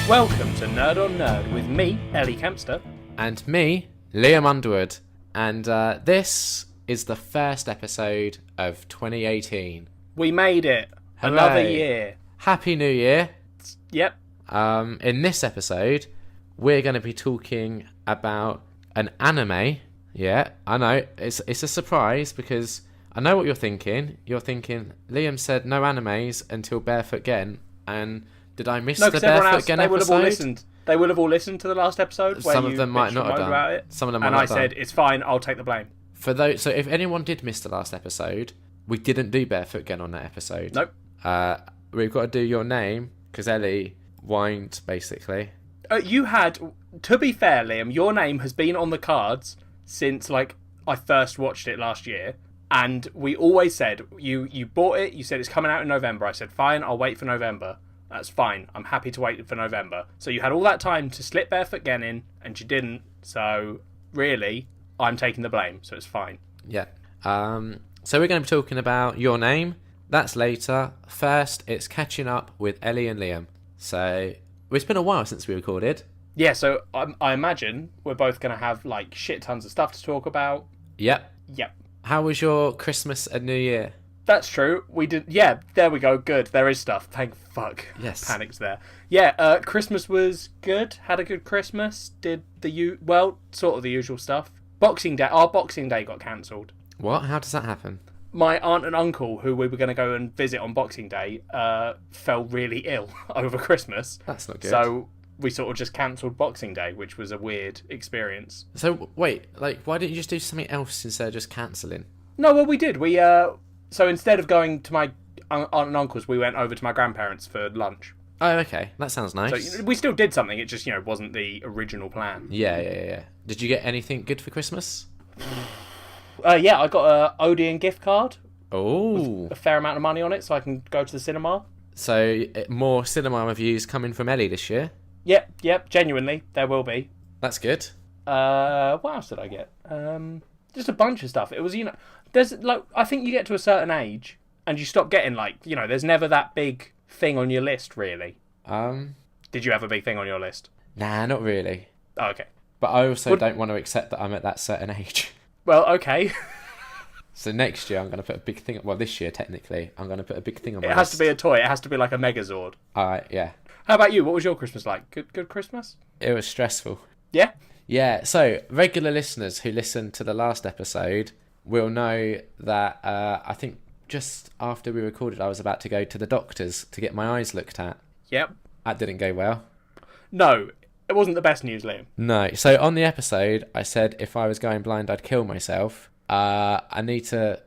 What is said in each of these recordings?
Welcome to Nerd on Nerd with me, Ellie Kempster. And me, Liam Underwood. And this is the first episode of 2018. We made it. Hooray. Another year. Happy New Year. Yep. In this episode, we're going to be talking about an anime. Yeah, I know. It's a surprise because I know what you're thinking. You're thinking, Liam said no animes until Barefoot Gen. And did I miss the Barefoot Gen episode? They would have all listened to the last episode. Some of them might not have done. Some of them might not have done. And I said, it's fine, I'll take the blame. For those, so if anyone did miss the last episode, we didn't do Barefoot Gen on that episode. Nope. We've got to do your name because Ellie whined basically. You had, to be fair, Liam, your name has been on the cards since I first watched it last year, and we always said you bought it. You said it's coming out in November. I said fine, I'll wait for November. That's fine. I'm happy to wait for November. So you had all that time to slip Barefoot Gen in, and you didn't. So really, I'm taking the blame. So it's fine. Yeah. So we're going to be talking about your name. That's later. First, it's catching up with Ellie and Liam. So it's been a while since we recorded. Yeah. So I imagine we're both going to have shit tons of stuff to talk about. Yep. Yep. How was your Christmas and New Year? That's true. We did. Yeah, there we go. Good. There is stuff. Thank fuck. Yes. Panics there. Yeah, Christmas was good. Had a good Christmas. Did sort of the usual stuff. Boxing Day. Our Boxing Day got cancelled. What? How does that happen? My aunt and uncle, who we were going to go and visit on Boxing Day, fell really ill over Christmas. That's not good. So we sort of just cancelled Boxing Day, which was a weird experience. So wait, why didn't you just do something else instead of just cancelling? No, well, we did. So instead of going to my aunt and uncle's, we went over to my grandparents for lunch. Oh, okay. That sounds nice. So we still did something. It just, wasn't the original plan. Yeah. Did you get anything good for Christmas? Yeah, I got a Odeon gift card. Oh. With a fair amount of money on it, so I can go to the cinema. So more cinema reviews coming from Ellie this year? Yep. Genuinely, there will be. That's good. What else did I get? Just a bunch of stuff. It was, there's I think you get to a certain age and you stop getting there's never that big thing on your list really. Did you have a big thing on your list? Nah, not really. Oh, okay. But I also don't want to accept that I'm at that certain age. Well, okay. So next year I'm going to put a big thing. Well, this year technically I'm going to put a big thing on my list. It has to be a toy. It has to be like a Megazord. All right, yeah. How about you? What was your Christmas like? Good Christmas? It was stressful. Yeah? Yeah, so regular listeners who listened to the last episode will know that I think just after we recorded I was about to go to the doctors to get my eyes looked at. Yep. That didn't go well. No, it wasn't the best news, Liam. No, so on the episode I said if I was going blind I'd kill myself. I need to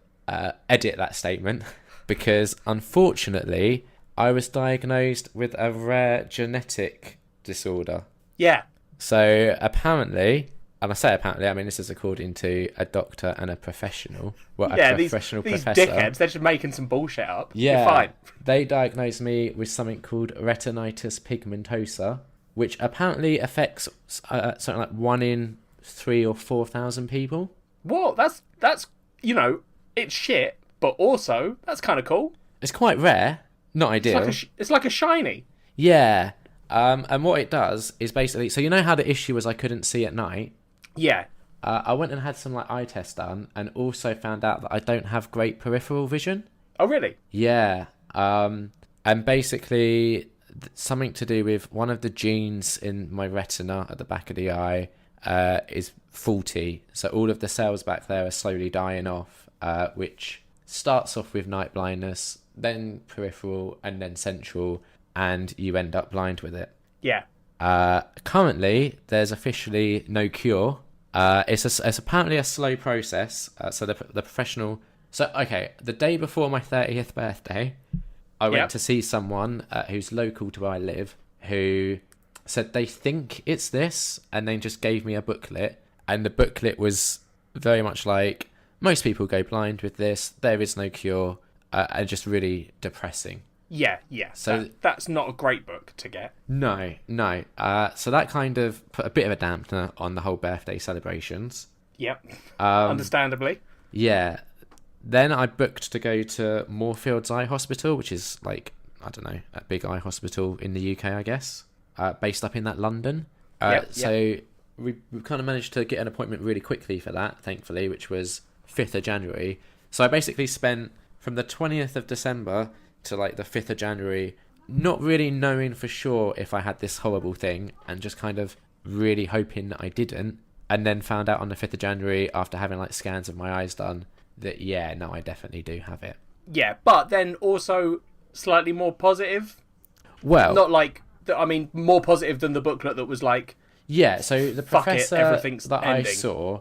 edit that statement because unfortunately I was diagnosed with a rare genetic disorder. Yeah. So apparently, and I say apparently, I mean this is according to a doctor and a professional. Well, a professional professor. These dickheads, they're just making some bullshit up. Yeah, you're fine. They diagnosed me with something called retinitis pigmentosa, which apparently affects something like 1 in 3 or 4,000 people. What? That's it's shit, but also that's kind of cool. It's quite rare, not ideal. It's like a shiny. Yeah. And what it does is basically, so you know how the issue was I couldn't see at night? Yeah. I went and had some eye tests done and also found out that I don't have great peripheral vision. Oh, really? Yeah. And basically something to do with one of the genes in my retina at the back of the eye is faulty. So all of the cells back there are slowly dying off, which starts off with night blindness, then peripheral, and then central, and you end up blind with it. Yeah. Currently, there's officially no cure. It's apparently a slow process. So the professional... So, okay, the day before my 30th birthday, I went to see someone who's local to where I live, who said they think it's this, and then just gave me a booklet. And the booklet was very much like, most people go blind with this, there is no cure, and just really depressing. Yeah. So that's not a great book to get. No. So that kind of put a bit of a dampener on the whole birthday celebrations. Yep. Understandably. Yeah. Then I booked to go to Moorfields Eye Hospital, which is a big eye hospital in the UK, I guess. based up in that London. So we kind of managed to get an appointment really quickly for that, thankfully, which was 5th of January. So I basically spent from the 20th of December to like the 5th of January not really knowing for sure if I had this horrible thing, and just kind of really hoping that I didn't, and then found out on the 5th of January after having like scans of my eyes done that I definitely do have it. Yeah, but then also slightly more positive. Well, not like more positive than the booklet that was like, yeah, so the professor everything's that ending. I saw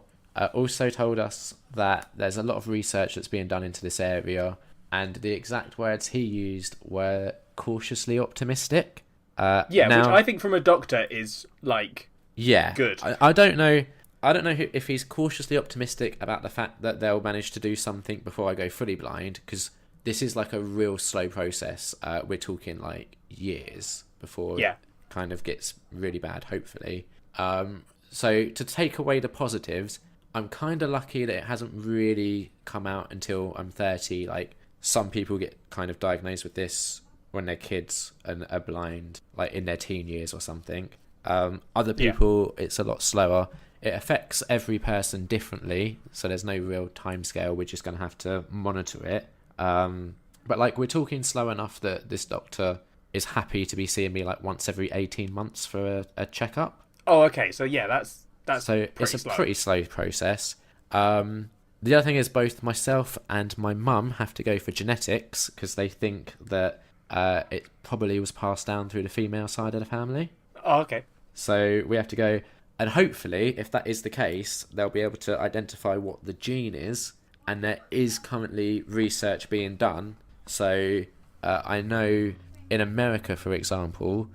also told us that there's a lot of research that's being done into this area, and the exact words he used were cautiously optimistic. Which I think from a doctor is like, good. I don't know. I don't know if he's cautiously optimistic about the fact that they'll manage to do something before I go fully blind, because this is like a real slow process. We're talking like years before it kind of gets really bad, hopefully. So to take away the positives, I'm kind of lucky that it hasn't really come out until I'm 30. Like, some people get kind of diagnosed with this when they're kids and are blind, like in their teen years or something. Other people, it's a lot slower. It affects every person differently, so there's no real timescale. We're just going to have to monitor it. But like, we're talking slow enough that this doctor is happy to be seeing me like once every 18 months for a checkup. Oh, okay. So yeah, that's so it's a pretty slow process. The other thing is both myself and my mum have to go for genetics, because they think that it probably was passed down through the female side of the family. Oh, okay. So we have to go, and hopefully, if that is the case, they'll be able to identify what the gene is, and there is currently research being done. So I know in America, for example,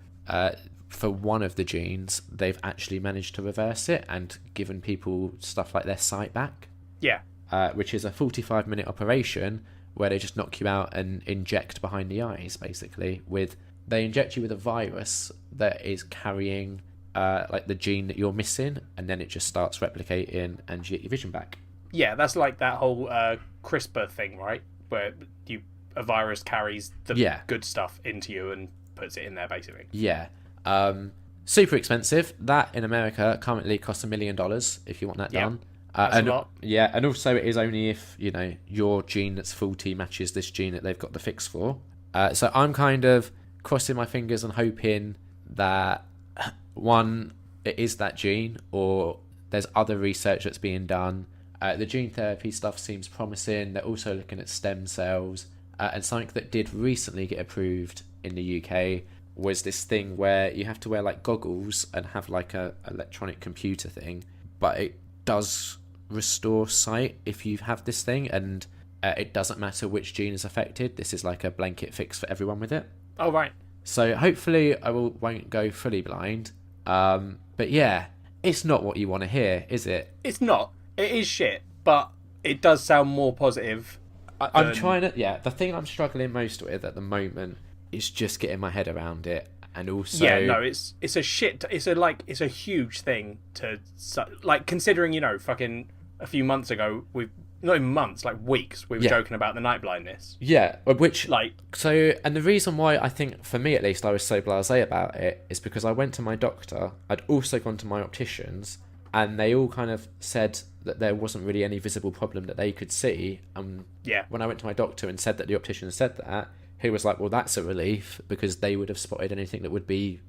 for one of the genes, they've actually managed to reverse it and given people stuff like their sight back. Yeah. Which is a 45-minute operation where they just knock you out and inject behind the eyes, basically. They inject you with a virus that is carrying like the gene that you're missing, and then it just starts replicating and you get your vision back. Yeah, that's like that whole CRISPR thing, right? Where a virus carries the good stuff into you and puts it in there, basically. Yeah. Super expensive. That in America currently costs $1 million if you want that done. That's a lot. Yeah, and also it is only if your gene that's faulty matches this gene that they've got the fix for. So I'm kind of crossing my fingers and hoping that one, it is that gene, or there's other research that's being done. The gene therapy stuff seems promising. They're also looking at stem cells, and something that did recently get approved in the UK was this thing where you have to wear like goggles and have like a electronic computer thing, but it does restore sight if you have this thing, and it doesn't matter which gene is affected. This is like a blanket fix for everyone with it. Oh, right. So hopefully I won't go fully blind. But yeah, it's not what you want to hear, is it? It's not. It is shit, but it does sound more positive. I'm trying to... Yeah, the thing I'm struggling most with at the moment is just getting my head around it. And also... Yeah, no, it's a shit... It's a huge thing to... Like, considering, fucking a few months ago, not even months, like weeks, we were joking about the night blindness. Yeah, which... Like... So, and the reason why I think, for me at least, I was so blasé about it is because I went to my doctor, I'd also gone to my opticians, and they all kind of said that there wasn't really any visible problem that they could see. When I went to my doctor and said that the optician said that, he was like, well, that's a relief, because they would have spotted anything that would be,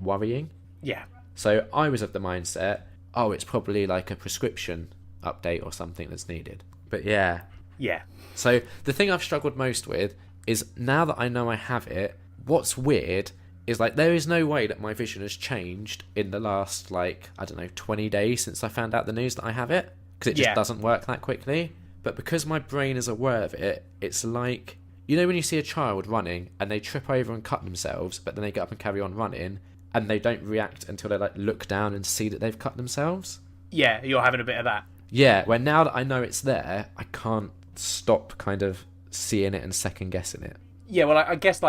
worrying. Yeah. So I was of the mindset, it's probably like a prescription update or something that's needed. But yeah. Yeah. So the thing I've struggled most with is, now that I know I have it, what's weird is like there is no way that my vision has changed in the last 20 days since I found out the news that I have it, because it just doesn't work that quickly. But because my brain is aware of it, it's like, when you see a child running and they trip over and cut themselves, but then they get up and carry on running, and they don't react until they look down and see that they've cut themselves. Yeah, you're having a bit of that. Yeah, where now that I know it's there, I can't stop kind of seeing it and second guessing it. Yeah, well, I guess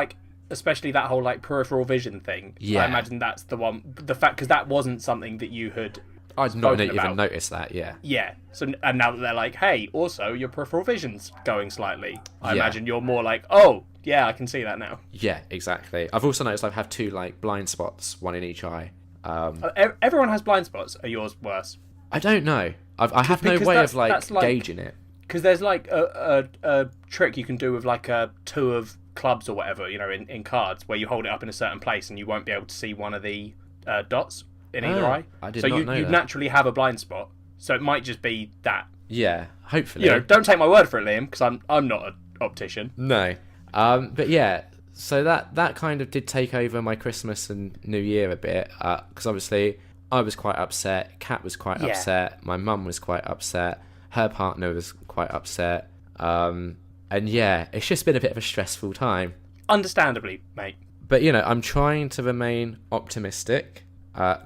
especially that whole peripheral vision thing. Yeah. I imagine that's the one. The fact, because that wasn't something that you had. I'd not even noticed that. Yeah. Yeah. So, and now that they're like, hey, also your peripheral vision's going slightly, I imagine you're more like, oh Yeah, I can see that now. Yeah, exactly. I've also noticed I have 2 like blind spots, one in each eye. Everyone has blind spots. Are yours worse? I don't know. I have no way of like gauging it. Because there's like a trick you can do with like a 2 of clubs or whatever, you know, in cards, where you hold it up in a certain place and you won't be able to see one of the dots in either eye. I did not know you that. naturally have a blind spot. So it might just be that. Yeah, hopefully. You know, don't take my word for it, Liam, because I'm not an optician. No. But yeah, so that kind of did take over my Christmas and New Year a bit, because obviously I was quite upset, Kat was quite upset, my mum was quite upset, her partner was quite upset, and yeah, it's just been a bit of a stressful time. Understandably, mate. But, you know, I'm trying to remain optimistic,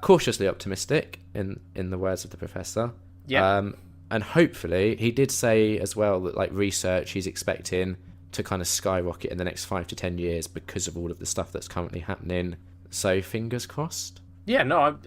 cautiously optimistic, in the words of the professor. Yeah. And hopefully, he did say as well that, like, research he's expecting to kind of skyrocket in the next 5 to 10 years because of all of the stuff that's currently happening. So, fingers crossed. Yeah, no,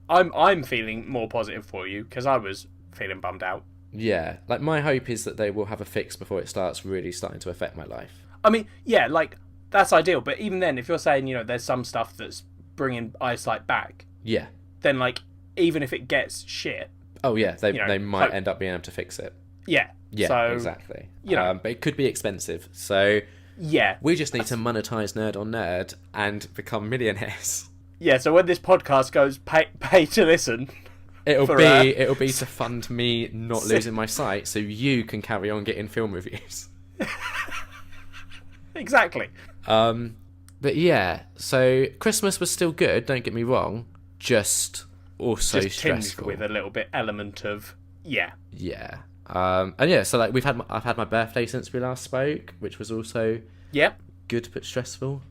I'm feeling more positive for you, because I was feeling bummed out. Yeah, like, my hope is that they will have a fix before it starts really starting to affect my life. I mean, yeah, like, that's ideal, but even then, if you're saying, you know, there's some stuff that's bringing eyesight back, yeah, then, like, even if it gets shit... Oh, yeah, they might like, end up being able to fix it. Yeah. Yeah, so, exactly. You know, but it could be expensive, so... Yeah. We just need to monetize Nerd on Nerd and become millionaires. Yeah, so when this podcast goes pay to listen... It'll be to fund me not losing my sight, so you can carry on getting film reviews. Exactly. But yeah, so Christmas was still good, don't get me wrong, just also just stressful. Tinged with a little bit element of yeah. And yeah, so like I've had my birthday since we last spoke, which was also good but stressful.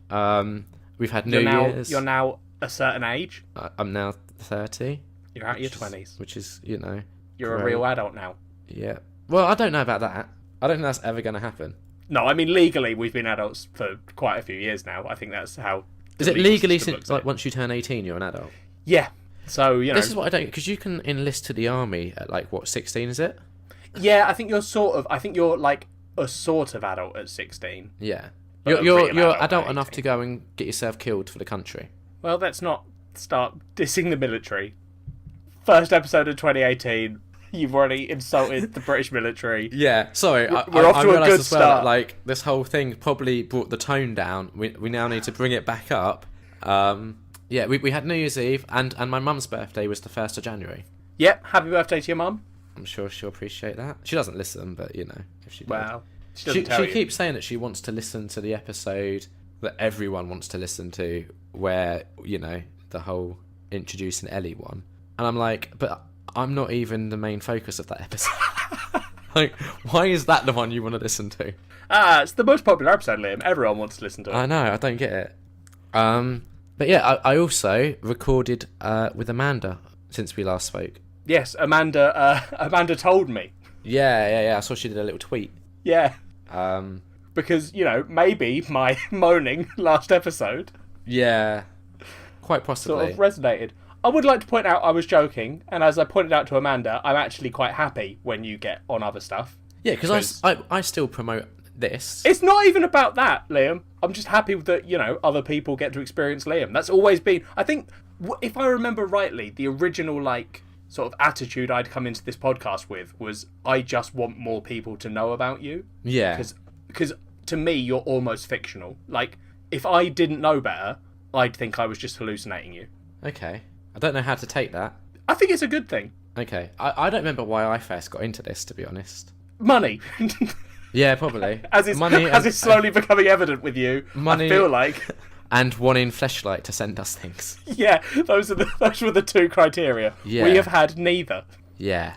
We've had New Year's. You're now a certain age. I'm now 30. You're out of your 20s. Which is, you know... You're a real adult now. Yeah. Well, I don't know about that. I don't think that's ever going to happen. No, I mean, legally, we've been adults for quite a few years now. I think that's how... Is it legally since, like, once you turn 18, you're an adult? Yeah. So, you know... This is what I don't... Because you can enlist to the army at, like, what, 16, is it? Yeah, I think you're, like, a sort of adult at 16. Yeah. You're adult enough to go and get yourself killed for the country. Well, let's not start dissing the military. First episode of 2018, you've already insulted the British military. Yeah, sorry. We're off to a good start. That, like, this whole thing probably brought the tone down. We now need to bring it back up. Yeah, we had New Year's Eve, and my mum's birthday was the 1st of January. Yep, happy birthday to your mum. I'm sure she'll appreciate that. She doesn't listen, but, you know, if she did. Well, she keeps saying that she wants to listen to the episode that everyone wants to listen to, where, you know, the whole introducing Ellie one. And I'm like, but I'm not even the main focus of that episode. Like, why is that the one you want to listen to? It's the most popular episode, Liam. Everyone wants to listen to it. I know, I don't get it. But yeah, I also recorded with since we last spoke. Yes, Amanda told me. Yeah. I saw she did a little tweet. Yeah. Because, you know, maybe my moaning last episode... Yeah, quite possibly. Sort of resonated. I would like to point out I was joking, and as I pointed out to Amanda, I'm actually quite happy when you get on other stuff. Yeah, because I still promote this. It's not even about that, Liam. I'm just happy that, you know, other people get to experience Liam. That's always been... I think, if I remember rightly, the original, like, sort of attitude I'd come into this podcast with was, I just want more people to know about you. Yeah. Because to me, you're almost fictional. Like, if I didn't know better, I'd think I was just hallucinating you. Okay. I don't know how to take that. I think it's a good thing. Okay. I don't remember why I first got into this, to be honest. Money. Yeah, probably. As it's slowly becoming evident with you, money, I feel like. And wanting Fleshlight to send us things. Yeah, those were the 2 criteria. Yeah. We have had neither. Yeah.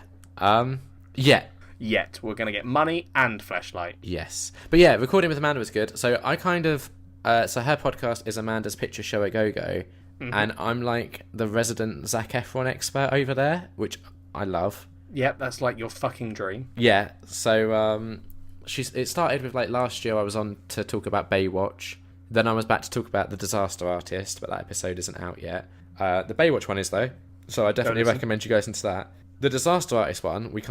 Yet we're going to get money and Fleshlight. Yes. But yeah, recording with Amanda was good. So I kind of... so her podcast is Amanda's Picture Show a Go-Go. Mm-hmm. And I'm like the resident Zac Efron expert over there, which I love. Yep, that's like your fucking dream. Yeah. So it started with, like, last year I was on to talk about Baywatch. Then I was back to talk about The Disaster Artist, but that episode isn't out yet. The Baywatch one is, though. So I definitely recommend you guys into that. The Disaster Artist one, we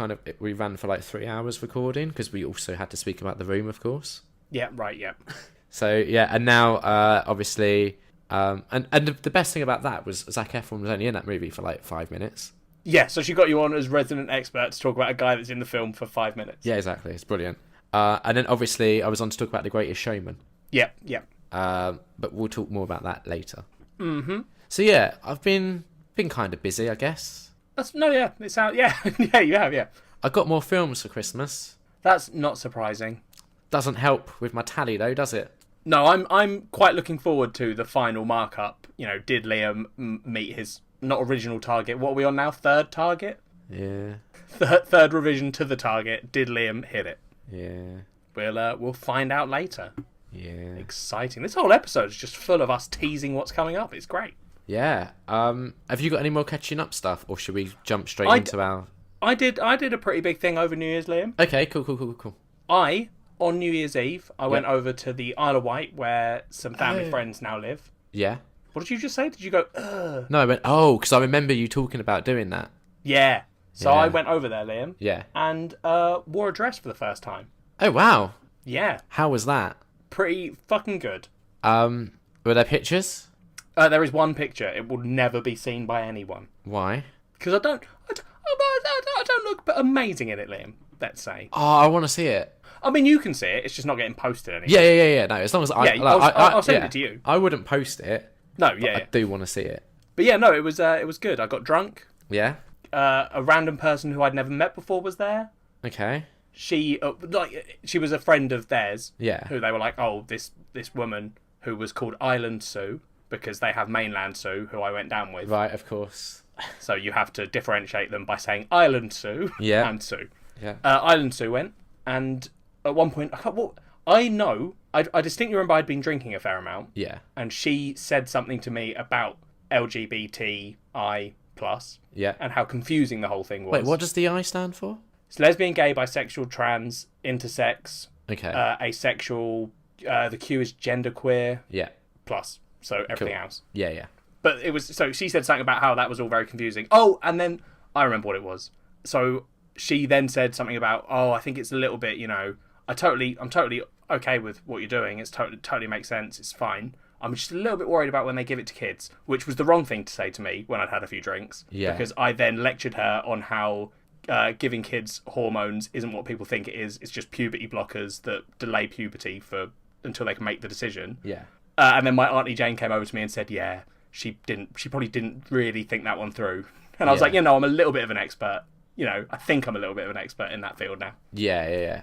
ran for like 3 hours recording, because we also had to speak about The Room, of course. Yeah, right, yeah. So yeah, and now obviously, and the best thing about that was Zac Efron was only in that movie for like 5 minutes. Yeah, so she got you on as resident expert to talk about a guy that's in the film for 5 minutes. Yeah, exactly. It's brilliant. And then obviously I was on to talk about The Greatest Showman. Yeah. But we'll talk more about that later. Mm-hmm. So yeah, I've been kind of busy, I guess. It's out. Yeah, yeah, you have. Yeah. I got more films for Christmas. That's not surprising. Doesn't help with my tally though, does it? No, I'm quite looking forward to the final markup. You know, did Liam meet his not original target? What are we on now? Third target? Yeah. Third revision to the target. Did Liam hit it? Yeah. We'll find out later. Yeah. Exciting. This whole episode is just full of us teasing what's coming up. It's great. Yeah. Have you got any more catching up stuff, or should we jump straight into our? I did a pretty big thing over New Year's, Liam. Okay. Cool. On New Year's Eve, I went over to the Isle of Wight, where some family friends now live. Yeah. What did you just say? Did you go, ugh? No, I went, because I remember you talking about doing that. Yeah. So I went over there, Liam. Yeah. And wore a dress for the first time. Oh, wow. Yeah. How was that? Pretty fucking good. Were there pictures? There is one picture. It will never be seen by anyone. Why? Because I don't look amazing in it, Liam, let's say. Oh, I want to see it. I mean, you can see it. It's just not getting posted anymore. Yeah. No, as long as I'll send it to you. I wouldn't post it. No, yeah. I do want to see it. But yeah, no, it was good. I got drunk. Yeah. A random person who I'd never met before was there. Okay. She was a friend of theirs. Yeah. Who they were like, oh, this woman who was called Island Sue because they have Mainland Sue, who I went down with. Right, of course. So you have to differentiate them by saying Island Sue and Sue. Yeah. Island Sue went, and at one point, I distinctly remember I'd been drinking a fair amount. Yeah. And she said something to me about LGBTI+. Yeah. And how confusing the whole thing was. Wait, what does the I stand for? It's lesbian, gay, bisexual, trans, intersex, Okay. asexual. The Q is genderqueer. Yeah. Plus, so everything Cool. else. Yeah. But it was so she said something about how that was all very confusing. Oh, and then I remember what it was. So she then said something about, I think it's a little bit, I'm totally okay with what you're doing. It's totally makes sense. It's fine. I'm just a little bit worried about when they give it to kids, which was the wrong thing to say to me when I'd had a few drinks. Yeah. Because I then lectured her on how giving kids hormones isn't what people think it is. It's just puberty blockers that delay puberty until they can make the decision. Yeah. And then my Auntie Jane came over to me and said, yeah, she probably didn't really think that one through. And I was like, I'm a little bit of an expert. I think I'm a little bit of an expert in that field now. Yeah.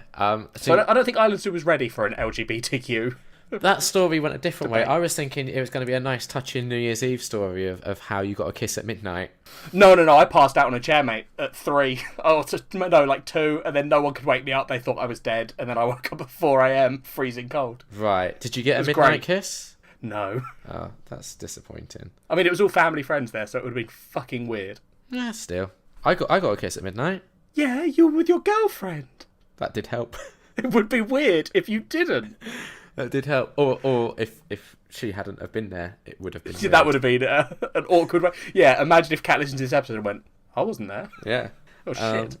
So I don't think Island Sue was ready for an LGBTQ. That story went a different way. I was thinking it was going to be a nice touching New Year's Eve story of how you got a kiss at midnight. No. I passed out on a chair, mate, at 3. Like 2, and then no one could wake me up. They thought I was dead, and then I woke up at 4 a.m, freezing cold. Right. Did you get a midnight kiss? No. Oh, that's disappointing. I mean, it was all family friends there, so it would have been fucking weird. Yeah, still. I got a kiss at midnight. Yeah, you were with your girlfriend. That did help. It would be weird if you didn't. That did help. Or if she hadn't have been there, it would have been weird. That would have been an awkward way. Yeah, imagine if Kat listened to this episode and went, I wasn't there. Yeah. Oh, shit.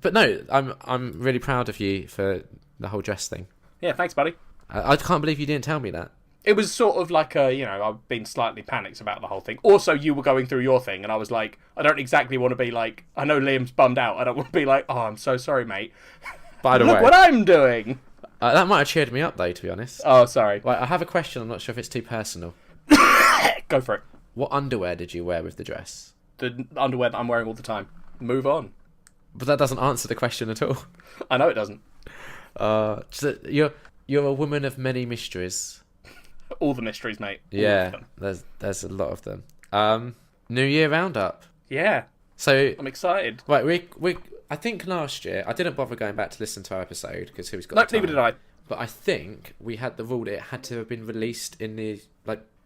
But no, I'm really proud of you for the whole dress thing. Yeah, thanks, buddy. I can't believe you didn't tell me that. It was sort of like I've been slightly panicked about the whole thing. Also, you were going through your thing, and I was like, I don't exactly want to be like, I know Liam's bummed out. I don't want to be like, oh, I'm so sorry, mate. By the way, look what I'm doing. That might have cheered me up, though, to be honest. Oh, sorry. Right, I have a question. I'm not sure if it's too personal. Go for it. What underwear did you wear with the dress? The underwear that I'm wearing all the time. Move on. But that doesn't answer the question at all. I know it doesn't. So you're a woman of many mysteries. All the mysteries, mate. Yeah, there's a lot of them. New Year roundup. Yeah. So I'm excited. Right, we I think last year I didn't bother going back to listen to our episode because who's got the time? Neither did I. But I think we had the rule that it had to have been released in the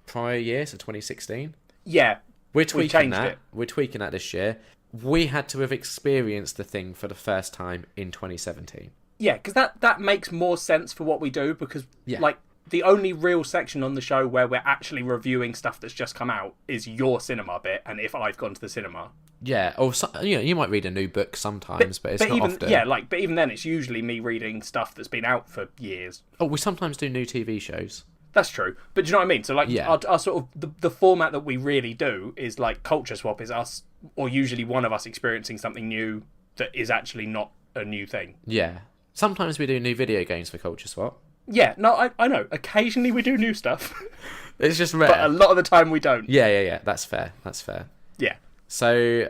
prior year, so 2016. Yeah. We're tweaking that. It. We're tweaking that this year. We had to have experienced the thing for the first time in 2017. Yeah, because that makes more sense for what we do because the only real section on the show where we're actually reviewing stuff that's just come out is your cinema bit, and if I've gone to the cinema. Yeah, or you might read a new book sometimes, but it's not even, often. Yeah, but even then, it's usually me reading stuff that's been out for years. Oh, we sometimes do new TV shows. That's true, but do you know what I mean? So our sort of the format that we really do is like Culture Swap is us, or usually one of us experiencing something new that is actually not a new thing. Yeah, sometimes we do new video games for Culture Swap. Yeah, no, I know. Occasionally we do new stuff. It's just rare. But a lot of the time we don't. Yeah. That's fair. Yeah. So,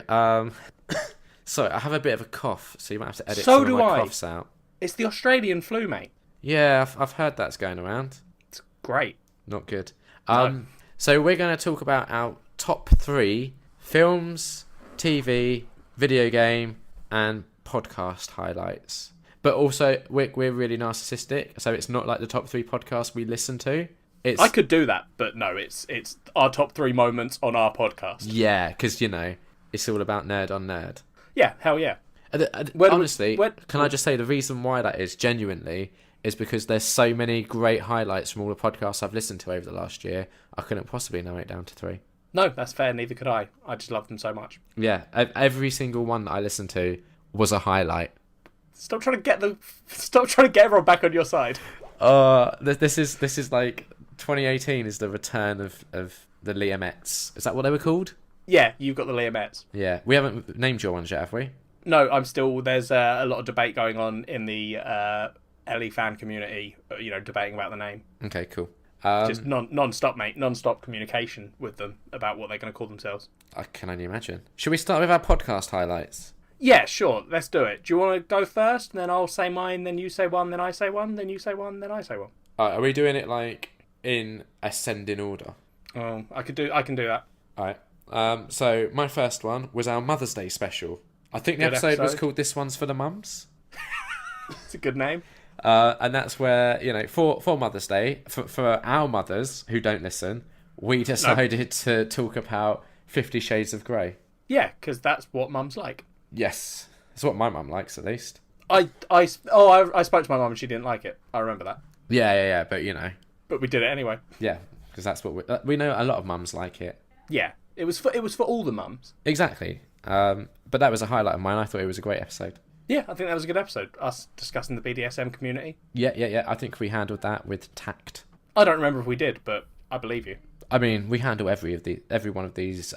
sorry, I have a bit of a cough, so you might have to edit So some do of my I. coughs out. It's the Australian flu, mate. Yeah, I've heard that's going around. It's great. Not good. No. So we're going to talk about our top 3 films, TV, video game, and podcast highlights. But also, we're really narcissistic, so it's not like the top 3 podcasts we listen to. I could do that, but no, it's our top 3 moments on our podcast. Yeah, because, it's all about nerd on nerd. Yeah, hell yeah. Honestly, can I just say the reason why that is, genuinely, is because there's so many great highlights from all the podcasts I've listened to over the last year, I couldn't possibly narrow it down to 3. No, that's fair, neither could I. I just love them so much. Yeah, every single one that I listened to was a highlight. Stop trying to get everyone back on your side. This is like 2018 is the return of the Liamettes. Is that what they were called? Yeah, you've got the Liamettes. Yeah, we haven't named your ones yet, have we? No, there's a lot of debate going on in the Ellie fan community, debating about the name. Okay, cool. Just non-stop, mate. Non-stop communication with them about what they're going to call themselves. I can only imagine. Should we start with our podcast highlights? Yeah, sure. Let's do it. Do you want to go first? Then I'll say mine, then you say one, then I say one, then you say one, then I say one. Are we doing it like in ascending order? I can do that. Alright. So my first one was our Mother's Day special. I think the episode was called This One's for the Mums. It's a good name. And that's where, for Mother's Day, for our mothers who don't listen, we decided to talk about 50 Shades of Grey. Yeah, because that's what mums like. Yes. That's what my mum likes, at least. I spoke to my mum and she didn't like it. I remember that. Yeah, but But we did it anyway. Yeah, because that's what we know. A lot of mums like it. Yeah, it was for all the mums. Exactly. But that was a highlight of mine. I thought it was a great episode. Yeah, I think that was a good episode. Us discussing the BDSM community. Yeah. I think we handled that with tact. I don't remember if we did, but I believe you. I mean, we handle every one of these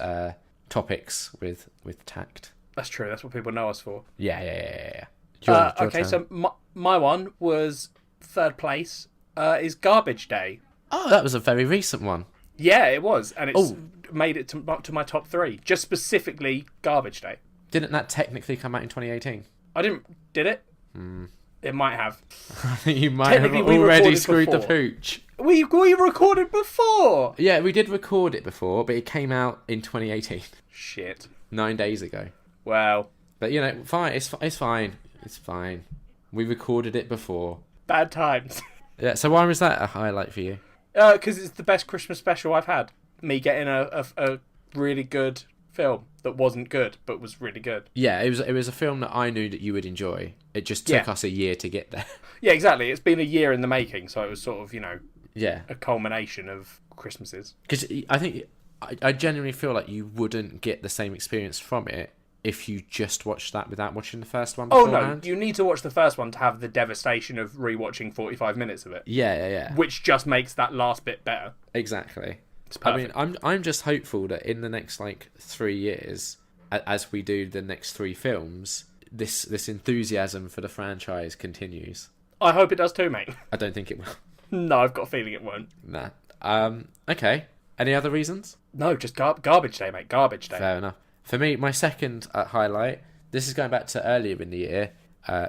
topics with tact. That's true. That's what people know us for. Yeah. Your okay, so my one was third place. Is Garbage Day. Oh, that was a very recent one. Yeah, it was, and it's made it to my top 3. Just specifically Garbage Day. Didn't that technically come out in 2018? I didn't. Did it? It might have. I think you might have already screwed the pooch. We recorded before. Yeah, we did record it before, but it came out in 2018. Shit. 9 days ago. Wow. But fine. It's fine. It's fine. We recorded it before. Bad times. Yeah. So why was that a highlight for you? Because it's the best Christmas special I've had. Me getting a really good film that wasn't good but was really good. Yeah, it was a film that I knew that you would enjoy. It just took us a year to get there. Yeah, exactly. It's been a year in the making, so it was sort of a culmination of Christmases. Because I genuinely feel like you wouldn't get the same experience from it if you just watched that without watching the first one beforehand. Oh no, you need to watch the first one to have the devastation of rewatching 45 minutes of it. Yeah. Which just makes that last bit better. Exactly. It's perfect. I mean, I'm just hopeful that in the next 3 years, as we do the next 3 films, this enthusiasm for the franchise continues. I hope it does too, mate. I don't think it will. No, I've got a feeling it won't. Nah. Okay. Any other reasons? No, just Garbage Day, mate. Garbage Day. Fair enough. For me, my second highlight, this is going back to earlier in the year,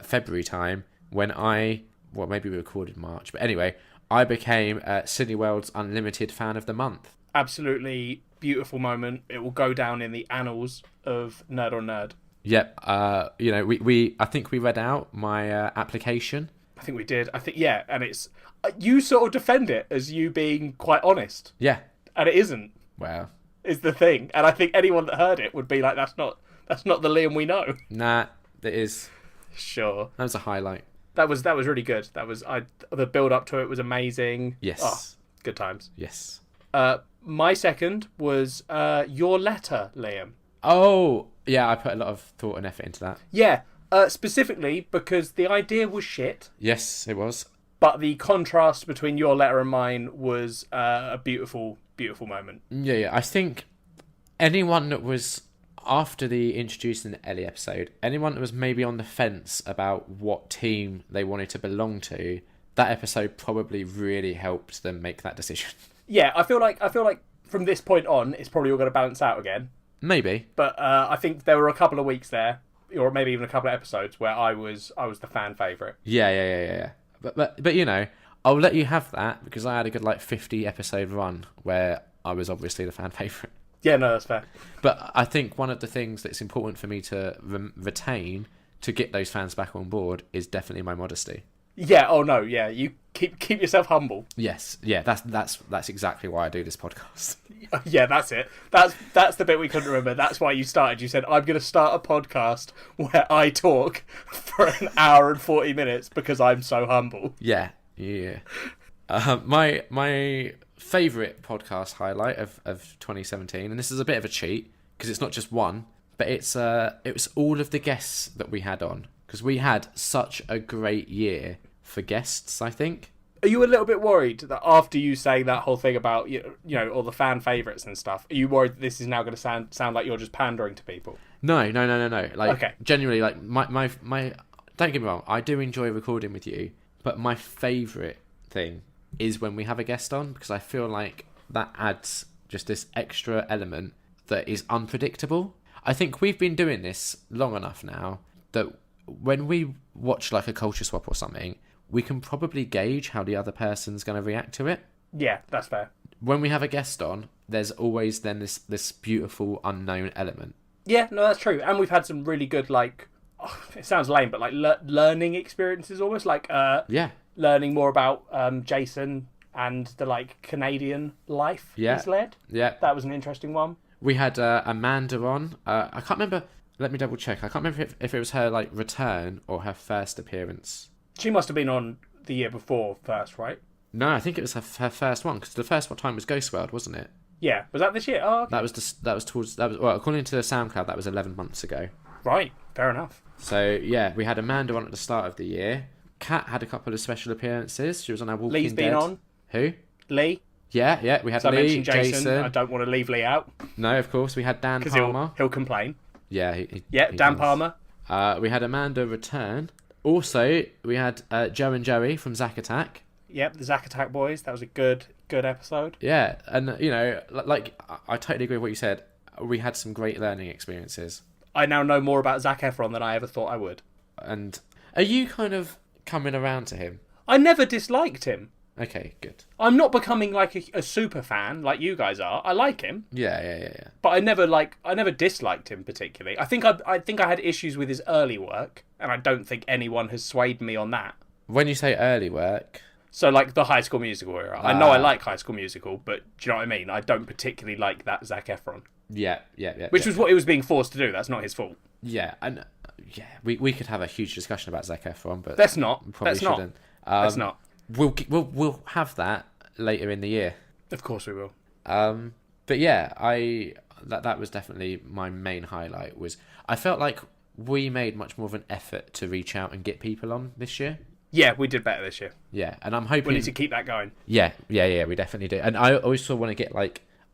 February time, when maybe we recorded March, but anyway, I became Cineworld's Unlimited Fan of the Month. Absolutely beautiful moment. It will go down in the annals of Nerd on Nerd. Yep. I think we read out my application. I think we did. And it's you sort of defend it as you being quite honest. Yeah. And it isn't. Wow. Is the thing. And I think anyone that heard it would be like, that's not the Liam we know. Nah, it is. Sure. That was a highlight. That was really good. The build up to it was amazing. Yes. Oh, good times. Yes. My second was Your Letter, Liam. Oh, yeah, I put a lot of thought and effort into that. Yeah, specifically because the idea was shit, Yes, it was. but the contrast between Your Letter and mine was a beautiful, beautiful moment. Yeah. I think anyone that was, after the introducing the Ellie episode, anyone that was maybe on the fence about what team they wanted to belong to, that episode probably really helped them make that decision. Yeah, I feel like from this point on, it's probably all going to balance out again. Maybe. But I think there were a couple of weeks there, or maybe even a couple of episodes, where I was the fan favourite. Yeah. But you know, I'll let you have that because I had a good 50 episode run where I was obviously the fan favourite. Yeah, no, that's fair. But I think one of the things that's important for me to retain to get those fans back on board is definitely my modesty. Yeah. Oh no. Yeah. You keep yourself humble. Yes. Yeah. That's exactly why I do this podcast. Yeah, that's it. That's the bit we couldn't remember. That's why you started. You said, I'm going to start a podcast where I talk for an hour and 40 minutes because I'm so humble. Yeah. My favourite podcast highlight of 2017, and this is a bit of a cheat because it's not just one, but it was all of the guests that we had on, because we had such a great year for guests, I think. Are you a little bit worried that after you say that whole thing about you know all the fan favourites and stuff, are you worried that this is now going to sound like you're just pandering to people? No. Okay. Genuinely, my don't get me wrong, I do enjoy recording with you, but my favourite thing is when we have a guest on, because I feel like that adds just this extra element that is unpredictable. I think we've been doing this long enough now that when we watch a culture swap or something, we can probably gauge how the other person's going to react to it. Yeah, that's fair. When we have a guest on, there's always then this beautiful unknown element. Yeah, no, that's true. And we've had some really good, it sounds lame, but learning experiences almost, learning more about Jason and the Canadian life he's led. Yeah. That was an interesting one. We had Amanda on. I can't remember. Let me double check. I can't remember if it was her return or her first appearance. She must have been on the year before first, right? No, I think it was her first one, because the first time was Ghost World, wasn't it? Yeah, was that this year? Oh, okay. Well, according to the SoundCloud, that was 11 months ago. Right, fair enough. So yeah, we had Amanda on at the start of the year. Kat had a couple of special appearances. She was on our Walking Lee's Dead. been on. Who? Lee. Yeah, we had So Lee, I mentioned Jason. I Jason. don't want to leave Lee out No, of course we had Dan because Palmer. he'll complain. Yeah, He Dan does. Palmer. We had Amanda return. Also, we had Joe and Joey from Zack Attack. Yep, the Zack Attack boys. That was a good episode. Yeah, and I totally agree with what you said. We had some great learning experiences. I now know more about Zac Efron than I ever thought I would. And are you kind of coming around to him? I never disliked him. Okay, good. I'm not becoming a super fan like you guys are. I like him. Yeah. But I never disliked him particularly. I think I had issues with his early work, and I don't think anyone has swayed me on that. When you say early work, so the High School Musical era. I know I like High School Musical, but do you know what I mean? I don't particularly like that Zac Efron. Yeah. Which was what he was being forced to do. That's not his fault. Yeah, and we could have a huge discussion about Zac Efron, but let's not. We probably shouldn't. Let's not. We'll have that later in the year. Of course we will. But yeah, that was definitely my main highlight. Was I felt like we made much more of an effort to reach out and get people on this year. Yeah, we did better this year. Yeah, and I'm hoping we need to keep that going. Yeah, we definitely do. And I also want to get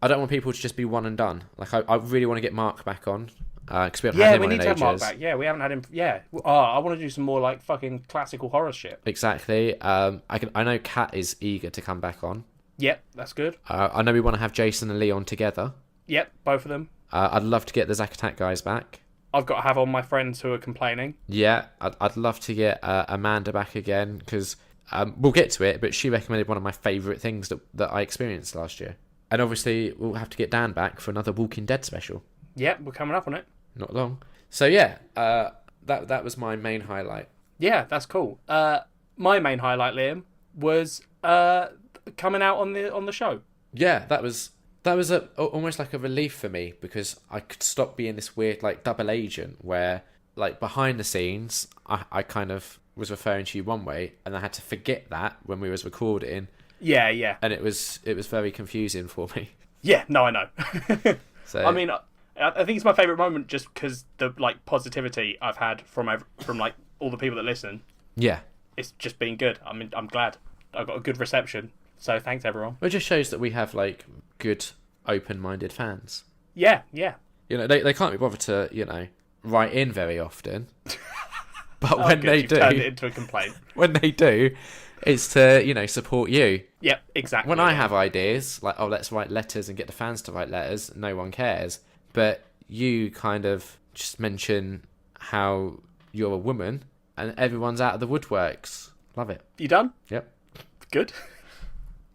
I don't want people to just be one and done. I really want to get Mark back on. Because we haven't had him we on need in to have Mark ages. back. Yeah, we haven't had him. Yeah. I want to do some more fucking classical horror shit. Exactly. I know Kat is eager to come back on. Yep, that's good. I know we want to have Jason and Leon together. Yep, both of them. I'd love to get the Zack Attack guys back. I've got to have on my friends who are complaining. Yeah, I'd love to get Amanda back again, because we'll get to it, but she recommended one of my favourite things that I experienced last year. And obviously, we'll have to get Dan back for another Walking Dead special. Yep, we're coming up on it. Not long. So yeah, that was my main highlight. Yeah, that's cool. My main highlight, Liam, was coming out on the show. Yeah, that was almost like a relief for me, because I could stop being this weird double agent where behind the scenes I kind of was referring to you one way, and I had to forget that when we was recording. Yeah, yeah. And it was very confusing for me. Yeah, no, I know. So I mean, I think it's my favourite moment just because the like positivity I've had from like all the people that listen. Yeah. It's just been good. I mean, I'm glad I got a good reception. So thanks, everyone. It just shows that we have like good, open-minded fans. Yeah, yeah. You know, they can't be bothered to, you know, write in very often. But when good, they you've do, turned it into a complaint. when they do, it's to, you know, support you. Yep, exactly. When I have ideas, like, oh, let's write letters and get the fans to write letters, no one cares. But you kind of just mention how you're a woman and everyone's out of the woodworks. Love it. You done? Yep. Good.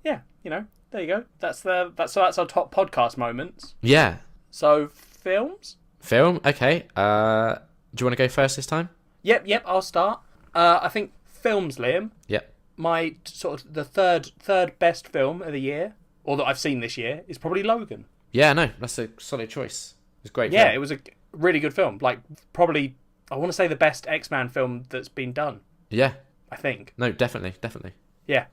Yeah, you know, there you go. That's our top podcast moments. Yeah. So, films? Film? Okay. Do you want to go first this time? Yep, I'll start. I think films, Liam. Yep. My sort of the third best film of the year, or that I've seen this year, is probably Logan. Yeah, no, that's a solid choice. It was a great Yeah, film. it was a really good film. Like, probably, I want to say the best X-Men film that's been done. Yeah. I think. No, definitely. Yeah.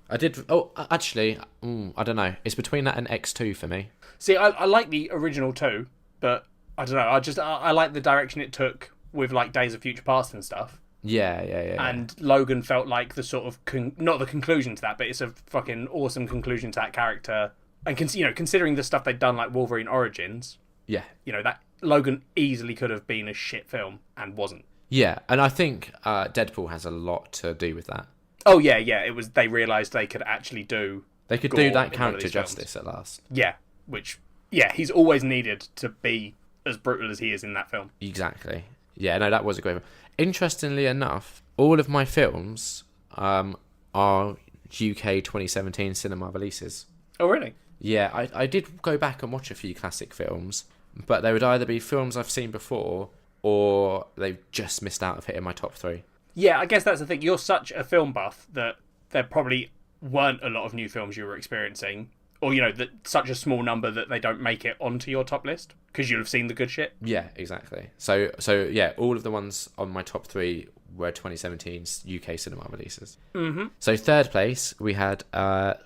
I did... Oh, actually, I don't know. It's between that and X2 for me. See, I like the original too, but I don't know. I like the direction it took with, like, Days of Future Past and stuff. Yeah. And Logan felt like the sort of... not the conclusion to that, but it's a fucking awesome conclusion to that character. And, considering the stuff they'd done, like Wolverine Origins... Yeah. You know, that Logan easily could have been a shit film and wasn't. Yeah, and I think Deadpool has a lot to do with that. Oh, yeah. It was... They realised they could actually do... They could gore do that in one of character these justice films. at last. Yeah, which... Yeah, he's always needed to be as brutal as he is in that film. Exactly. Yeah, no, that was a great film. Interestingly enough, all of my films are UK 2017 cinema releases. Oh, really? Yeah, I did go back and watch a few classic films, but they would either be films I've seen before or they've just missed out of hitting my top 3. Yeah, I guess that's the thing. You're such a film buff that there probably weren't a lot of new films you were experiencing. Or, that such a small number that they don't make it onto your top list because you'll have seen the good shit. Yeah, exactly. So yeah, all of the ones on my top 3 were 2017's UK cinema releases. Mm-hmm. So third place, we had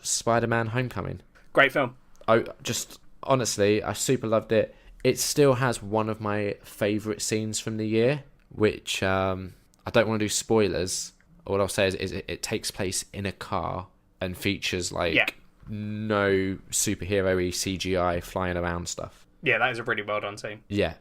Spider-Man Homecoming. Great film. Honestly, I super loved it. It still has one of my favourite scenes from the year, which I don't want to do spoilers. All I'll say is it takes place in a car and features no superhero-y CGI flying around stuff. Yeah, that is a really well done scene. Yeah,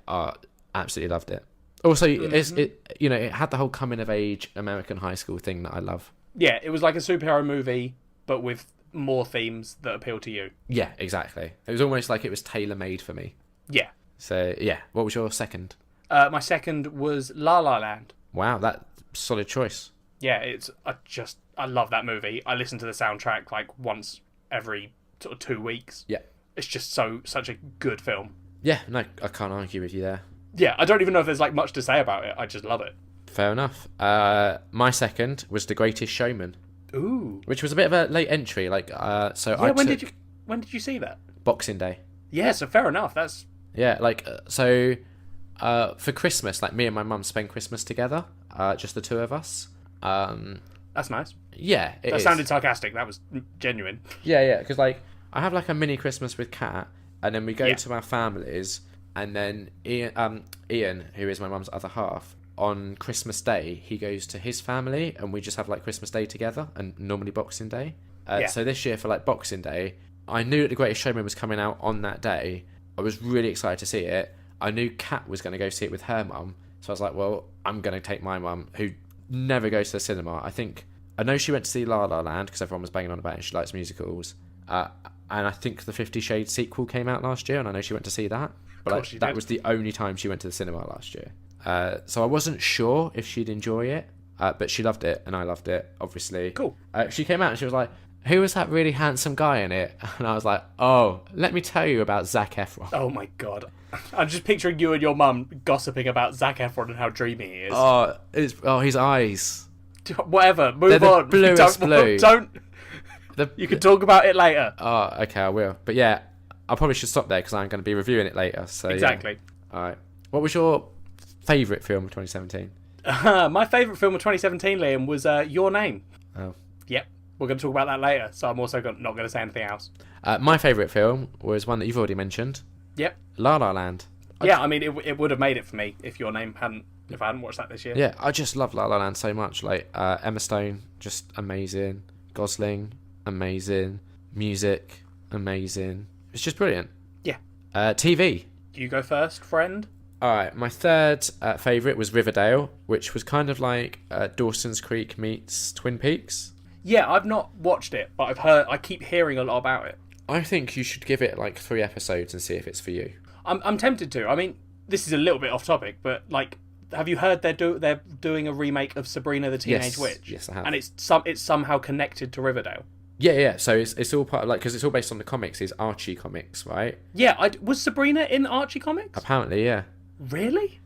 absolutely loved it. Also, it had the whole coming-of-age American high school thing that I love. Yeah, it was like a superhero movie, but with more themes that appeal to you. Yeah, exactly. It was almost like it was tailor-made for me. Yeah. So, yeah. What was your second? My second was La La Land. Wow, that's solid choice. Yeah, I love that movie. I listen to the soundtrack like once every sort of 2 weeks. Yeah. It's just such a good film. Yeah, no, I can't argue with you there. Yeah, I don't even know if there's like much to say about it. I just love it. Fair enough. My second was The Greatest Showman. Ooh. Which was a bit of a late entry. When did you see that? Boxing Day. Yeah, so fair enough. That's... Yeah, for Christmas, like me and my mum spent Christmas together, just the two of us. That's nice. Yeah, that sounded sarcastic. That was genuine. Yeah, because I have like a mini Christmas with Kat, and then we go to our families, and then Ian, who is my mum's other half, on Christmas Day he goes to his family, and we just have like Christmas Day together, and normally Boxing Day. So this year for like Boxing Day, I knew that The Greatest Showman was coming out on that day. I was really excited to see it. I knew Kat was going to go see it with her mum, so I was like, well, I'm going to take my mum, who never goes to the cinema. I know she went to see La La Land because everyone was banging on about it and she likes musicals. And I think the 50 Shades sequel came out last year, and I know she went to see that. But that was the only time she went to the cinema last year. So I wasn't sure if she'd enjoy it, but she loved it and I loved it, obviously. Cool. She came out and she was like, who was that really handsome guy in it? And I was like, oh, let me tell you about Zac Efron. Oh my god. I'm just picturing you and your mum gossiping about Zac Efron and how dreamy he is. Oh, his eyes. Whatever, move They're the on. bluest blue. You can talk about it later. Oh, okay, I will. But yeah, I probably should stop there because I'm going to be reviewing it later. So exactly. Yeah. All right. What was your favourite film of 2017? My favourite film of 2017, Liam, was Your Name. Oh. Yep. We're going to talk about that later, so I'm also not going to say anything else. My favourite film was one that you've already mentioned. Yep. La La Land. Yeah, I mean, it would have made it for me if Your Name hadn't, if I hadn't watched that this year. Yeah, I just love La La Land so much. Like, Emma Stone, just amazing. Gosling, amazing. Music, amazing. It's just brilliant. Yeah. TV. You go first, friend. Alright, my third favourite was Riverdale, which was kind of like Dawson's Creek meets Twin Peaks. Yeah, I've not watched it, but I keep hearing a lot about it. I think you should give it like 3 episodes and see if it's for you. I'm tempted to. I mean, this is a little bit off topic, but like, have you heard they're doing a remake of Sabrina the Teenage Witch? Yes, I have. And it's somehow connected to Riverdale. Yeah. So it's all part of, like, because it's all based on the comics. It's Archie comics, right? Yeah, was Sabrina in Archie comics? Apparently, yeah. Really?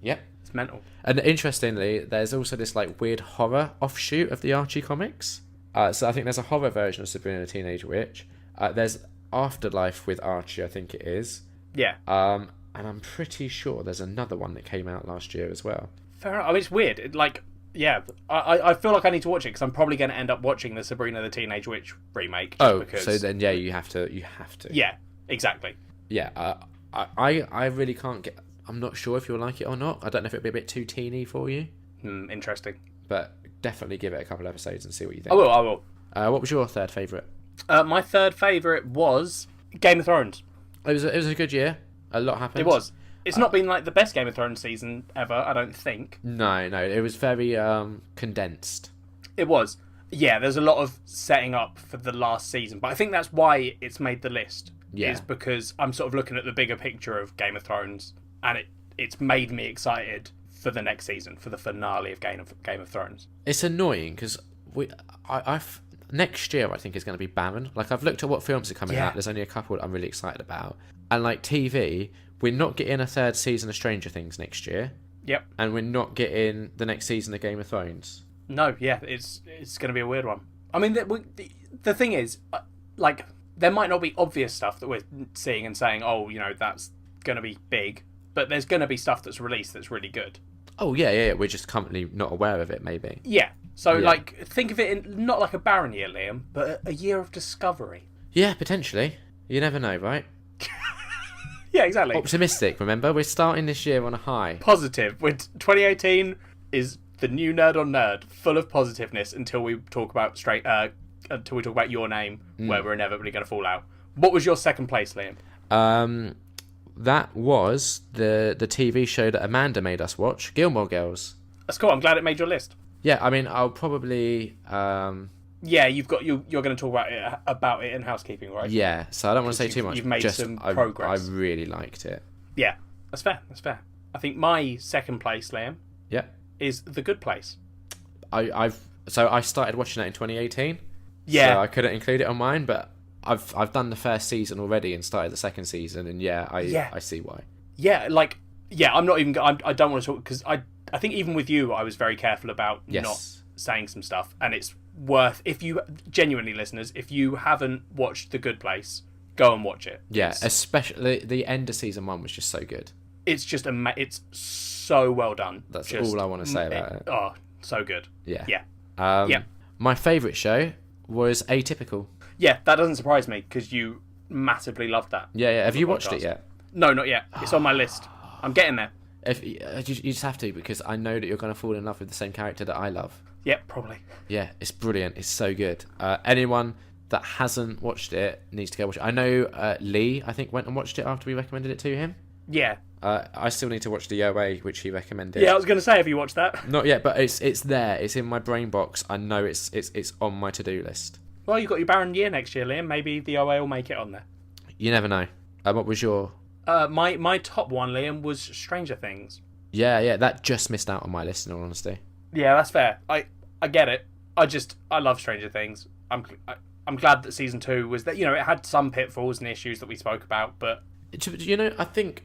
Yep. It's mental. And interestingly, there's also this like weird horror offshoot of the Archie comics. So I think there's a horror version of Sabrina the Teenage Witch. There's Afterlife with Archie, I think it is. Yeah. And I'm pretty sure there's another one that came out last year as well. Fair enough. I mean, it's weird. I feel like I need to watch it because I'm probably going to end up watching the Sabrina the Teenage Witch remake. Because... so then yeah, you have to. Yeah, exactly. Yeah, I really can't get. I'm not sure if you'll like it or not. I don't know if it'll be a bit too teeny for you. Interesting. But definitely give it a couple of episodes and see what you think. I will. What was your third favourite? My third favourite was Game of Thrones. It was a good year. A lot happened. It was. It's not been like the best Game of Thrones season ever, I don't think. No. It was very condensed. It was. Yeah, there's a lot of setting up for the last season, but I think that's why it's made the list. Yeah. Is because I'm sort of looking at the bigger picture of Game of Thrones, and it's made me excited for the next season, for the finale of Game of Thrones. It's annoying because next year I think is going to be barren. Like, I've looked at what films are coming out. There's only a couple that I'm really excited about, and like TV, we're not getting a third season of Stranger Things next year. Yep. And we're not getting the next season of Game of Thrones. No, yeah, it's going to be a weird one. I mean, the thing is, like, there might not be obvious stuff that we're seeing and saying, oh, you know, that's going to be big, but there's going to be stuff that's released that's really good. Oh, yeah. We're just currently not aware of it, maybe. Yeah. So, like, think of it in not like a barren year, Liam, but a year of discovery. Yeah, potentially. You never know, right? Yeah, exactly. Optimistic, remember? We're starting this year on a high. Positive. 2018 is the new Nerd on Nerd, full of positiveness until we talk about Your Name, where we're inevitably going to fall out. What was your second place, Liam? That was the TV show that Amanda made us watch, Gilmore Girls. That's cool. I'm glad it made your list. Yeah, I mean, I'll probably... Yeah, you're going to talk about it in housekeeping, right? Yeah, so I don't want to say too much. You've made some progress. I really liked it. Yeah, that's fair. I think my second place, Liam, is The Good Place. I started watching that in 2018. Yeah. So I couldn't include it on mine, but I've done the first season already and started the second season, and I see why. Yeah, I'm not even... I don't want to talk, because I think even with you, I was very careful about not saying some stuff, and it's worth, if you genuinely, listeners, if you haven't watched The Good Place, go and watch it. Yeah, especially the end of season 1 was just so good. It's just it's so well done. That's all I want to say about it. Oh, so good. Yeah. Yeah. My favourite show was Atypical. Yeah, that doesn't surprise me because you massively loved that. Yeah. Have you watched it yet? No, not yet. It's on my list. I'm getting there. You just have to, because I know that you're going to fall in love with the same character that I love. Yeah, probably. Yeah, it's brilliant. It's so good. Anyone that hasn't watched it needs to go watch it. I know Lee, I think, went and watched it after we recommended it to him. Yeah. I still need to watch the OA, which he recommended. Yeah, I was going to say, have you watched that? Not yet, but it's there. It's in my brain box. I know it's on my to-do list. Well, you've got your barren year next year, Liam. Maybe the OA will make it on there. You never know. What was your... My top one, Liam, was Stranger Things. Yeah, that just missed out on my list, in all honesty. Yeah, that's fair. I get it. I love Stranger Things. I'm glad that season 2 was that. You know, it had some pitfalls and issues that we spoke about, but you know, I think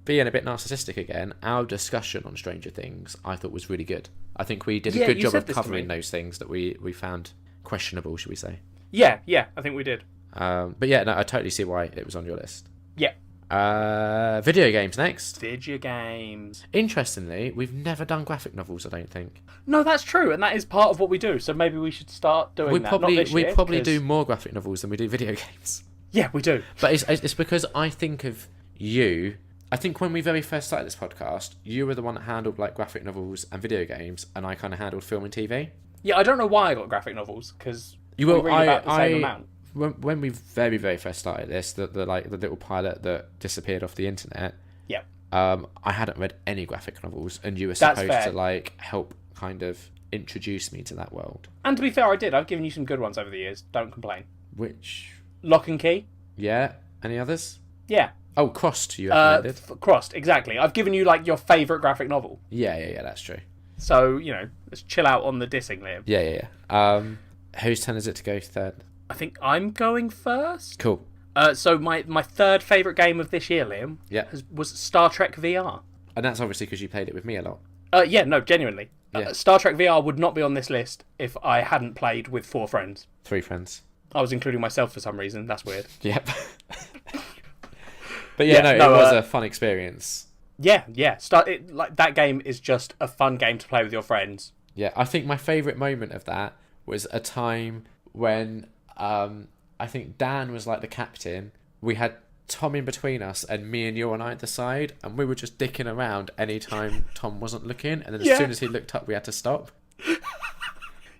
being a bit narcissistic again, our discussion on Stranger Things I thought was really good. I think we did a good job of covering those things that we found questionable, should we say? Yeah, I think we did. But yeah, no, I totally see why it was on your list. Yeah. Video games next. Video games. Interestingly, we've never done graphic novels, I don't think. No, that's true, and that is part of what we do. So maybe we should start doing that. Not this year, we probably do more graphic novels than we do video games. Yeah, we do. But it's because I think of you. I think when we very first started this podcast, you were the one that handled like graphic novels and video games, and I kind of handled film and TV. Yeah, I don't know why I got graphic novels because we read about the same amount. When we very, very first started this, the little pilot that disappeared off the internet. Yeah. I hadn't read any graphic novels, and you were supposed to like help kind of introduce me to that world. And to be fair, I did. I've given you some good ones over the years. Don't complain. Which? Lock and Key. Yeah. Any others? Yeah. Oh, Crossed. You recommended. Crossed. Exactly. I've given you like your favourite graphic novel. Yeah. That's true. So let's chill out on the dissing, Liam. Yeah. Whose turn is it to go third? I think I'm going first. Cool. So my third favourite game of this year, Liam, was Star Trek VR. And that's obviously because you played it with me a lot. Yeah, no, genuinely. Yeah. Star Trek VR would not be on this list if I hadn't played with 4 friends. 3 friends. I was including myself for some reason. That's weird. Yep. But it was a fun experience. Yeah. That game is just a fun game to play with your friends. Yeah, I think my favourite moment of that was a time when I think Dan was like the captain. We had Tom in between us and me and you on either side, and we were just dicking around anytime Tom wasn't looking, and then as soon as he looked up we had to stop.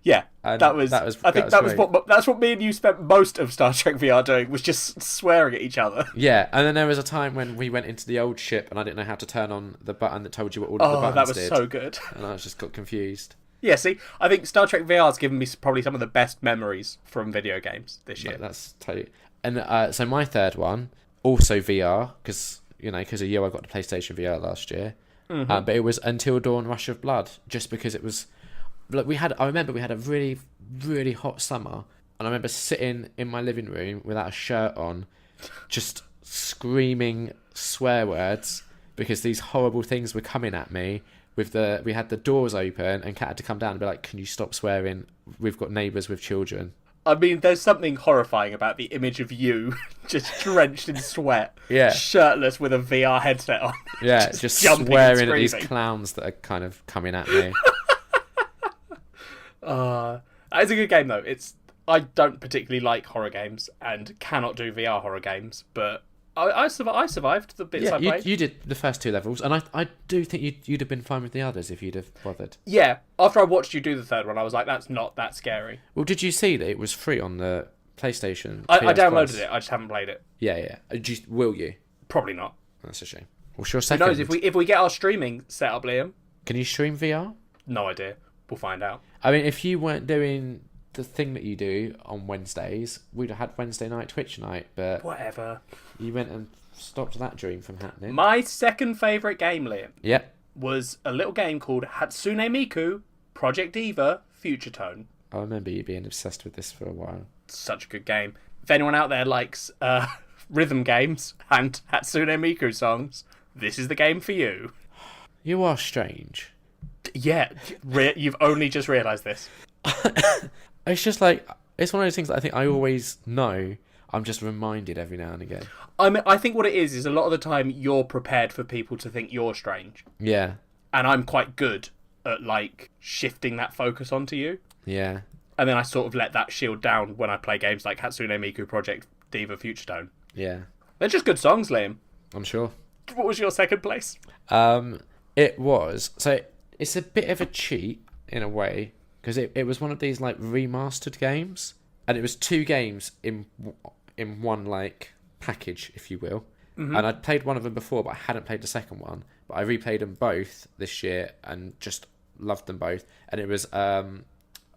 Yeah, and that's what me and you spent most of Star Trek VR doing, was just swearing at each other. Yeah, and then there was a time when we went into the old ship and I didn't know how to turn on the button that told you what all of the buttons did. Oh, that was so good. And I just got confused. Yeah, see, I think Star Trek VR has given me probably some of the best memories from video games this year. That's totally. And so my third one, also VR, because of you, I got the PlayStation VR last year. Mm-hmm. But it was Until Dawn: Rush of Blood, just because it was. Like I remember we had a really, really hot summer, and I remember sitting in my living room without a shirt on, just screaming swear words because these horrible things were coming at me. We had the doors open, and Kat had to come down and be like, "Can you stop swearing? We've got neighbours with children." I mean, there's something horrifying about the image of you just drenched in sweat, shirtless with a VR headset on. Yeah, just swearing at these clowns that are kind of coming at me. It's a good game though. I don't particularly like horror games and cannot do VR horror games, but I survived the bits I played. You did the first 2 levels, and I do think you'd have been fine with the others if you'd have bothered. Yeah, after I watched you do the third one, I was like, that's not that scary. Well, did you see that it was free on the PlayStation? I downloaded it. I just haven't played it. Yeah. Will you? Probably not. That's a shame. What's your second? Who knows, if we get our streaming set up, Liam? Can you stream VR? No idea. We'll find out. I mean, if you weren't doing the thing that you do on Wednesdays, we'd have had Wednesday night Twitch night, but whatever. You went and stopped that dream from happening. My second favourite game, Liam, was a little game called Hatsune Miku Project Diva Future Tone. I remember you being obsessed with this for a while. Such a good game. If anyone out there likes rhythm games and Hatsune Miku songs, this is the game for you. You are strange. Yeah, you've only just realised this. It's just like, it's one of those things that I think I always know. I'm just reminded every now and again. I think what it is a lot of the time you're prepared for people to think you're strange. Yeah. And I'm quite good at like shifting that focus onto you. Yeah. And then I sort of let that shield down when I play games like Hatsune Miku Project Diva Future Tone. Yeah. They're just good songs, Liam. I'm sure. What was your second place? It was... So, it's a bit of a cheat, in a way, because it was one of these, like, remastered games, and it was 2 games in one, like, package, if you will. Mm-hmm. And I'd played one of them before, but I hadn't played the second one. But I replayed them both this year and just loved them both. And it was Arkham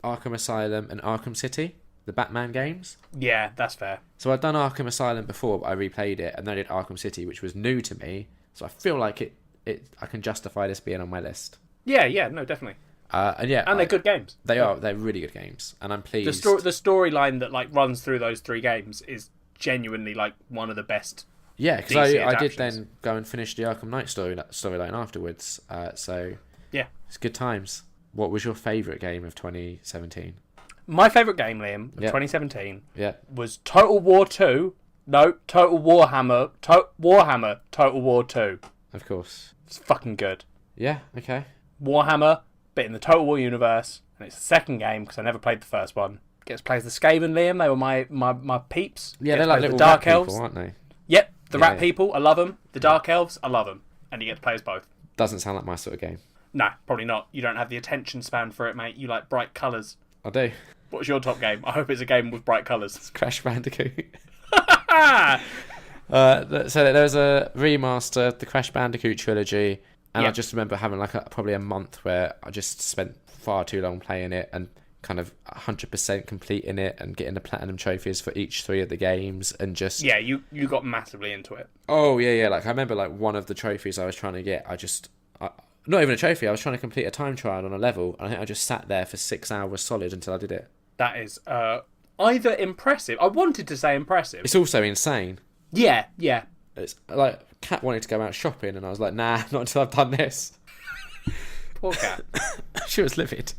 Asylum and Arkham City, the Batman games. Yeah, that's fair. So I'd done Arkham Asylum before, but I replayed it, and then I did Arkham City, which was new to me. So I feel like I can justify this being on my list. Yeah, no, definitely. And they're good games. They're really good games, and I'm pleased. The storyline that like runs through those 3 games is genuinely like one of the best. Yeah, because I did then go and finish the Arkham Knight storyline afterwards. So yeah, it's good times. What was your favourite game of 2017? My favourite game, Liam, of 2017 was Total War 2 No, Total Warhammer. Warhammer Total War 2. Of course. It's fucking good. Yeah, okay. Warhammer, bit in the Total War universe, and it's the second game because I never played the first one. Gets to play as the Skaven and Liam. They were my peeps. Yeah, Gets they're to like play as little the Dark rat Elves. people, aren't they? Yep, the Yeah. rat people. I love them. The Dark Elves. I love them. And you get to play as both. Doesn't sound like my sort of game. No, probably not. You don't have the attention span for it, mate. You like bright colours. I do. What's your top game? I hope it's a game with bright colours. It's Crash Bandicoot. So there was a remaster of the Crash Bandicoot trilogy, and I just remember having like probably a month where I just spent far too long playing it and kind of 100% completing it and getting the platinum trophies for each 3 of the games and just... Yeah, you got massively into it. Oh, yeah. Like, I remember, like, one of the trophies I was trying to get, not even a trophy, I was trying to complete a time trial on a level, and I think I just sat there for 6 hours solid until I did it. That is either impressive... I wanted to say impressive. It's also insane. Yeah. It's like, Kat wanted to go out shopping, and I was like, nah, not until I've done this. Poor cat. She was livid.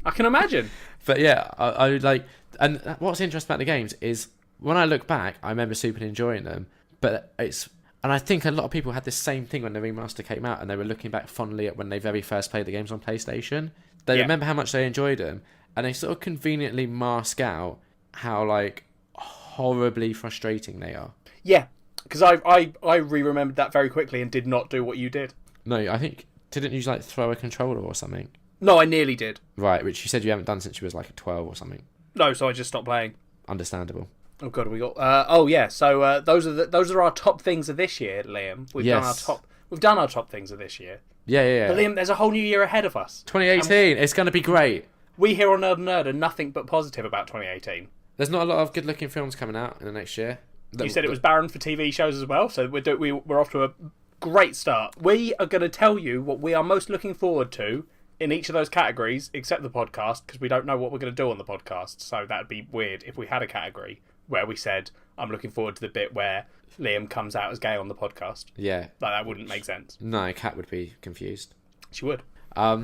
I can imagine. But yeah, I like... And what's interesting about the games is, when I look back, I remember super enjoying them, but it's... And I think a lot of people had this same thing when the remaster came out, and they were looking back fondly at when they very first played the games on PlayStation. They remember how much they enjoyed them, and they sort of conveniently mask out how, like, horribly frustrating they are. Yeah, because I re-remembered that very quickly and did not do what you did. No, I think... Didn't you, like, throw a controller or something? No, I nearly did. Right, which you said you haven't done since you was, like, a 12 or something. No, so I just stopped playing. Understandable. Oh god, we got. So those are our top things of this year, Liam. We've done our top things of this year. Yeah. But Liam, there's a whole new year ahead of us. 2018, it's going to be great. We here on Nerd are nothing but positive about 2018. There's not a lot of good-looking films coming out in the next year. You said it was barren for TV shows as well, so we're off to a great start. We are going to tell you what we are most looking forward to in each of those categories, except the podcast, because we don't know what we're going to do on the podcast. So that'd be weird if we had a category where we said, I'm looking forward to the bit where Liam comes out as gay on the podcast. Yeah. Like, that wouldn't make sense. No, Kat would be confused. She would. I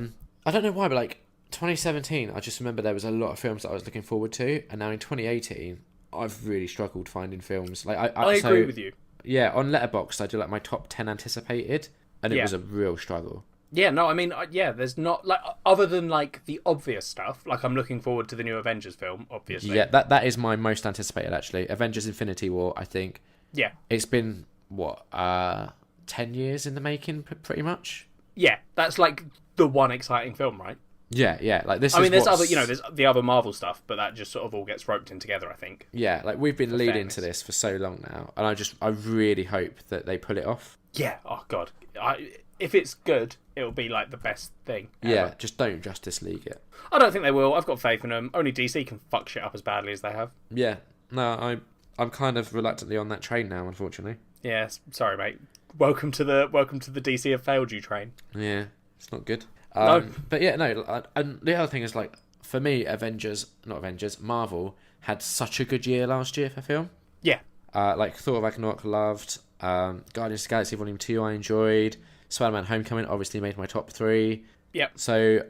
don't know why, but like 2017, I just remember there was a lot of films that I was looking forward to, and now in 2018, I've really struggled finding films. Like I agree with you. Yeah, on Letterboxd, I do like my top 10 anticipated, and it was a real struggle. Yeah, no, I mean, there's not, like, other than, like, the obvious stuff, like, I'm looking forward to the new Avengers film, obviously. Yeah, that is my most anticipated, actually. Avengers Infinity War, I think. Yeah. It's been, 10 years in the making, pretty much? Yeah, that's, like, the one exciting film, right? Yeah, like, this is there's there's the other Marvel stuff, but that just sort of all gets roped in together, I think. Yeah, like, we've been leading to this for so long now, and I really hope that they pull it off. Yeah, oh, God. If it's good, it'll be like the best thing ever. Yeah, just don't Justice League it. I don't think they will. I've got faith in them. Only DC can fuck shit up as badly as they have. Yeah, no, I'm kind of reluctantly on that train now, unfortunately. Yeah, sorry, mate. Welcome to the DC have failed you train. Yeah, it's not good. No. But yeah, no. And the other thing is, like, for me, Marvel had such a good year last year for film. Yeah. Like Thor Ragnarok, loved. Guardians of the Galaxy Volume 2, I enjoyed. Spider-Man Homecoming obviously made my top 3. Yep. So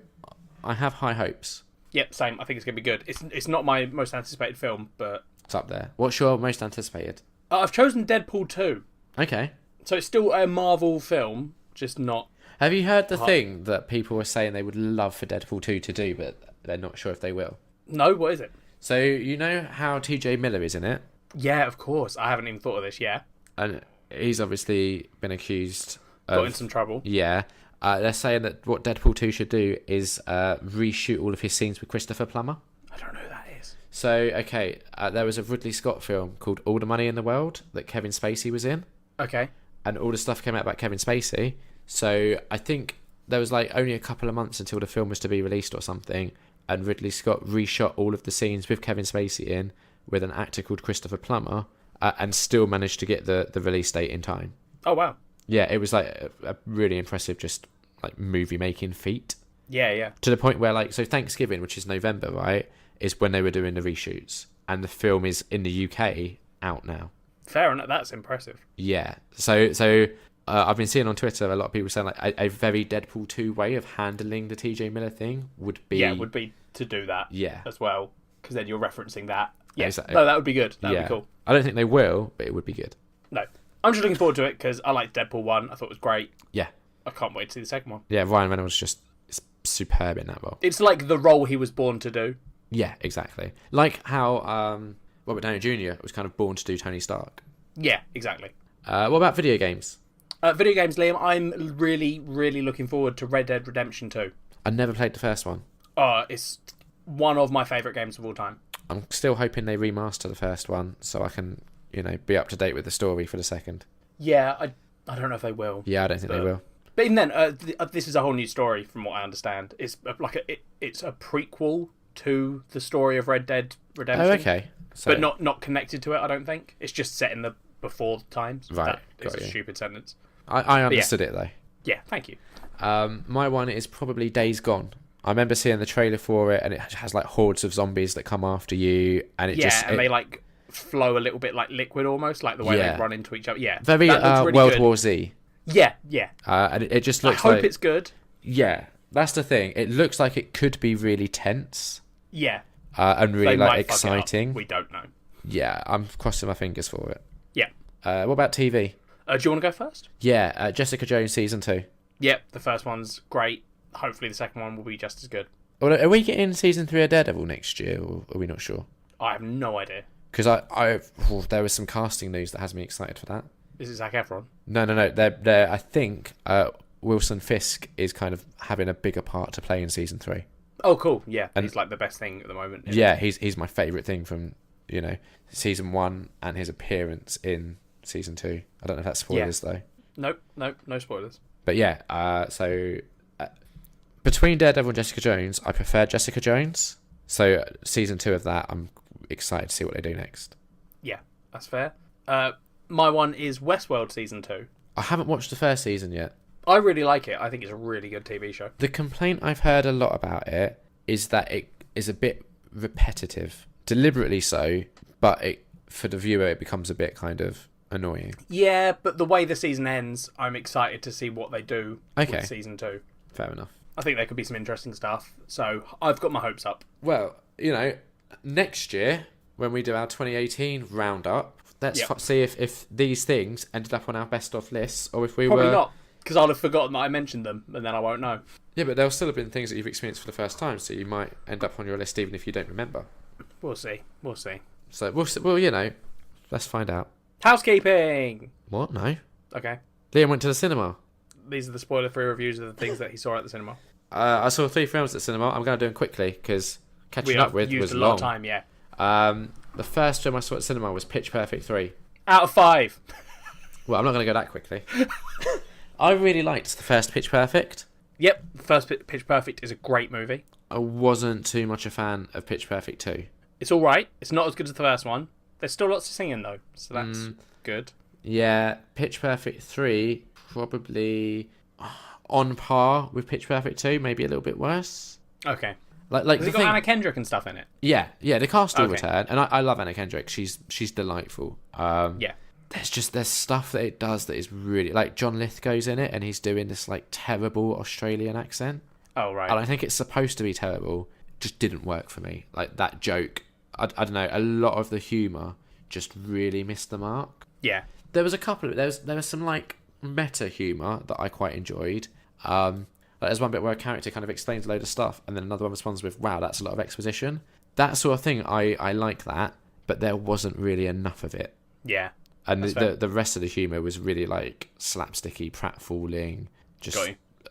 I have high hopes. Yep, same. I think it's going to be good. It's not my most anticipated film, but... It's up there. What's your most anticipated? I've chosen Deadpool 2. Okay. So it's still a Marvel film, just not... Have you heard the thing that people were saying they would love for Deadpool 2 to do, but they're not sure if they will? No, what is it? So you know how TJ Miller is in it? Yeah, of course. I haven't even thought of this, yeah. And he's obviously been accused Got in some trouble. Yeah. They're saying that what Deadpool 2 should do is reshoot all of his scenes with Christopher Plummer. I don't know who that is. So, okay, there was a Ridley Scott film called All the Money in the World that Kevin Spacey was in. Okay. And all the stuff came out about Kevin Spacey. So I think there was like only a couple of months until the film was to be released or something, and Ridley Scott reshot all of the scenes with Kevin Spacey in with an actor called Christopher Plummer, and still managed to get the release date in time. Oh, wow. Yeah, it was like a really impressive just like movie making feat. Yeah. To the point where, like, so Thanksgiving, which is November, right, is when they were doing the reshoots, and the film is in the UK out now. Fair enough. That's impressive. Yeah. So I've been seeing on Twitter a lot of people saying like a very Deadpool 2 way of handling the TJ Miller thing would be to do that. Yeah. As well, because then you're referencing that. Yeah. Exactly. No, that would be good. That'd be cool. I don't think they will, but it would be good. No. I'm just looking forward to it because I liked Deadpool 1. I thought it was great. Yeah. I can't wait to see the second one. Yeah, Ryan Reynolds is superb in that role. It's like the role he was born to do. Yeah, exactly. Like how Robert Downey Jr. was kind of born to do Tony Stark. Yeah, exactly. What about video games? Video games, Liam, I'm really, really looking forward to Red Dead Redemption 2. I never played the first one. It's one of my favourite games of all time. I'm still hoping they remaster the first one so I can, be up to date with the story for the second. Yeah, I don't know if they will. Yeah, I don't think they will. But even then, this is a whole new story from what I understand. It's like it's a prequel to the story of Red Dead Redemption. Oh, okay. So, but not connected to it, I don't think. It's just set in the before times. Right. It's a stupid sentence. I understood it, though. Yeah, thank you. My one is probably Days Gone. I remember seeing the trailer for it, and it has like hordes of zombies that come after you, and they like flow a little bit like liquid almost, like the way they run into each other. Yeah, very really World good. War Z. Yeah. And it just looks. I hope it's good. Yeah, that's the thing. It looks like it could be really tense. Yeah. And really like exciting. We don't know. Yeah, I'm crossing my fingers for it. Yeah. What about TV? Do you want to go first? Yeah, Jessica Jones season 2. Yep, the first one's great. Hopefully the second one will be just as good. Well, are we getting season 3 of Daredevil next year, or are we not sure? I have no idea. Because there was some casting news that has me excited for that. Is it Zac Efron? No. They're I think Wilson Fisk is kind of having a bigger part to play in season 3. Oh, cool. Yeah, and he's like the best thing at the moment. Yeah, he's my favourite thing from season 1 and his appearance in season 2. I don't know if that's spoilers though. Nope, no spoilers. But yeah, so between Daredevil and Jessica Jones, I prefer Jessica Jones. So season 2 of that, I'm excited to see what they do next. Yeah, that's fair. My one is Westworld season 2. I haven't watched the first season yet. I really like it. I think it's a really good TV show. The complaint I've heard a lot about it is that it is a bit repetitive, deliberately so, but for the viewer it becomes a bit kind of annoying. Yeah, but the way the season ends, I'm excited to see what they do with season 2. Fair enough. I think there could be some interesting stuff, so I've got my hopes up. Well, next year, when we do our 2018 roundup, let's see if these things ended up on our best of lists, or if we Probably not, because I'll have forgotten that I mentioned them, and then I won't know. Yeah, but there'll still have been things that you've experienced for the first time, so you might end up on your list even if you don't remember. We'll see. So, well, let's find out. Housekeeping! What? No. Okay. Liam went to the cinema. These are the spoiler-free reviews of the things that he saw at the cinema. I saw 3 films at the cinema. I'm going to do them quickly, because catching up with was long. a lot of time, yeah. The first film I saw at the cinema was Pitch Perfect 3. Out of 5. Well, I'm not going to go that quickly. I really liked the first Pitch Perfect. Yep, the first Pitch Perfect is a great movie. I wasn't too much a fan of Pitch Perfect 2. It's alright. It's not as good as the first one. There's still lots of singing, though, so that's good. Yeah, Pitch Perfect 3, probably on par with Pitch Perfect 2, maybe a little bit worse. Okay. Like has it got Anna Kendrick and stuff in it? Yeah, the cast all return, and I love Anna Kendrick. She's delightful. Yeah. There's stuff that it does that is really like John Lithgow's in it, and he's doing this like terrible Australian accent. Oh right. And I think it's supposed to be terrible. Just didn't work for me. Like that joke. I don't know. A lot of the humour just really missed the mark. Yeah. There was a couple of there was some like meta humour that I quite enjoyed. Like there's one bit where a character kind of explains a load of stuff, and then another one responds with, "Wow, that's a lot of exposition." That sort of thing, I like that, but there wasn't really enough of it. Yeah. And the rest of the humour was really like slapsticky, pratfalling, just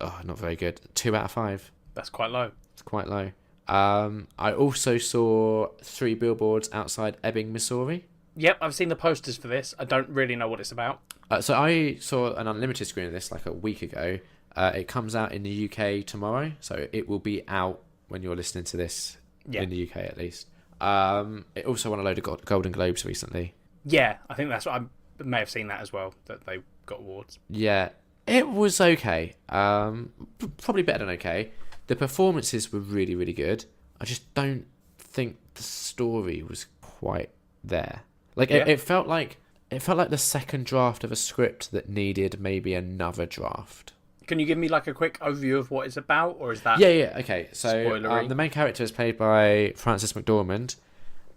not very good. 2 out of 5. That's quite low. It's quite low. I also saw 3 billboards outside Ebbing, Missouri. Yep, I've seen the posters for this. I don't really know what it's about. So I saw an unlimited screen of this like a week ago. It comes out in the UK tomorrow, so it will be out when you're listening to this in the UK at least. It also won a load of Golden Globes recently. Yeah, I think that's what I may have seen that as well, that they got awards. Yeah, it was okay. Probably better than okay. The performances were really, really good. I just don't think the story was quite there. Like it felt like the second draft of a script that needed maybe another draft. Can you give me like a quick overview of what it's about, or is that? Yeah. Okay, so the main character is played by Frances McDormand,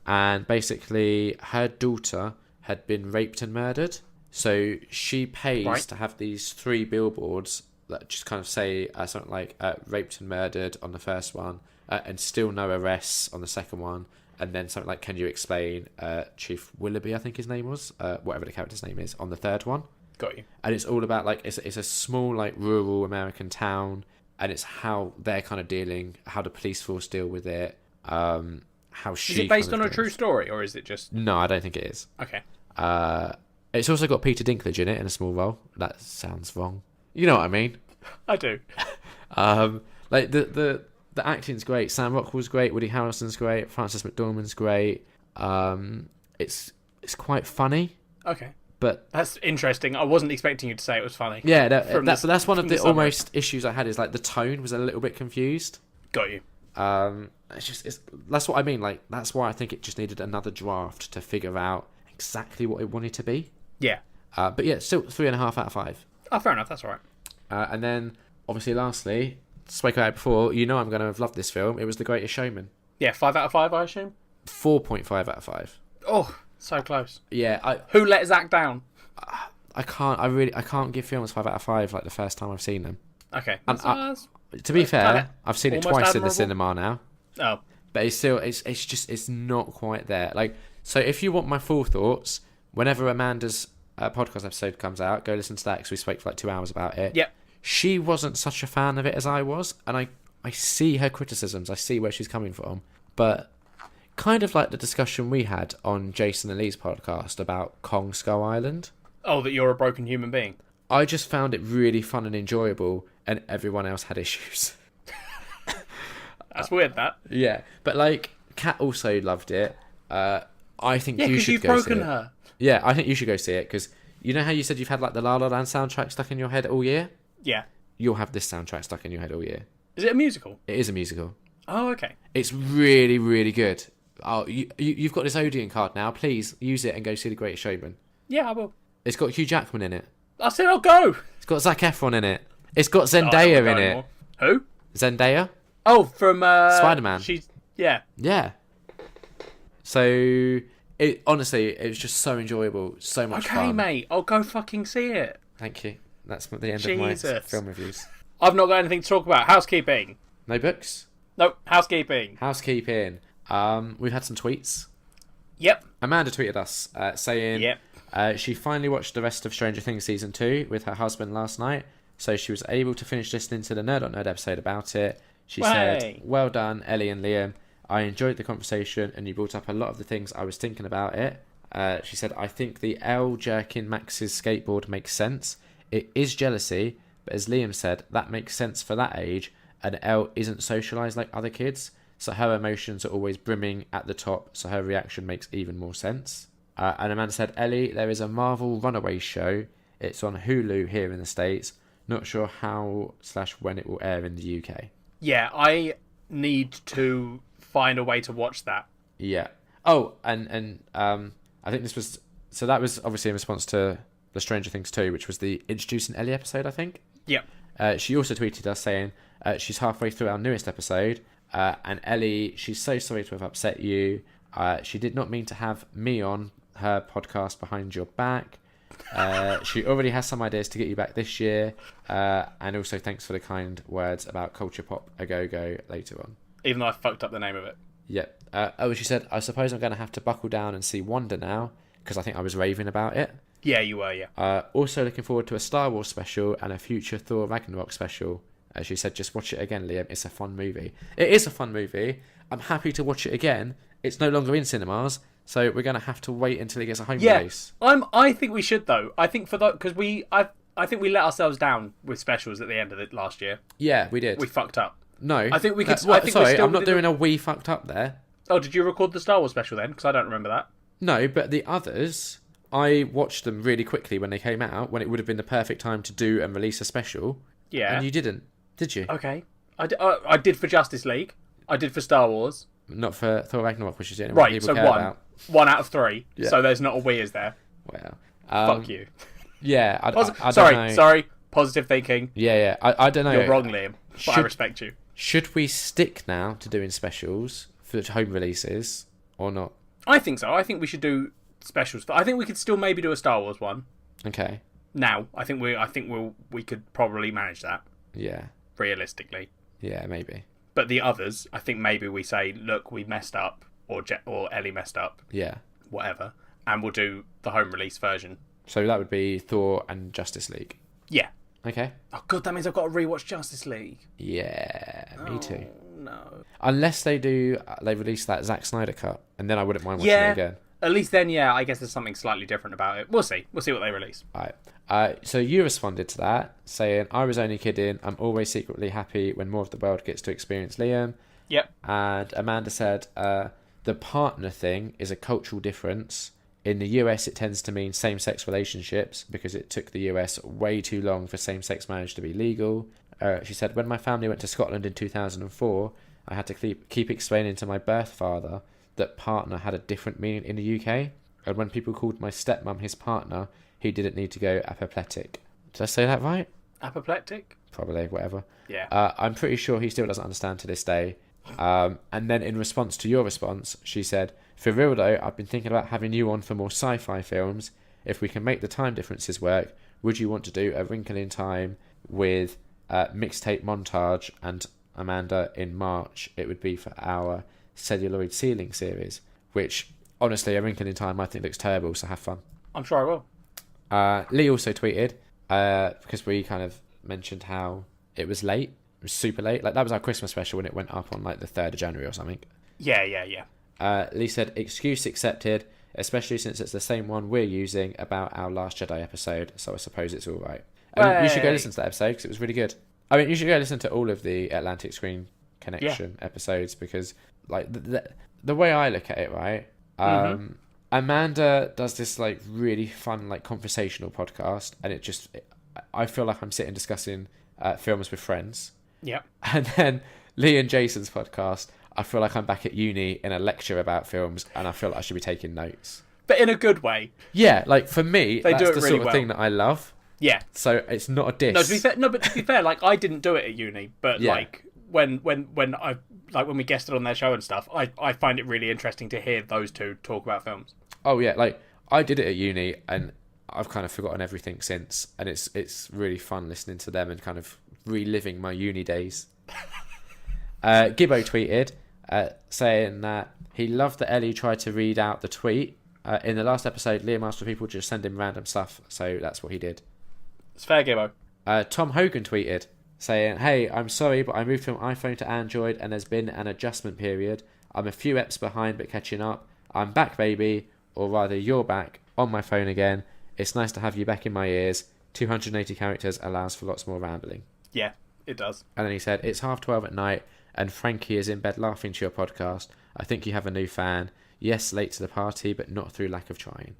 and basically her daughter had been raped and murdered. So she pays to have these 3 billboards that just kind of say something like raped and murdered on the first one, and still no arrests on the second one, and then something like, can you explain Chief Willoughby, I think his name was, whatever the character's name is, on the third one. Got you. And it's all about, like, it's a small, like, rural American town, and it's how they're kind of dealing, how the police force deal with it, how she... Is it based on a true story, or is it just... No, I don't think it is. Okay. It's also got Peter Dinklage in it in a small role. That sounds wrong. You know what I mean? I do. Like, the acting's great. Sam Rockwell's great. Woody Harrelson's great. Frances McDormand's great. It's quite funny. Okay. But that's interesting. I wasn't expecting you to say it was funny. Yeah, that's one of the almost issues I had, is like the tone was a little bit confused. Got you. That's what I mean. Like, that's why I think it just needed another draft to figure out exactly what it wanted to be. Yeah. But yeah, still 3.5 out of 5. Oh, fair enough. That's all right. And then, obviously, lastly, spoke about it before. You know I'm going to have loved this film. It was The Greatest Showman. Yeah, 5 out of 5, I assume. 4.5 out of 5. Oh, so close. Yeah, who let Zach down? I can't give films 5 out of 5 like the first time I've seen them. Okay. To be fair, I've seen it twice in the cinema now. Oh. But it's not quite there. Like, so if you want my full thoughts, whenever Amanda's podcast episode comes out, go listen to that, because we spoke for like 2 hours about it. Yep. She wasn't such a fan of it as I was, and I see her criticisms. I see where she's coming from. But kind of like the discussion we had on Jason and Lee's podcast about Kong Skull Island. Oh, that you're a broken human being. I just found it really fun and enjoyable, and everyone else had issues. That's weird, that. Yeah, but like, Kat also loved it. I think you should you've go see it. broken her. Yeah, I think you should go see it, because you know how you said you've had like the La La Land soundtrack stuck in your head all year? Yeah. You'll have this soundtrack stuck in your head all year. Is it a musical? It is a musical. Oh, okay. It's really, really good. Oh, you've got this Odeon card now. Please use it and go see The Greatest Showman. Yeah, I will. It's got Hugh Jackman in it. I said I'll go. It's got Zac Efron in it. It's got Zendaya in it. Anymore. Who? Zendaya. Oh, from Spider-Man. She's yeah. So it honestly, it was just so enjoyable, so much fun. Okay, mate, I'll go fucking see it. Thank you. That's the end of my film reviews. I've not got anything to talk about. Housekeeping. No books? Nope. Housekeeping. Housekeeping. We've had some tweets. Yep. Amanda tweeted us saying she finally watched the rest of Stranger Things Season 2 with her husband last night, so she was able to finish listening to the Nerd on Nerd episode about it. She said, well done, Ellie and Liam. I enjoyed the conversation, and you brought up a lot of the things I was thinking about it. She said, I think the L jerking Max's skateboard makes sense. It is jealousy, but as Liam said, that makes sense for that age, and Elle isn't socialised like other kids, so her emotions are always brimming at the top, so her reaction makes even more sense. And Amanda said, Ellie, there is a Marvel Runaways show. It's on Hulu here in the States. Not sure how/when it will air in the UK. Yeah, I need to find a way to watch that. Yeah. Oh, and I think this was... So that was obviously in response to the Stranger Things 2, which was the Introducing Ellie episode, I think. Yep. She also tweeted us saying she's halfway through our newest episode, and Ellie, she's so sorry to have upset you. She did not mean to have me on her podcast behind your back. She already has some ideas to get you back this year, and also thanks for the kind words about Culture Pop A Go Go later on. Even though I fucked up the name of it. Yep. She said, I suppose I'm going to have to buckle down and see Wonder now, because I think I was raving about it. Yeah, you were, yeah. Also looking forward to a Star Wars special and a future Thor Ragnarok special. She said, just watch it again, Liam. It's a fun movie. It is a fun movie. I'm happy to watch it again. It's no longer in cinemas, so we're going to have to wait until it gets a home release. I think we should, though. I think for that, because I think we let ourselves down with specials at the end of it last year. Yeah, we did. We fucked up. No. I think we could... Sorry, I'm not doing a we fucked up there. Oh, did you record the Star Wars special then? Because I don't remember that. No, but the others, I watched them really quickly when they came out, when it would have been the perfect time to do and release a special. Yeah. And you didn't, did you? Okay. I did for Justice League. I did for Star Wars. Not for Thor Ragnarok, which is the only one people care about. 1 out of 3. Yeah. So there's not a we, is there? Well. Fuck you. Yeah, I don't know. Sorry. Positive thinking. Yeah. I don't know. You're wrong, Liam. But I respect you. Should we stick now to doing specials for home releases or not? I think so. I think we should do specials. I think we could still maybe do a Star Wars one. Okay. Now, I think we could probably manage that. Yeah. Realistically. Yeah, maybe. But the others, I think maybe we say, look, we messed up, or Ellie messed up. Yeah. Whatever, and we'll do the home release version. So that would be Thor and Justice League. Yeah. Okay. Oh god, that means I've got to rewatch Justice League. Yeah, me too. No. Unless they release that Zack Snyder cut, and then I wouldn't mind watching it again. At least then, yeah, I guess there's something slightly different about it. We'll see. We'll see what they release. Alright. So you responded to that, saying, I was only kidding. I'm always secretly happy when more of the world gets to experience Liam. Yep. And Amanda said, the partner thing is a cultural difference. In the US, it tends to mean same-sex relationships because it took the US way too long for same-sex marriage to be legal. She said, when my family went to Scotland in 2004, I had to keep explaining to my birth father that partner had a different meaning in the UK. And when people called my stepmom his partner, he didn't need to go apoplectic. Did I say that right? Apoplectic? Probably, whatever. Yeah. I'm pretty sure he still doesn't understand to this day. And then in response to your response, she said, for real though, I've been thinking about having you on for more sci-fi films. If we can make the time differences work, would you want to do A Wrinkle in Time with mixtape montage and Amanda in March? It would be for our celluloid ceiling series, which honestly, A Wrinkle in Time I think looks terrible, so have fun. I'm sure I will. Lee also tweeted, because we kind of mentioned how it was late. It was super late. Like, that was our Christmas special when it went up on like the 3rd of January or something. Yeah. Lee said, excuse accepted, especially since it's the same one we're using about our Last Jedi episode, so I suppose it's all right. You should go listen to that episode because it was really good. I mean, you should go listen to all of the Atlantic Screen Connection episodes because, like, the way I look at it, right, Amanda does this, like, really fun, like, conversational podcast, and I feel like I'm sitting discussing films with friends. Yep. And then Lee and Jason's podcast, I feel like I'm back at uni in a lecture about films, and I feel like I should be taking notes. But in a good way. Yeah, like, for me, they that's do it the really sort of well. thing that I love. Yeah. So it's not a diss. But to be fair, like, I didn't do it at uni, but like when we guested on their show and stuff, I find it really interesting to hear those two talk about films. Oh yeah, like, I did it at uni, and I've kind of forgotten everything since, and it's really fun listening to them and kind of reliving my uni days. Gibbo tweeted saying that he loved that Ellie tried to read out the tweet. In the last episode, Liam asked for people to just send him random stuff, so that's what he did. It's fair, Gibbo. Tom Hogan tweeted saying, hey, I'm sorry, but I moved from iPhone to Android and there's been an adjustment period. I'm a few eps behind, but catching up. I'm back, baby, or rather you're back, on my phone again. It's nice to have you back in my ears. 280 characters allows for lots more rambling. Yeah, it does. And then he said, it's 12:30 at night and Frankie is in bed laughing to your podcast. I think you have a new fan. Yes, late to the party, but not through lack of trying.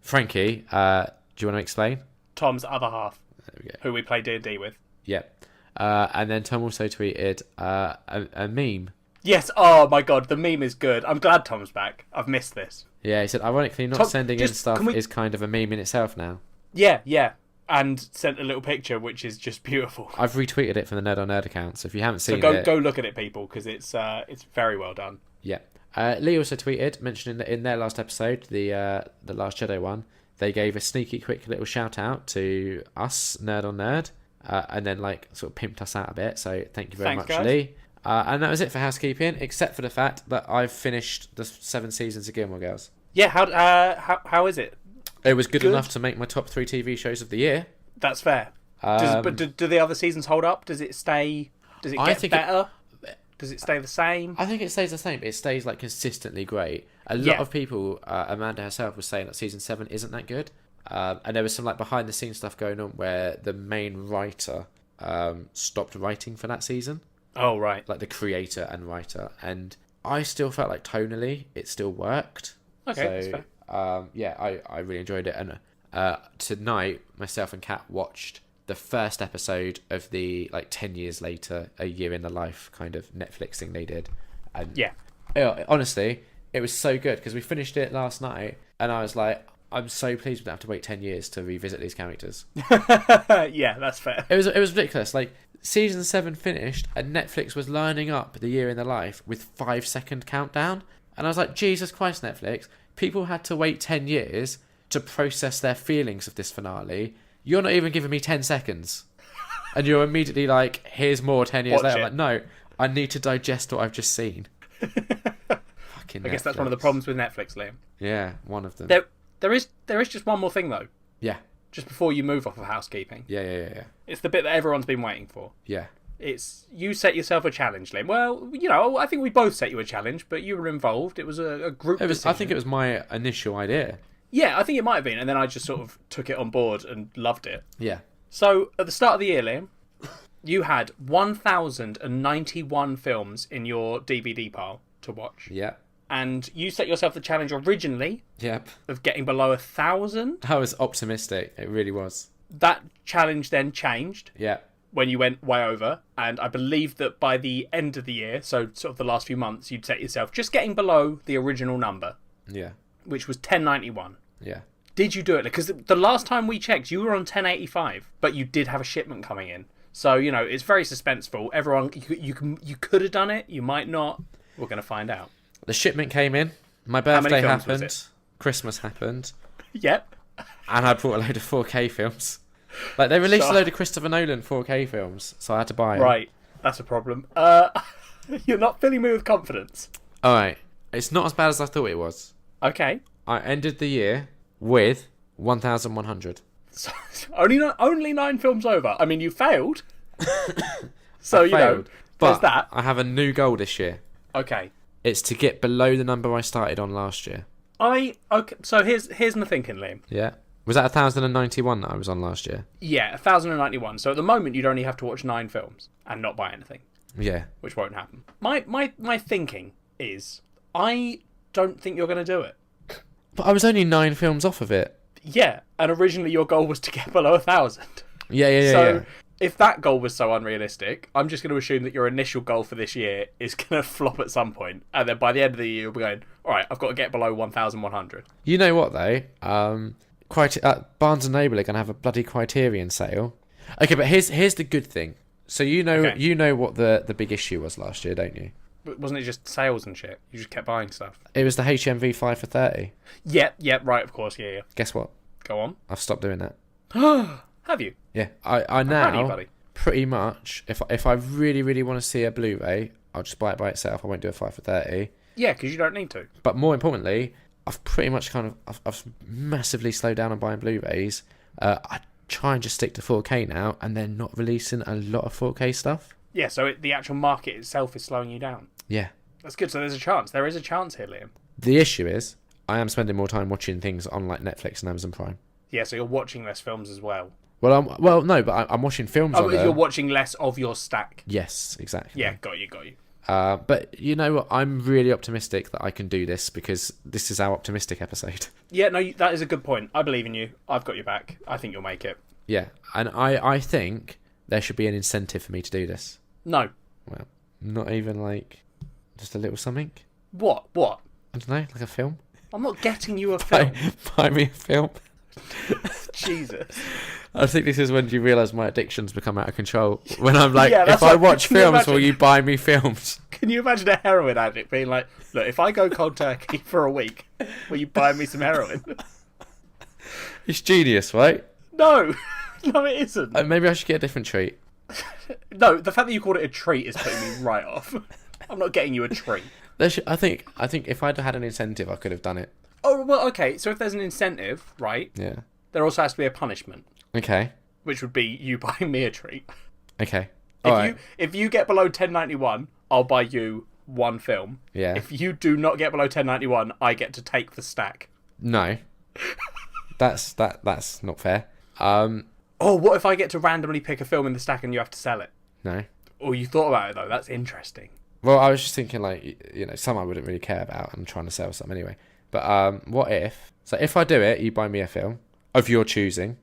Frankie, do you want to explain? Tom's other half, There we go. who we play D&D with. Yep. And then Tom also tweeted a meme. Yes, oh my god, the meme is good. I'm glad Tom's back. I've missed this. Yeah, he said, ironically, not sending in stuff we... is kind of a meme in itself now. Yeah. And sent a little picture, which is just beautiful. I've retweeted it from the Nerd on Nerd account, so if you haven't seen it... So go look at it, people, because it's very well done. Yeah. Lee also tweeted, mentioning that in their last episode, the Last Jedi one, they gave a sneaky quick little shout out to us, Nerd on Nerd, and then like sort of pimped us out a bit. So thank you very much, guys. Lee. And that was it for housekeeping, except for the fact that I've finished the 7 seasons of Gilmore Girls. Yeah, how is it? It was good enough to make my top 3 TV shows of the year. That's fair. But do the other seasons hold up? Does it stay? Does it get better? Does it stay the same? I think it stays the same. It stays like consistently great. A lot of people, Amanda herself was saying that season 7 isn't that good. And there was some like behind the scenes stuff going on where the main writer stopped writing for that season. Oh, right. Like the creator and writer. And I still felt like tonally it still worked. Okay, so, that's fair. Yeah, I really enjoyed it. And tonight, myself and Kat watched the first episode of the like 10 years later, a year in the life kind of Netflix thing they did. And yeah. Honestly, it was so good because we finished it last night and I was like, I'm so pleased we don't have to wait 10 years to revisit these characters. Yeah, that's fair. It was ridiculous. Like, season 7 finished and Netflix was lining up the year in the life with 5-second countdown. And I was like, Jesus Christ, Netflix, people had to wait 10 years to process their feelings of this finale. You're not even giving me 10 seconds. And you're immediately like, here's more 10 years later. I'm like, no, I need to digest what I've just seen. Fucking I guess that's Netflix. one of the problems with Netflix, Liam. Yeah, one of them. There is just one more thing, though. Yeah. Just before you move off of housekeeping. Yeah. It's the bit that everyone's been waiting for. Yeah. It's you set yourself a challenge, Liam. Well, I think we both set you a challenge, but you were involved. It was a group decision. I think it was my initial idea. Yeah, I think it might have been, and then I just sort of took it on board and loved it. Yeah. So, at the start of the year, Liam, you had 1,091 films in your DVD pile to watch. Yeah. And you set yourself the challenge originally Yep. of getting below 1,000. I was optimistic. It really was. That challenge then changed Yeah. when you went way over, and I believe that by the end of the year, so sort of the last few months, you'd set yourself just getting below the original number, Yeah. which was 1091. Yeah. Did you do it? Because the last time we checked, you were on 1085, but you did have a shipment coming in. So, it's very suspenseful. Everyone, you could have done it, you might not. We're going to find out. The shipment came in. My many birthday films was happened. Christmas happened. Yep. And I bought a load of 4K films. Like, they released a load of Christopher Nolan 4K films, so I had to buy them. Right. That's a problem. You're not filling me with confidence. Alright. It's not as bad as I thought it was. Okay. I ended the year with 1,100. So, only 9 films over. I mean, you failed. So, I failed, there's but that. I have a new goal this year. Okay. It's to get below the number I started on last year. Okay. So here's my thinking, Liam. Yeah. Was that 1,091 that I was on last year? Yeah, 1,091. So at the moment, you'd only have to watch 9 films and not buy anything, Yeah. which won't happen. My thinking is, I don't think you're going to do it. But I was only 9 films off of it. Yeah, and originally your goal was to get below 1,000. Yeah. So if that goal was so unrealistic, I'm just going to assume that your initial goal for this year is going to flop at some point, and then by the end of the year, you'll be going, all right, I've got to get below 1,100. You know what, though? Barnes & Noble are going to have a bloody Criterion sale. Okay, but here's the good thing. So you know what the big issue was last year, don't you? Wasn't it just sales and shit? You just kept buying stuff. It was the HMV 5 for 30. Yeah, right, of course, yeah. Guess what? Go on. I've stopped doing that. Have you? Yeah, I I'm proud of you, now buddy. pretty much, if I really, really want to see a Blu-ray, I'll just buy it by itself. I won't do a 5 for 30. Yeah, because you don't need to. But more importantly, I've pretty much I've massively slowed down on buying Blu-rays. I try and just stick to 4K now, and they're not releasing a lot of 4K stuff. Yeah, so the actual market itself is slowing you down. Yeah. That's good. So there's a chance. There is a chance here, Liam. The issue is, I am spending more time watching things on like Netflix and Amazon Prime. Yeah, so you're watching less films as well. No, but I'm watching films on there. You're watching less of your stack. Yes, exactly. Yeah, got you. But you know what? I'm really optimistic that I can do this because this is our optimistic episode. Yeah, no, that is a good point. I believe in you. I've got your back. I think you'll make it. Yeah, and I think there should be an incentive for me to do this. No. Well, not even like just a little something. What? I don't know, like a film. I'm not getting you a film. Buy me a film. Jesus. I think this is when you realise my addiction's become out of control. When I'm like, Yeah, if I watch films, will you buy me films? Can you imagine a heroin addict being like, look, if I go cold turkey for a week, will you buy me some heroin? It's genius, right? No. No, it isn't. Maybe I should get a different treat. No, the fact that you called it a treat is putting me right off. I'm not getting you a treat. I think if I'd had an incentive, I could have done it. Oh, well, okay. So if there's an incentive, right? Yeah. There also has to be a punishment. Okay. Which would be you buying me a treat. Okay. If you get below 1091, I'll buy you one film. Yeah. If you do not get below 1091, I get to take the stack. No. That's not fair. Oh, what if I get to randomly pick a film in the stack and you have to sell it? No. Oh, you thought about it though. That's interesting. Well, I was just thinking, like, some I wouldn't really care about. I'm trying to sell some anyway. But what if? So if I do it, you buy me a film of your choosing.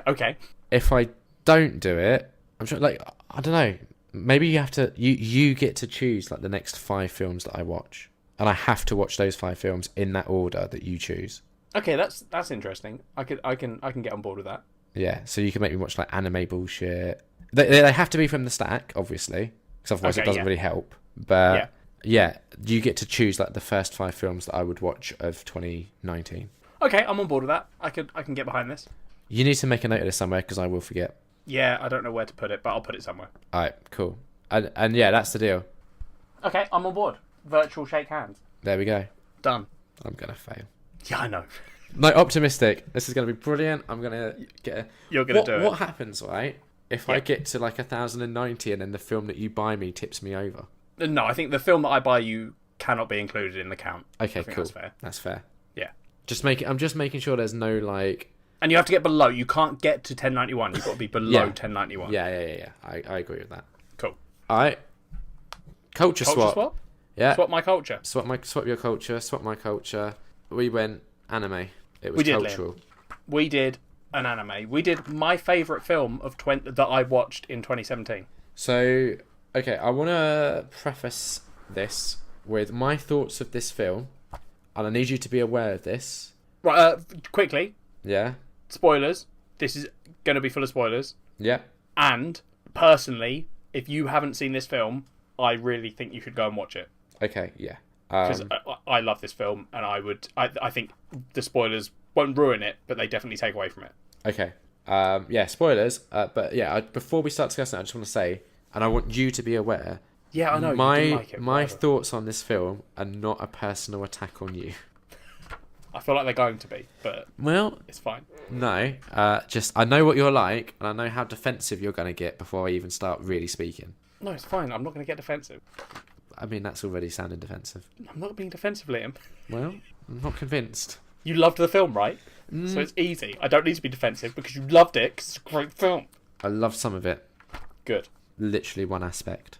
Okay. If I don't do it, I'm sure, like, I don't know. Maybe you have to. You get to choose like the next 5 films that I watch, and I have to watch those 5 films in that order that you choose. Okay, that's interesting. I can get on board with that. Yeah. So you can make me watch like anime bullshit. They have to be from the stack, obviously, because otherwise it doesn't really help. But Yeah, you get to choose like the first 5 films that I would watch of 2019. Okay, I'm on board with that. I can get behind this. You need to make a note of this somewhere because I will forget. Yeah, I don't know where to put it, but I'll put it somewhere. All right, cool. And yeah, that's the deal. Okay, I'm on board. Virtual shake hands. There we go. Done. I'm gonna fail. Yeah, I know. No, optimistic. This is gonna be brilliant. I'm gonna get. You're gonna do it. What happens, right? If I get to like 1,090 and then the film that you buy me tips me over? No, I think the film that I buy you cannot be included in the count. Okay, cool. That's fair. That's fair. Yeah. I'm just making sure there's no like. And you have to get below. You can't get to 1091. You've got to be below 1091. Yeah. I agree with that. Cool. All right. Culture swap. Yeah. Swap my culture. Swap your culture. Swap my culture. We went anime. It was cultural. Liam. We did an anime. We did my favourite film of that I watched in 2017. So, okay, I want to preface this with my thoughts of this film, and I need you to be aware of this. Right, quickly. Yeah. Spoilers. This is going to be full of spoilers. Yeah. And, personally, if you haven't seen this film, I really think you should go and watch it. Okay, yeah. Because I love this film, and I think the spoilers won't ruin it, but they definitely take away from it. Okay. Yeah, spoilers. But yeah, before we start discussing it, I just want to say, and I want you to be aware. Yeah, I know. My you didn't like it, my thoughts on this film are not a personal attack on you. I feel like they're going to be, but it's fine. No, just I know what you're like, and I know how defensive you're going to get before I even start really speaking. No, it's fine. I'm not going to get defensive. I mean, that's already sounding defensive. I'm not being defensive, Liam. Well, I'm not convinced. You loved the film, right? So it's easy. I don't need to be defensive because you loved it because it's a great film. I loved some of it. Good. Literally one aspect.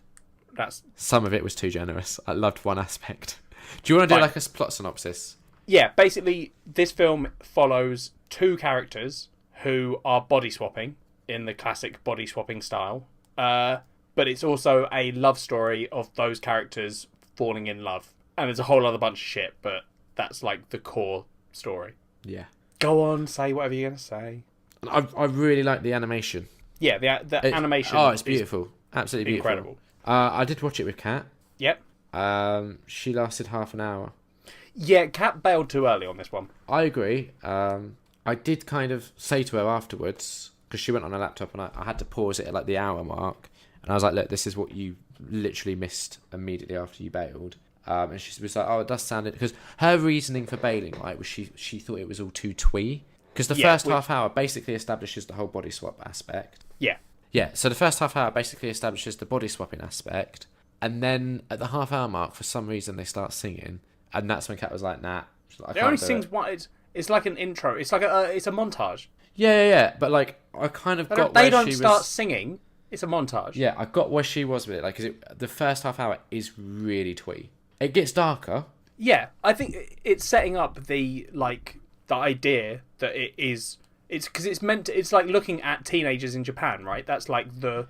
That's Some of it was too generous. I loved one aspect. Do you want to do like a plot synopsis? Yeah, basically, this film follows 2 characters who are body swapping in the classic body swapping style. But it's also a love story of those characters falling in love. And there's a whole other bunch of shit, but that's like the core story. Yeah. Go on, say whatever you're going to say. I really like the animation. Yeah, the animation. Oh, it's beautiful. Absolutely beautiful. Incredible. I did watch it with Kat. Yep. She lasted half an hour. Yeah, Kat bailed too early on this one. I agree. I did kind of say to her afterwards, because she went on her laptop and I had to pause it at like the hour mark. And I was like, look, this is what you literally missed immediately after you bailed. And she was like, oh, it does sound... Because her reasoning for bailing, right, was she thought it was all too twee. Because the first half hour basically establishes the whole body swap aspect. Yeah. Yeah, so the first half hour basically establishes the body swapping aspect. And then at the half hour mark, for some reason, they start singing. And that's when Kat was like, nah. It only sings one... It's like an intro. It's like it's a montage. Yeah. But like, I kind of got they don't start singing. It's a montage. Yeah, I got where she was with it. Like, because the first half hour is really twee. It gets darker. Yeah, I think it's setting up the idea that it's because it's meant to, it's like looking at teenagers in Japan, right? That's like the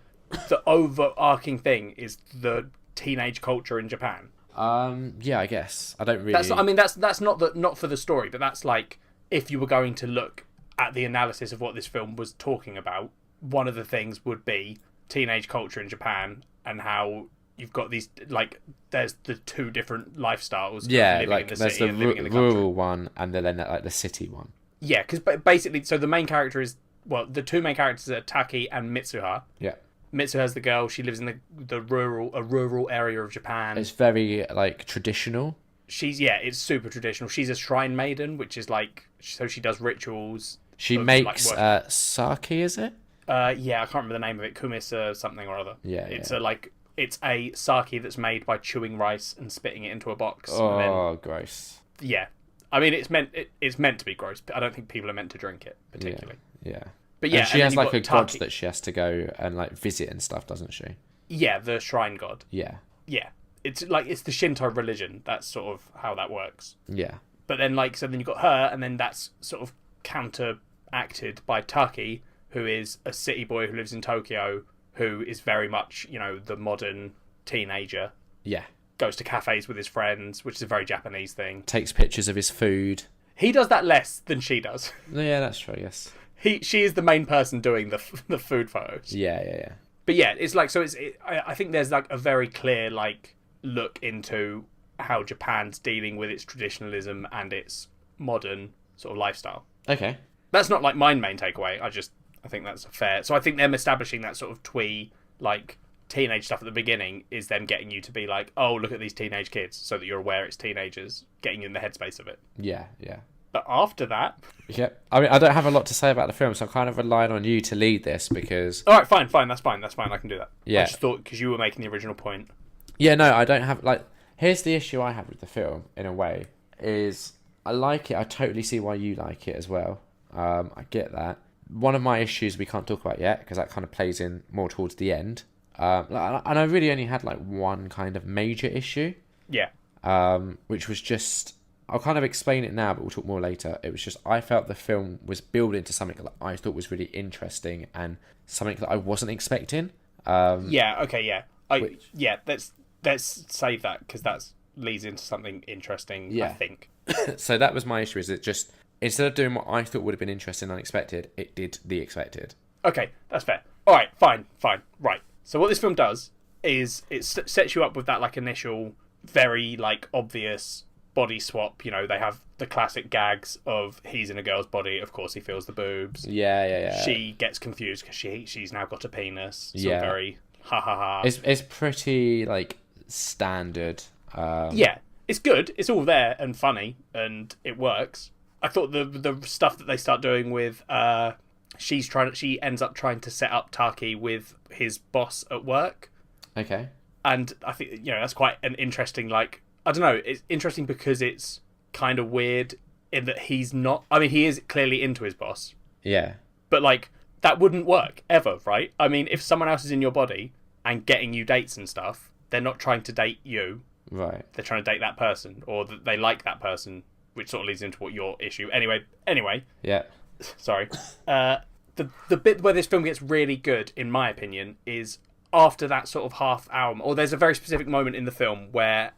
overarching thing is the teenage culture in Japan. Yeah, I guess. I don't really... That's not for the story, but that's like if you were going to look at the analysis of what this film was talking about, one of the things would be teenage culture in Japan and how you've got these, like, there's the 2 different lifestyles. Yeah, living like in the there's city the and living in the rural country. one and then like the city one. Yeah, because basically, so the main character is, well, the 2 main characters are Taki and Mitsuha. Yeah. Mitsuha's the girl. She lives in the rural area of Japan. It's very like traditional. It's super traditional. She's a shrine maiden, which is like, so she does rituals. She makes sake, is it? Yeah, I can't remember the name of it. Kumis something or other. Yeah, it's a sake that's made by chewing rice and spitting it into a box. Oh, gross. Yeah, I mean it's meant to be gross, but I don't think people are meant to drink it particularly. Yeah. But yeah, and she has like a god Taki. that she has to go and like visit and stuff, doesn't she? Yeah, the shrine god. Yeah. Yeah, it's the Shinto religion. That's sort of how that works. Yeah. But then so then you've got her, and then that's sort of counteracted by Taki, who is a city boy who lives in Tokyo, who is very much, the modern teenager. Yeah. Goes to cafes with his friends, which is a very Japanese thing. Takes pictures of his food. He does that less than she does. Yeah, that's true, yes. She is the main person doing the food photos. Yeah. But yeah, it's like, so I think there's like a very clear like look into how Japan's dealing with its traditionalism and its modern sort of lifestyle. Okay. That's not like my main takeaway. I think that's fair. So I think them establishing that sort of twee, like, teenage stuff at the beginning is them getting you to be like, oh, look at these teenage kids, so that you're aware it's teenagers, getting you in the headspace of it. Yeah. But after that... Yeah. I mean, I don't have a lot to say about the film, so I'm kind of relying on you to lead this because... All right, fine. That's fine. I can do that. Yeah. I just thought, because you were making the original point. Yeah, no, I don't have... Like, here's the issue I have with the film, in a way, is I like it. I totally see why you like it as well. I get that. One of my issues we can't talk about yet, because that kind of plays in more towards the end. And I really only had, like, one kind of major issue. Yeah. Which was just... I'll kind of explain it now, but we'll talk more later. It was just, I felt the film was building to something that I thought was really interesting and something that I wasn't expecting. Yeah, okay, yeah. Let's save that, because that leads into something interesting, Yeah. I think. So that was my issue, is it just, instead of doing what I thought would have been interesting and unexpected, it did the expected. Okay, that's fair. All right, fine. Right. So what this film does is it sets you up with that, like, initial, very, like, obvious body swap. You know, they have the classic gags of he's in a girl's body, of course he feels the boobs. Yeah. She gets confused because she's now got a penis. So Yeah. very ha ha ha. It's pretty, like, standard. Yeah, it's good. It's all there and funny, and it works. I thought the stuff that they start doing with she ends up trying to set up Taki with his boss at work. Okay. And I think, you know, that's quite an interesting, like, I don't know, it's interesting because it's kind of weird in that he's not, I mean, he is clearly into his boss. Yeah. But, like, that wouldn't work ever, right? I mean, if someone else is in your body and getting you dates and stuff, they're not trying to date you. Right. They're trying to date that person, or that they like that person, which sort of leads into what your issue. Anyway. Yeah. Sorry. The bit where this film gets really good, in my opinion, is after that sort of half hour, or there's a very specific moment in the film where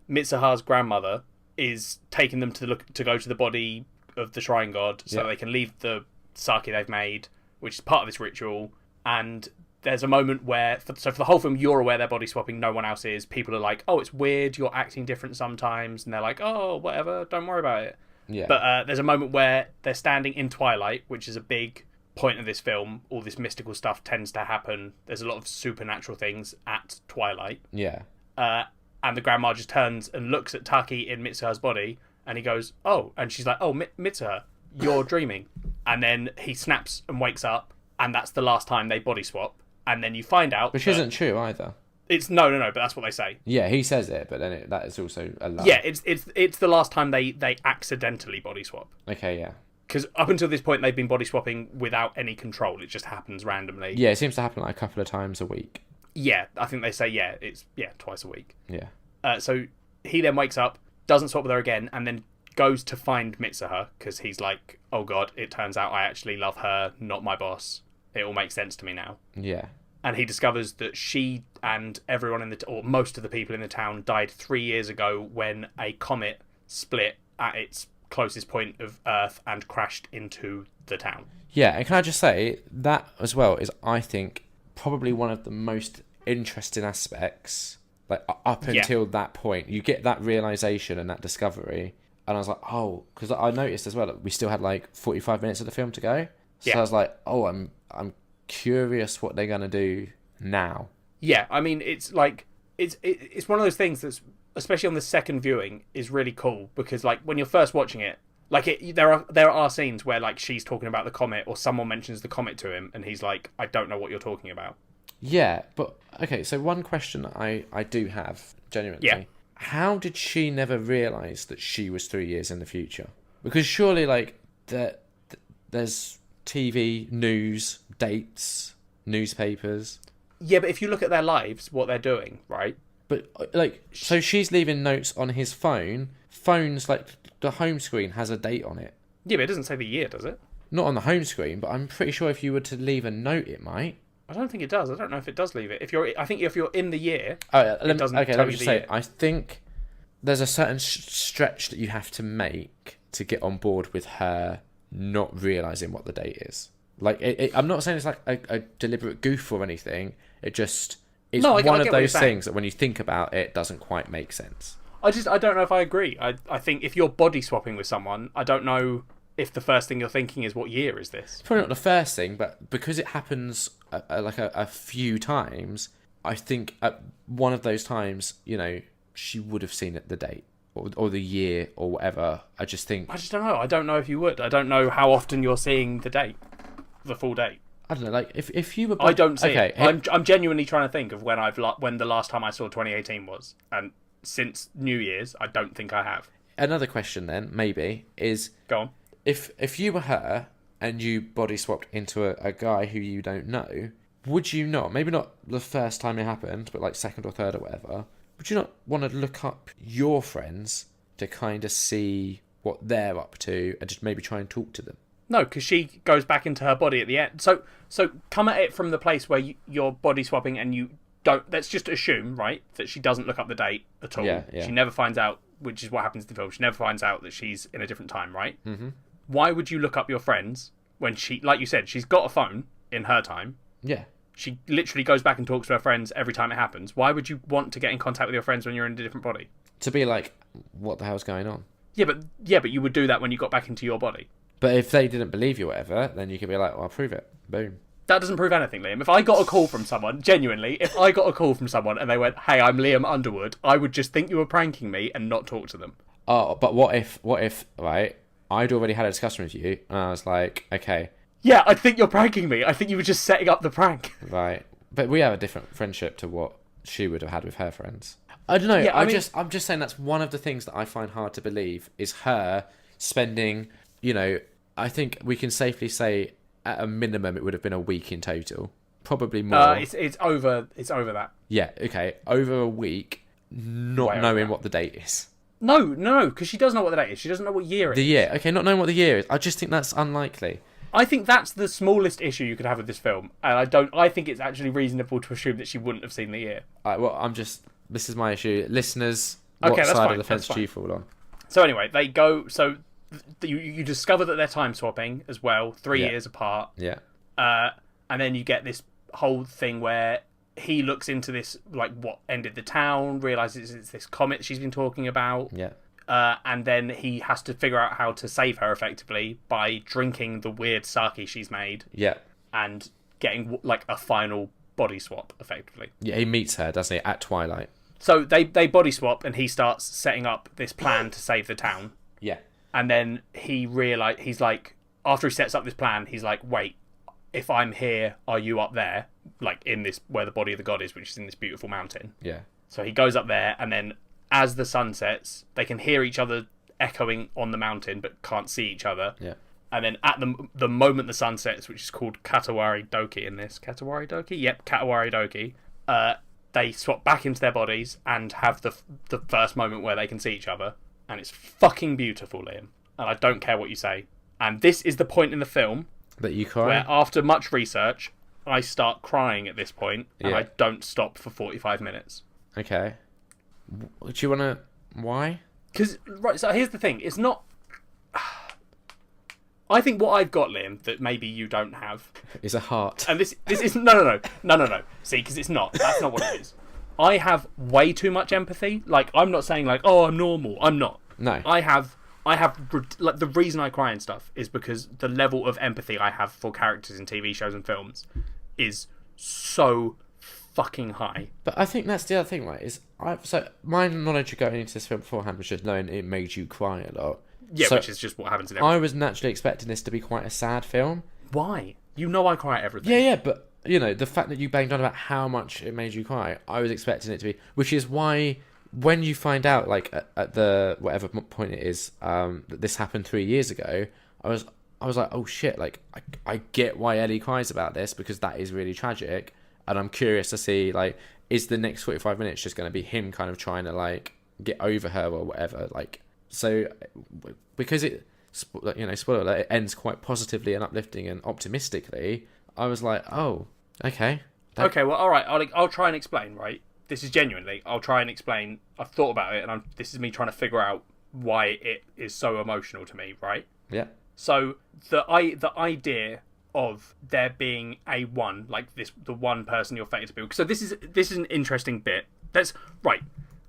Mitsuha's grandmother is taking them to go to the body of the shrine god, so they can leave the sake they've made, which is part of this ritual. And there's a moment where, for the whole film, you're aware they're body swapping, no one else is. People are like, oh, it's weird, you're acting different sometimes, and they're like, oh, whatever, don't worry about it. Yeah. But there's a moment where they're standing in twilight, which is a big point of this film. All this mystical stuff tends to happen. There's a lot of supernatural things at twilight. Yeah. And the grandma just turns and looks at Taki in Mitsuha's body, and he goes, oh, and she's like, oh, Mitsuha, you're dreaming. And then he snaps and wakes up, and that's the last time they body swap. And then you find out, Which isn't true either. It's no, but that's what they say. Yeah, he says it, but then that is also a lie. Yeah, it's the last time they accidentally body swap. Okay, yeah. Because up until this point, they've been body swapping without any control. It just happens randomly. Yeah, it seems to happen like a couple of times a week. Yeah, I think they say, it's twice a week. Yeah. So he then wakes up, doesn't swap with her again, and then goes to find Mitsuha, because he's like, oh god, it turns out I actually love her, not my boss. It all makes sense to me now. Yeah. And he discovers that she and everyone or most of the people in the town died 3 years ago when a comet split at its closest point of Earth and crashed into the town. Yeah, and can I just say, that as well is, I think, probably one of the most interesting aspects, like, up until that point. You get that realisation and that discovery, and I was like, oh, because I noticed as well that we still had, like, 45 minutes of the film to go. So I was like, oh, I'm curious what they're going to do now. Yeah, I mean, it's like, it's one of those things that's, especially on the second viewing, is really cool, because, like, when you're first watching it, like, there are scenes where, like, she's talking about the comet, or someone mentions the comet to him, and he's like, I don't know what you're talking about. Yeah, but, okay, so one question I do have, genuinely. Yeah. How did she never realise that she was 3 years in the future? Because surely, like, there's TV, news, dates, newspapers. Yeah, but if you look at their lives, what they're doing, right? But, like, so she's leaving notes on his phone. Phone's, like, the home screen has a date on it. Yeah, but it doesn't say the year, does it? Not on the home screen, but I'm pretty sure if you were to leave a note, it might. I don't think it does. I don't know if it does leave it. I think if you're in the year, it doesn't okay, tell let me you just the say, year. I think there's a certain stretch that you have to make to get on board with her not realising what the date is. Like, I'm not saying it's like a deliberate goof or anything. It just, it's No, I one get of what you're those saying. things that when you think about it, doesn't quite make sense. I don't know if I agree. I think if you're body swapping with someone, I don't know if the first thing you're thinking is, what year is this? Probably not the first thing, but because it happens a few times, I think at one of those times, she would have seen it the date or the year or whatever. I just don't know. I don't know if you would. I don't know how often you're seeing the date, the full date. I don't know. Like if you were, I don't see it. I'm genuinely trying to think of when the last time I saw 2018 was, and since New Year's, I don't think I have. Another question then maybe is, go on. If you were her and you body swapped into a guy who you don't know, would you not, maybe not the first time it happened, but like second or third or whatever, would you not want to look up your friends to kind of see what they're up to and just maybe try and talk to them? No, because she goes back into her body at the end. So come at it from the place where you're body swapping and you don't... Let's just assume, right, that she doesn't look up the date at all. Yeah. She never finds out, which is what happens in the film. She never finds out that she's in a different time, right? Mm-hmm. Why would you look up your friends when she... Like you said, she's got a phone in her time. Yeah. She literally goes back and talks to her friends every time it happens. Why would you want to get in contact with your friends when you're in a different body? To be like, what the hell's going on? Yeah, but you would do that when you got back into your body. But if they didn't believe you or whatever, then you could be like, well, I'll prove it. Boom. That doesn't prove anything, Liam. If I got a call from someone, genuinely, if I got a call from someone and they went, hey, I'm Liam Underwood, I would just think you were pranking me and not talk to them. Oh, but what if, right, I'd already had a discussion with you, and I was like, okay. Yeah, I think you're pranking me. I think you were just setting up the prank. Right. But we have a different friendship to what she would have had with her friends. I don't know. Yeah, I'm just saying that's one of the things that I find hard to believe is her spending, I think we can safely say at a minimum it would have been a week in total. Probably more. It's over that. Yeah, okay. Over a week, not knowing what the date is. No, because she doesn't know what the date is. She doesn't know what year it is. The year. Okay, not knowing what the year is. I just think that's unlikely. I think that's the smallest issue you could have with this film, and I think it's actually reasonable to assume that she wouldn't have seen the year. This is my issue. Listeners, okay, what that's side fine, of the fence do you fall on? So anyway, they go, you discover that they're time swapping as well, 3 years apart. Yeah. And then you get this whole thing where he looks into this, like, what ended the town, realises it's this comet she's been talking about. Yeah. And then he has to figure out how to save her effectively by drinking the weird sake she's made. Yeah. And getting, like, a final body swap, effectively. Yeah, he meets her, doesn't he, at twilight. So they body swap, and he starts setting up this plan to save the town. Yeah. And then he's like, after he sets up this plan, he's like, wait, if I'm here, are you up there? Like, in this, where the body of the god is, which is in this beautiful mountain. Yeah. So he goes up there, and then as the sun sets, they can hear each other echoing on the mountain, but can't see each other. Yeah. And then at the moment the sun sets, which is called Katawari Doki in this. Katawari Doki? Yep, Katawari Doki. They swap back into their bodies and have the first moment where they can see each other. And it's fucking beautiful, Liam. And I don't care what you say. And this is the point in the film that you cry? Where after much research, I start crying at this point, and I don't stop for 45 minutes. Okay. Do you want to... Why? Because, right, so here's the thing. It's not... I think what I've got, Liam, that maybe you don't have... is a heart. And this is... No. See, because it's not. That's not what it is. I have way too much empathy. Like, I'm not saying, like, oh, I'm normal. I'm not. No. I have... Like, the reason I cry and stuff is because the level of empathy I have for characters in TV shows and films is so fucking high. But I think that's the other thing, right? So my knowledge of going into this film beforehand was just knowing it made you cry a lot. Yeah, so which is just what happens in everything. I was naturally expecting this to be quite a sad film. Why? You know I cry at everything. Yeah, but, the fact that you banged on about how much it made you cry, I was expecting it to be... Which is why, when you find out, like, at the... whatever point it is, that this happened 3 years ago, I was like, oh shit, like, I get why Ellie cries about this, because that is really tragic, and I'm curious to see, like, is the next 45 minutes just going to be him kind of trying to, like, get over her or whatever, like... So, because it, spoiler alert, it ends quite positively and uplifting and optimistically, I was like, oh, okay. Okay, well, all right, I'll try and explain, right? This is genuinely, I'll try and explain. I've thought about it, and this is me trying to figure out why it is so emotional to me, right? Yeah. So, the idea of there being a one, like the one person you're fated to be. So this is an interesting bit.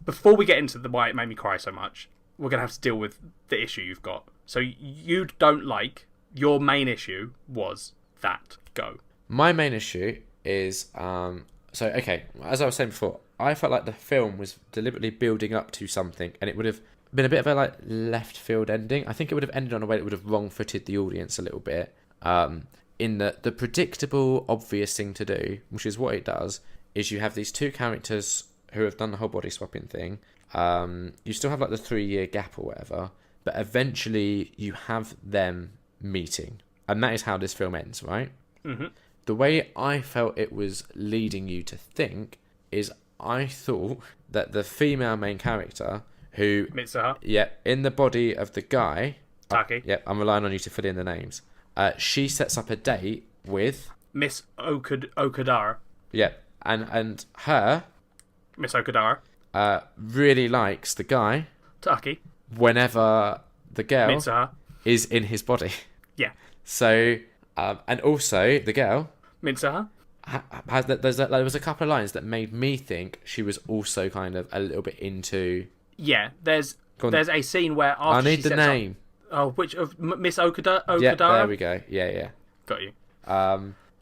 Before we get into why it made me cry so much, we're gonna have to deal with the issue you've got. So you don't like, your main issue was that. Go. My main issue is okay, as I was saying before, I felt like the film was deliberately building up to something, and it would have been a bit of a like left field ending. I think it would have ended on a way that would have wrong footed the audience a little bit. In the predictable, obvious thing to do, which is what it does, is you have these two characters who have done the whole body swapping thing. You still have like the 3-year gap or whatever, but eventually you have them meeting, and that is how this film ends, right? Mm-hmm. The way I felt it was leading you to think is, I thought that the female main character, who Mitsuha, in the body of the guy, Taki, I'm relying on you to fill in the names. She sets up a date with Miss Okudara. And her, Miss Okudara, really likes the guy Taki, whenever the girl Mitsuha is in his body. Yeah. So, and also the girl Mitsuha there was a couple of lines that made me think she was also kind of a little bit into. Yeah, there's a scene where after I need she the sets name. Which of Miss Okudara? Yeah, there we go. Yeah. Got you.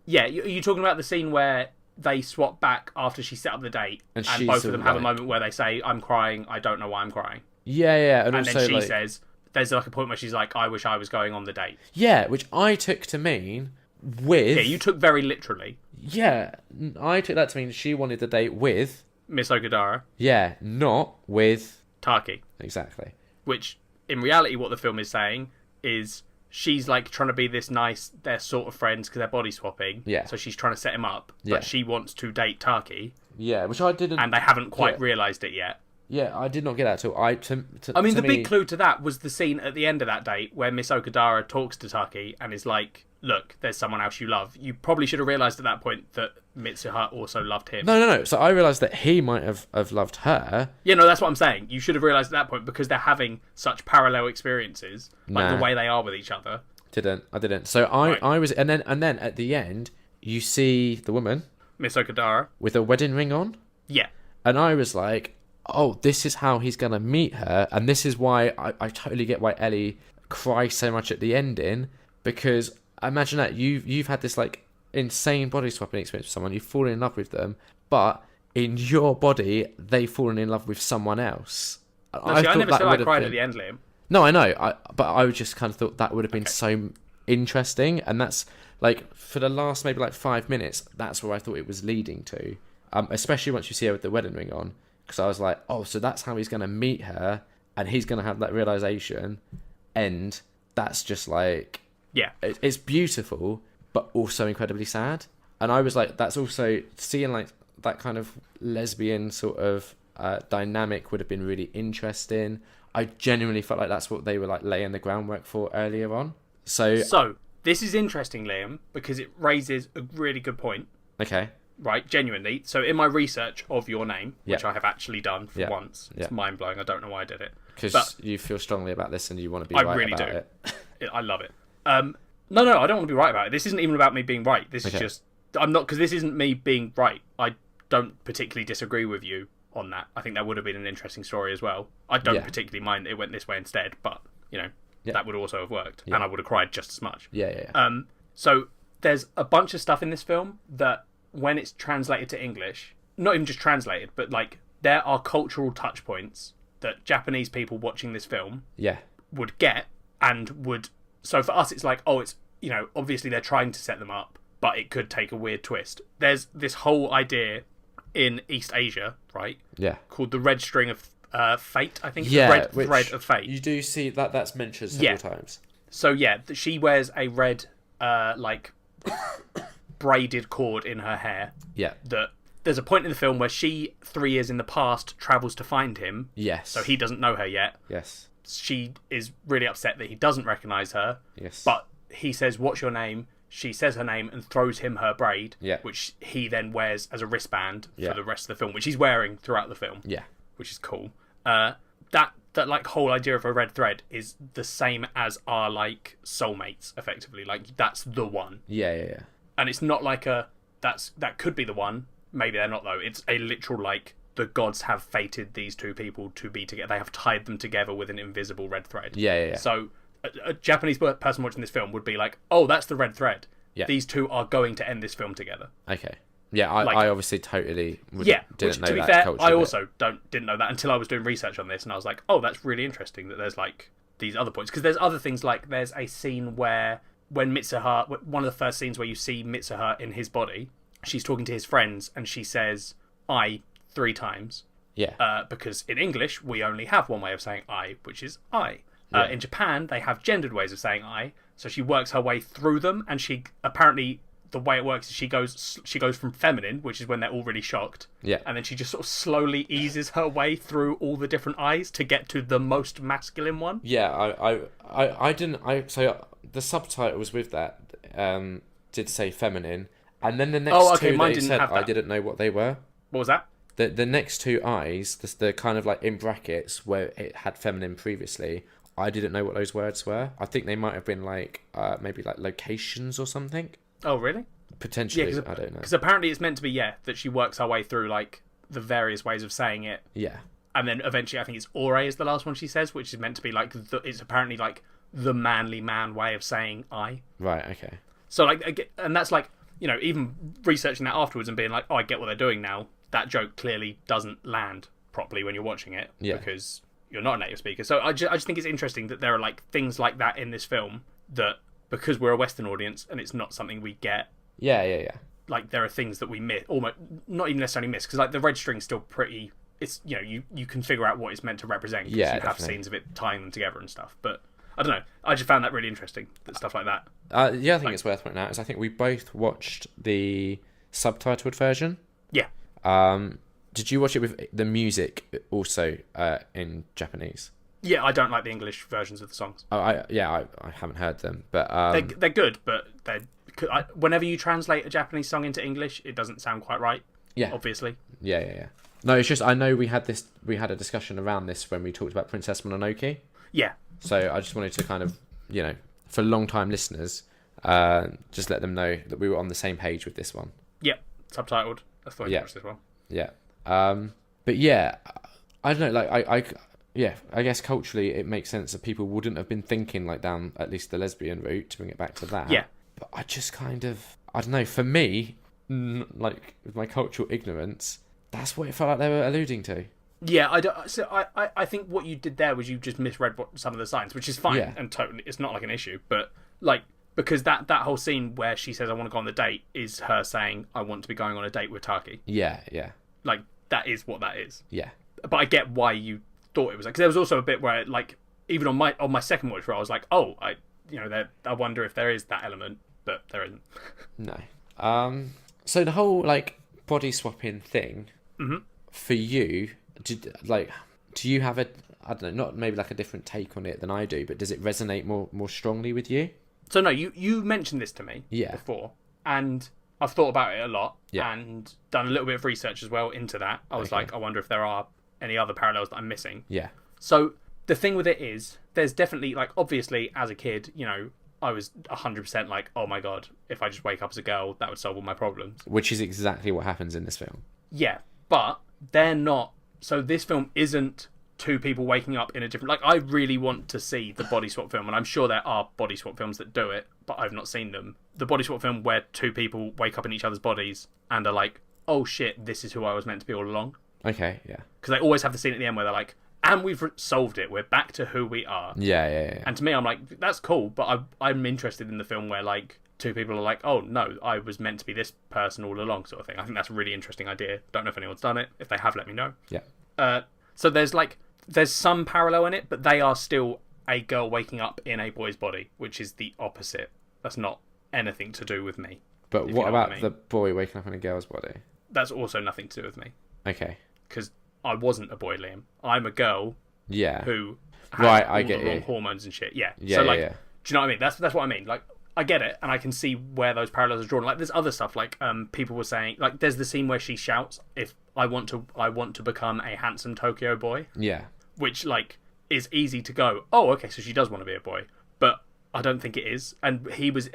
Yeah, you're talking about the scene where they swap back after she set up the date, and both of them have a moment where they say, "I'm crying. I don't know why I'm crying." Yeah, and also, then she says, "There's like a point where she's like, I wish I was going on the date." Yeah, which I took to mean with. Yeah, you took very literally. Yeah, I took that to mean she wanted the date with Miss Okudara. Yeah, not with Taki. Exactly. Which, in reality, what the film is saying is she's like trying to be this nice, they're sort of friends because they're body swapping. Yeah. So she's trying to set him up, Yeah. but she wants to date Taki. Yeah, which I didn't. And they haven't quite realised it yet. Yeah, I did not get that at all. The big clue to that was the scene at the end of that date where Miss Okudara talks to Taki and is like, "Look, there's someone else you love." You probably should have realised at that point that Mitsuha also loved him. No. So I realised that he might have loved her. Yeah, no, that's what I'm saying. You should have realised at that point because they're having such parallel experiences, like the way they are with each other. I didn't. So I was, and then at the end, you see the woman, Miss Okudara, with a wedding ring on. Yeah. And I was like, oh, this is how he's going to meet her. And this is why I totally get why Ellie cries so much at the ending. Because imagine that you've had this like insane body swapping experience with someone. You've fallen in love with them. But in your body, they've fallen in love with someone else. I never said I cried at the end, Liam. No, I know. But I just kind of thought that would have been so interesting. And that's like, for the last maybe like 5 minutes, that's where I thought it was leading to. Especially once you see her with the wedding ring on. Because I was like, oh, so that's how he's going to meet her, and he's going to have that realisation, and that's just like... Yeah. It's beautiful, but also incredibly sad. And I was like, that's also... Seeing like that kind of lesbian sort of dynamic would have been really interesting. I genuinely felt like that's what they were like laying the groundwork for earlier on. So this is interesting, Liam, because it raises a really good point. Okay. Right, genuinely. So in my research of your name, which I have actually done for once, it's mind-blowing. I don't know why I did it. Because you feel strongly about this and you want to be right about it. I really do. I love it. No, I don't want to be right about it. This isn't even about me being right. This is just... I'm not... Because this isn't me being right. I don't particularly disagree with you on that. I think that would have been an interesting story as well. I don't particularly mind it went this way instead, but, that would also have worked. And I would have cried just as much. Yeah. So there's a bunch of stuff in this film that... when it's translated to English, not even just translated, but like there are cultural touch points that Japanese people watching this film would get and would... So for us, it's like, oh, it's, obviously they're trying to set them up, but it could take a weird twist. There's this whole idea in East Asia, right? Yeah. Called the red string of fate, I think. Yeah. The red thread of fate. You do see that's mentioned several times. So she wears a red, braided cord in her hair. Yeah. That there's a point in the film where she, 3 years in the past, travels to find him. Yes. So he doesn't know her yet. Yes. She is really upset that he doesn't recognise her. Yes. But he says, "What's your name?" She says her name and throws him her braid. Yeah. Which he then wears as a wristband for the rest of the film, which he's wearing throughout the film. Yeah. Which is cool. That that like whole idea of a red thread is the same as our like soulmates, effectively. Like that's the one. Yeah. And it's not like that could be the one. Maybe they're not though. It's a literal like the gods have fated these two people to be together. They have tied them together with an invisible red thread. Yeah. So a Japanese person watching this film would be like, oh, that's the red thread. Yeah. These two are going to end this film together. Okay. Yeah, I obviously totally didn't know to be that fair, culture I bit. also didn't know that until I was doing research on this, and I was like, oh, that's really interesting that there's like these other points, because there's other things, like there's a scene where when Mitsuha, one of the first scenes where you see Mitsuha in his body, she's talking to his friends and she says I 3 times. Yeah. Because in English we only have one way of saying I, which is I. In Japan they have gendered ways of saying I, so she works her way through them, and she apparently, the way it works is she goes from feminine, which is when they're all really shocked, and then she just sort of slowly eases her way through all the different eyes to get to the most masculine one. Yeah, so the subtitles with that did say feminine, and then the next two they said I didn't know what they were. What was that? The next 2 eyes, the kind of like in brackets where it had feminine previously, I didn't know what those words were. I think they might have been like maybe like locations or something. Oh, really? Potentially, I don't know. Because apparently it's meant to be, that she works her way through, like, the various ways of saying it. Yeah. And then eventually, I think it's ore is the last one she says, which is meant to be, like, it's apparently, like, the manly man way of saying I. Right, okay. So, like, and that's, like, you know, even researching that afterwards and being like, oh, I get what they're doing now, that joke clearly doesn't land properly when you're watching it. Yeah. Because you're not a native speaker. So I just think it's interesting that there are, like, things like that in this film that, because we're a Western audience and it's not something we get. Yeah. Like, there are things that we miss, almost not even necessarily miss, because like the red string's still pretty. It's, you know, you can figure out what it's meant to represent. Yeah, you have scenes of it tying them together and stuff. But I don't know. I just found that really interesting. That stuff like that. I think it's worth pointing out is I think we both watched the subtitled version. Yeah. Did you watch it with the music also in Japanese? Yeah, I don't like the English versions of the songs. Oh, I haven't heard them, but they're good, but whenever you translate a Japanese song into English, it doesn't sound quite right. Yeah, obviously. Yeah. No, it's just I know we had a discussion around this when we talked about Princess Mononoke. Yeah. So I just wanted to kind of, you know, for long-time listeners, just let them know that we were on the same page with this one. Yep, subtitled. That's the way to watch this one. Yeah. But yeah, I don't know. Like I guess culturally it makes sense that people wouldn't have been thinking like down at least the lesbian route, to bring it back to that. Yeah. But I just kind of, I don't know, for me, like with my cultural ignorance, that's what it felt like they were alluding to. Yeah, I think what you did there was you just misread some of the signs, which is fine, and totally, it's not like an issue. But like, because that whole scene where she says I want to go on the date is her saying I want to be going on a date with Taki. Yeah. Like, that is what that is. Yeah. But I get why you thought it was, because there was also a bit where, like, even on my second watch where I was like, oh, I wonder if there is that element, but there isn't. No. So the whole like body swapping thing, for you, do you have I don't know, not maybe like a different take on it than I do, but does it resonate more strongly with you? So no, you mentioned this to me before, and I've thought about it a lot and done a little bit of research as well into that. I was like, I wonder if there are any other parallels that I'm missing. Yeah. So the thing with it is, there's definitely, like, obviously as a kid, you know, I was 100% like, oh my god, if I just wake up as a girl, that would solve all my problems. Which is exactly what happens in this film. Yeah, but they're not. So this film isn't two people waking up in a different... Like, I really want to see the body swap film, and I'm sure there are body swap films that do it, but I've not seen them. The body swap film where two people wake up in each other's bodies and are like, oh shit, this is who I was meant to be all along. Okay, yeah. Because they always have the scene at the end where they're like, and we've solved it, we're back to who we are. Yeah. And to me, I'm like, that's cool, but I'm interested in the film where, like, two people are like, oh no, I was meant to be this person all along, sort of thing. I think that's a really interesting idea. Don't know if anyone's done it. If they have, let me know. Yeah. So there's some parallel in it, but they are still a girl waking up in a boy's body, which is the opposite. That's not anything to do with me. But what about the boy waking up in a girl's body? That's also nothing to do with me. Okay. Because I wasn't a boy, Liam. I'm a girl. Yeah. Who has all the wrong you. hormones and shit. Yeah. Yeah. So like, yeah. do you know what I mean? That's what I mean. Like, I get it, and I can see where those parallels are drawn. Like, there's other stuff. Like, people were saying, like, there's the scene where she shouts, "If I want to become a handsome Tokyo boy." Yeah. Which, like, is easy to go, oh, okay, so she does want to be a boy. But I don't think it is. And he was,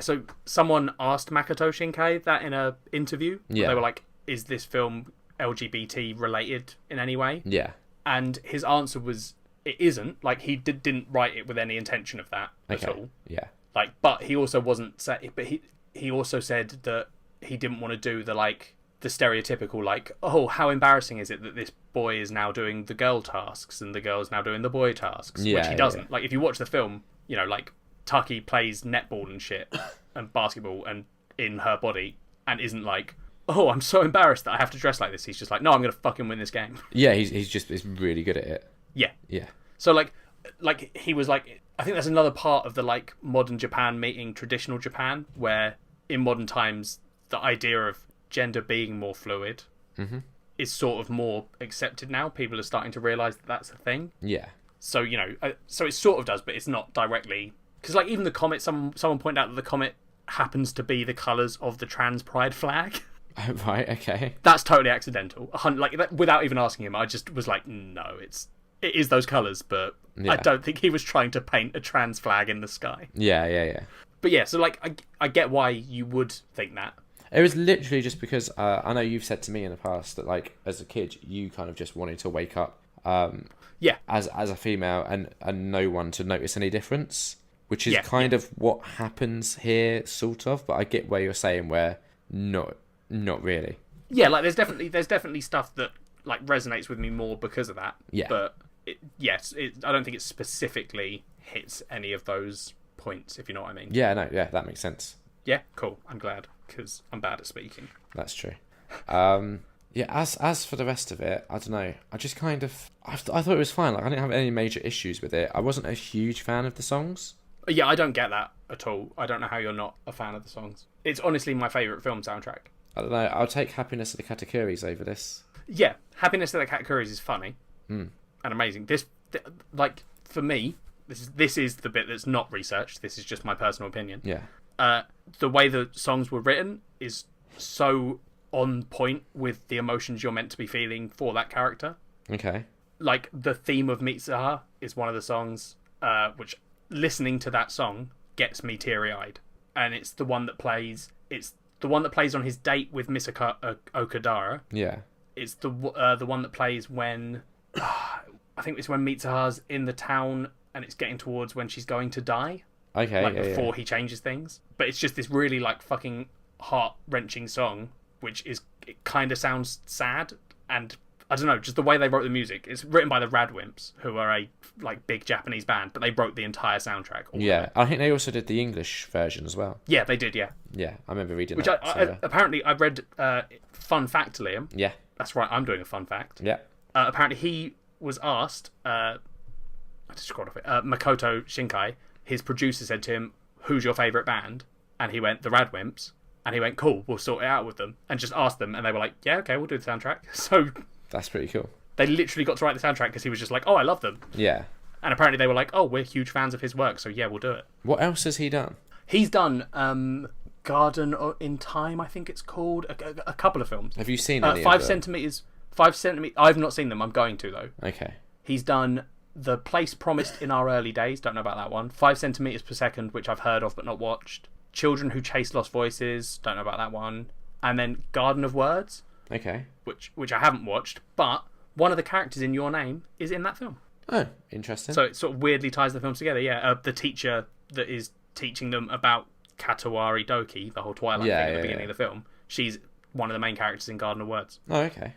so someone asked Makoto Shinkai that in a interview. Yeah. They were like, is this film LGBT related in any way? Yeah. And his answer was, it isn't. Like, he didn't write it with any intention of that at all. Yeah. Like, but he also wasn't, but he also said that he didn't want to do the stereotypical, like, oh, how embarrassing is it that this boy is now doing the girl tasks and the girl's now doing the boy tasks, which he doesn't. Yeah. Like, if you watch the film, you know, like, Taki plays netball and shit and basketball and in her body and isn't like, oh, I'm so embarrassed that I have to dress like this. He's just like, no, I'm going to fucking win this game. Yeah, he's really good at it. Yeah. Yeah. So, like he was like, I think that's another part of the, like, modern Japan meeting traditional Japan, where in modern times, the idea of gender being more fluid is sort of more accepted now. People are starting to realise that that's a thing. Yeah. So, you know, so it sort of does, but it's not directly... Because, like, even the comet, someone pointed out that the comet happens to be the colours of the trans pride flag. Right, okay. That's totally accidental. Like, without even asking him, I just was like, no, it is those colours, but yeah. I don't think he was trying to paint a trans flag in the sky. Yeah. But yeah, so, like, I get why you would think that. It was literally just because I know you've said to me in the past that, like, as a kid, you kind of just wanted to wake up as a female and no one to notice any difference, which is kind of what happens here, sort of. But I get where you're saying where not really. Yeah, like, there's definitely stuff that, like, resonates with me more because of that. Yeah. But, I don't think it specifically hits any of those points, if you know what I mean. Yeah, no, yeah, that makes sense. Yeah, cool. I'm glad, because I'm bad at speaking. That's true. As for the rest of it, I don't know. I just kind of... I thought it was fine. Like, I didn't have any major issues with it. I wasn't a huge fan of the songs. Yeah, I don't get that at all. I don't know how you're not a fan of the songs. It's honestly my favourite film soundtrack. I don't know. I'll take Happiness of the Katakuris over this. Yeah, Happiness of the Katakuris is funny and amazing. Like, for me, this is the bit that's not researched. This is just my personal opinion. Yeah. The way the songs were written is so on point with the emotions you're meant to be feeling for that character. Okay. Like, the theme of Mitsuha is one of the songs, which, listening to that song gets me teary-eyed. And it's the one that plays on his date with Misaka Okadara. Yeah. It's the one that plays when... I think it's when Mitsuha's in the town and it's getting towards when she's going to die. Okay, like, before he changes things. But it's just this really, like, fucking heart-wrenching song, which it kind of sounds sad, and I don't know, just the way they wrote the music. It's written by the Radwimps, who are a, like, big Japanese band, but they wrote the entire soundtrack. Yeah, I think they also did the English version as well. Yeah, they did, yeah. Yeah, I remember reading which that. Apparently, I read Fun Fact, Liam. Yeah. That's right, I'm doing a fun fact. Yeah. Apparently, he was asked, I just scrolled off it, Makoto Shinkai, his producer said to him, who's your favourite band? And he went, the Radwimps. And he went, cool, we'll sort it out with them. And just asked them, and they were like, yeah, okay, we'll do the soundtrack. So... That's pretty cool. They literally got to write the soundtrack because he was just like, oh, I love them. Yeah. And apparently they were like, oh, we're huge fans of his work, so yeah, we'll do it. What else has he done? He's done Garden in Time, I think it's called. A couple of films. Have you seen any 5 of centimeters. 5 centimeters. I've not seen them. I'm going to, though. Okay. He's done The Place Promised in Our Early Days. Don't know about that one. 5 centimeters per second, which I've heard of but not watched. Children Who Chase Lost Voices. Don't know about that one. And then Garden of Words. Okay. Which I haven't watched, but one of the characters in Your Name is in that film. Oh, interesting. So it sort of weirdly ties the films together. Yeah, the teacher that is teaching them about Katawari Doki, the whole Twilight thing at the beginning of the film, she's one of the main characters in Garden of Words. Oh, okay.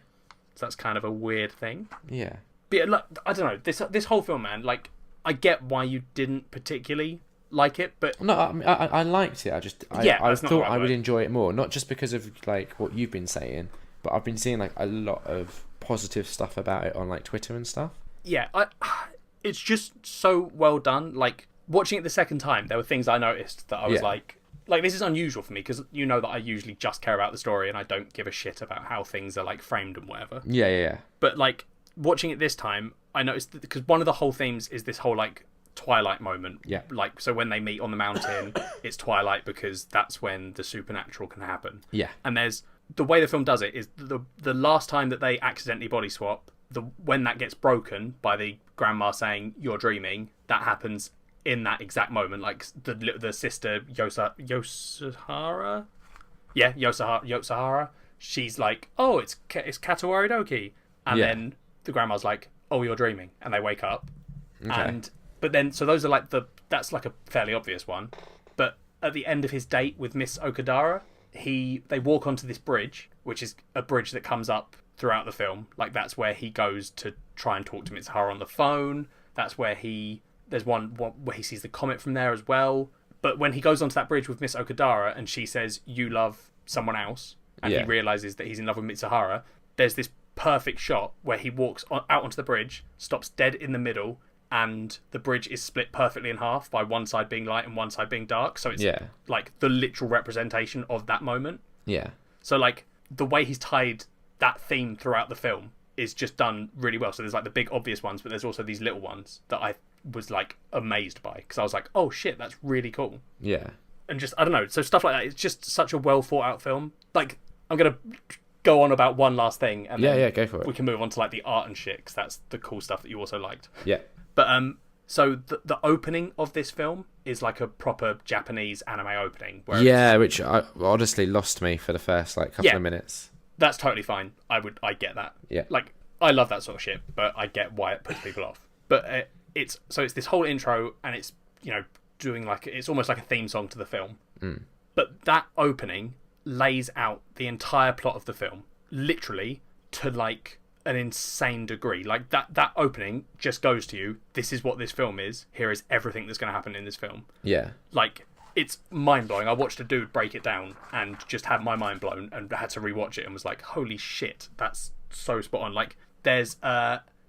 So that's kind of a weird thing. Yeah. But yeah, look, I don't know. This whole film, man, like, I get why you didn't particularly like it, but... No, I liked it. I thought I would enjoy it more. Not just because of, like, what you've been saying, but I've been seeing, like, a lot of positive stuff about it on, like, Twitter and stuff. Yeah, it's just so well done. Like, watching it the second time, there were things I noticed that I was like, this is unusual for me, because you know that I usually just care about the story and I don't give a shit about how things are, like, framed and whatever. Yeah. But, like, watching it this time, I noticed that, because one of the whole themes is this whole, like, Twilight moment. Yeah. Like, so when they meet on the mountain, it's Twilight because that's when the supernatural can happen. Yeah. And there's... The way the film does it is the last time that they accidentally body swap, when that gets broken by the grandma saying you're dreaming, that happens in that exact moment. Like the sister Yosahara, Yosahara. She's like, oh, it's Katawaridoki, and then the grandma's like, oh, you're dreaming, and they wake up. Okay. But then so those are that's like a fairly obvious one. But at the end of his date with Miss Okadara, they walk onto this bridge, which is a bridge that comes up throughout the film. Like, that's where he goes to try and talk to Mitsuhara on the phone. That's where there's one where he sees the comet from there as well. But when he goes onto that bridge with Miss Okadara and she says, you love someone else, and he realizes that he's in love with Mitsuhara, there's this perfect shot where he walks out onto the bridge, stops dead in the middle, and the bridge is split perfectly in half by one side being light and one side being dark. So it's like the literal representation of that moment. Yeah. So like the way he's tied that theme throughout the film is just done really well. So there's like the big obvious ones, but there's also these little ones that I was like amazed by, because I was like, oh shit, that's really cool. Yeah. And just, I don't know, so stuff like that, it's just such a well thought out film. Like, I'm going to go on about one last thing, and then go for it. We can move on to like the art and shit, because that's the cool stuff that you also liked. Yeah. But so the opening of this film is like a proper Japanese anime opening. Which honestly lost me for the first like couple of minutes. That's totally fine. I get that. Yeah. Like, I love that sort of shit, but I get why it puts people off. But it's this whole intro, and it's, you know, doing like, it's almost like a theme song to the film. Mm. But that opening lays out the entire plot of the film, literally, to like an insane degree. Like that opening just goes to you, this is what this film is, here is everything that's going to happen in this film. Yeah. Like, it's mind-blowing. I watched a dude break it down and just had my mind blown, and had to rewatch it and was like, holy shit, that's so spot on. Like, there's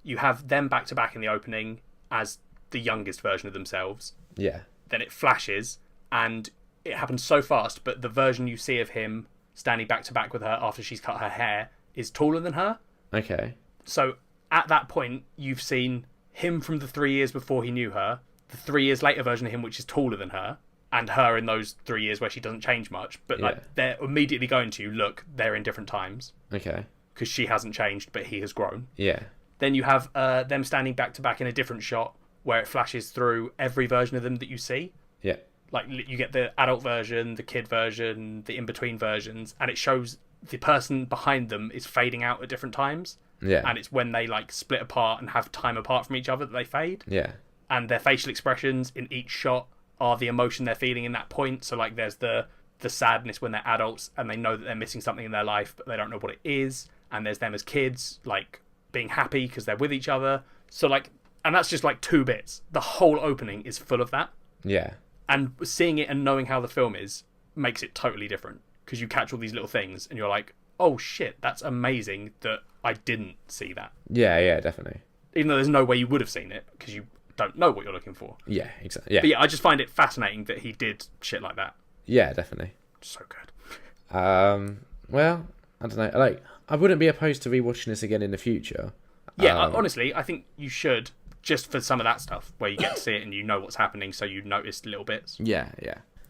you have them back to back in the opening as the youngest version of themselves. Yeah. Then it flashes, and it happens so fast, but the version you see of him standing back to back with her after she's cut her hair is taller than her. Okay. So at that point, you've seen him from the 3 years before he knew her, the 3 years later version of him, which is taller than her, and her in those 3 years where she doesn't change much. But like, they're immediately going to, look, they're in different times. Okay. Because she hasn't changed, but he has grown. Yeah. Then you have them standing back to back in a different shot where it flashes through every version of them that you see. Yeah. Like, you get the adult version, the kid version, the in-between versions, and it shows the person behind them is fading out at different times. Yeah. And it's when they like split apart and have time apart from each other that they fade. Yeah. And their facial expressions in each shot are the emotion they're feeling in that point. So like, there's the sadness when they're adults and they know that they're missing something in their life, but they don't know what it is. And there's them as kids, like being happy because they're with each other. So like, and that's just like 2 bits. The whole opening is full of that. Yeah. And seeing it and knowing how the film is makes it totally different, because you catch all these little things and you're like, oh shit, that's amazing that I didn't see that. Yeah, definitely. Even though there's no way you would have seen it, because you don't know what you're looking for. Yeah, exactly. Yeah. But yeah, I just find it fascinating that he did shit like that. Yeah, definitely. So good. Well, I don't know. Like, I wouldn't be opposed to rewatching this again in the future. Yeah, honestly, I think you should, just for some of that stuff where you get to see it and you know what's happening, so you notice little bits. Yeah.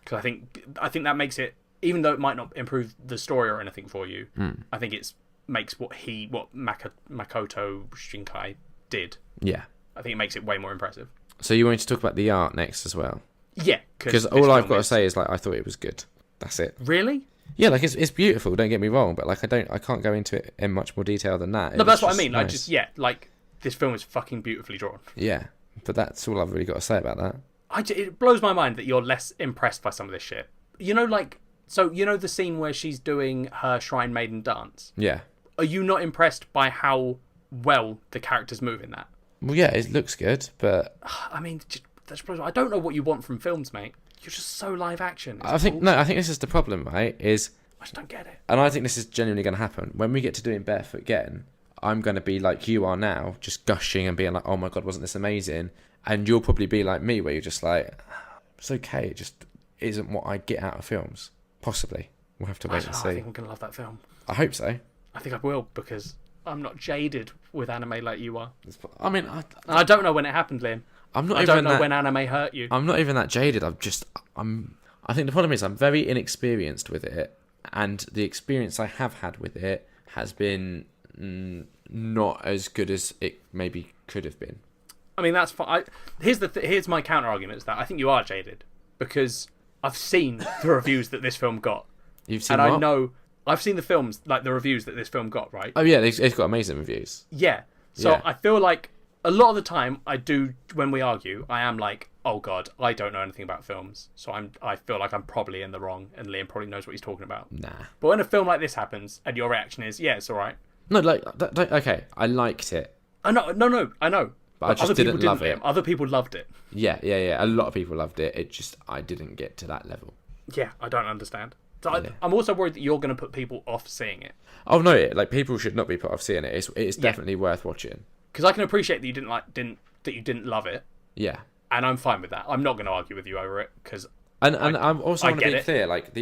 Because I think that makes it, even though it might not improve the story or anything for you, I think it makes what Makoto Shinkai did. Yeah. I think it makes it way more impressive. So you wanted to talk about the art next as well? Yeah. Because all I've got to say is, like, I thought it was good. That's it. Really? Yeah, like, it's beautiful, don't get me wrong, but like, I can't go into it in much more detail than that. No, but that's what I mean. Nice. Like, this film is fucking beautifully drawn. Yeah, but that's all I've really got to say about that. It blows my mind that you're less impressed by some of this shit. You know, like, so you know the scene where she's doing her Shrine Maiden dance? Yeah. Are you not impressed by how well the characters move in that? Well, yeah, it looks good, but I mean, I don't know what you want from films, mate. You're just so live action. I think this is the problem, right? I just don't get it. And I think this is genuinely going to happen. When we get to doing Barefoot again, I'm going to be like you are now, just gushing and being like, oh my God, wasn't this amazing? And you'll probably be like me, where you're just like, it's okay, it just isn't what I get out of films. Possibly. We'll have to wait and see. I think I'm going to love that film. I hope so. I think I will, because I'm not jaded with anime like you are. I mean, I don't know when it happened, Liam. I don't know when anime hurt you. I'm not even that jaded. I think the problem is I'm very inexperienced with it, and the experience I have had with it has been not as good as it maybe could have been. I mean, that's fine. Here's my counter argument is that I think you are jaded because I've seen the reviews that this film got. You've seen and what? I know I've seen the films, like the reviews that this film got, right? Oh yeah, it's got amazing reviews. Yeah. So Yeah. I feel like a lot of the time when we argue, I am like, oh god, I don't know anything about films, so I feel like I'm probably in the wrong, and Liam probably knows what he's talking about. Nah. But when a film like this happens, and your reaction is, yeah, it's all right. No, like, okay, I liked it. I know. But I just other people didn't love it. Liam. Other people loved it. Yeah. A lot of people loved it. I didn't get to that level. Yeah, I don't understand. So Yeah. I'm also worried that you're going to put people off seeing it. Oh no, like people should not be put off seeing it. It's definitely worth watching. Because I can appreciate that you didn't love it, Yeah. and I'm fine with that. I'm not going to argue with you over it because And I'm also I want to get be it. clear, like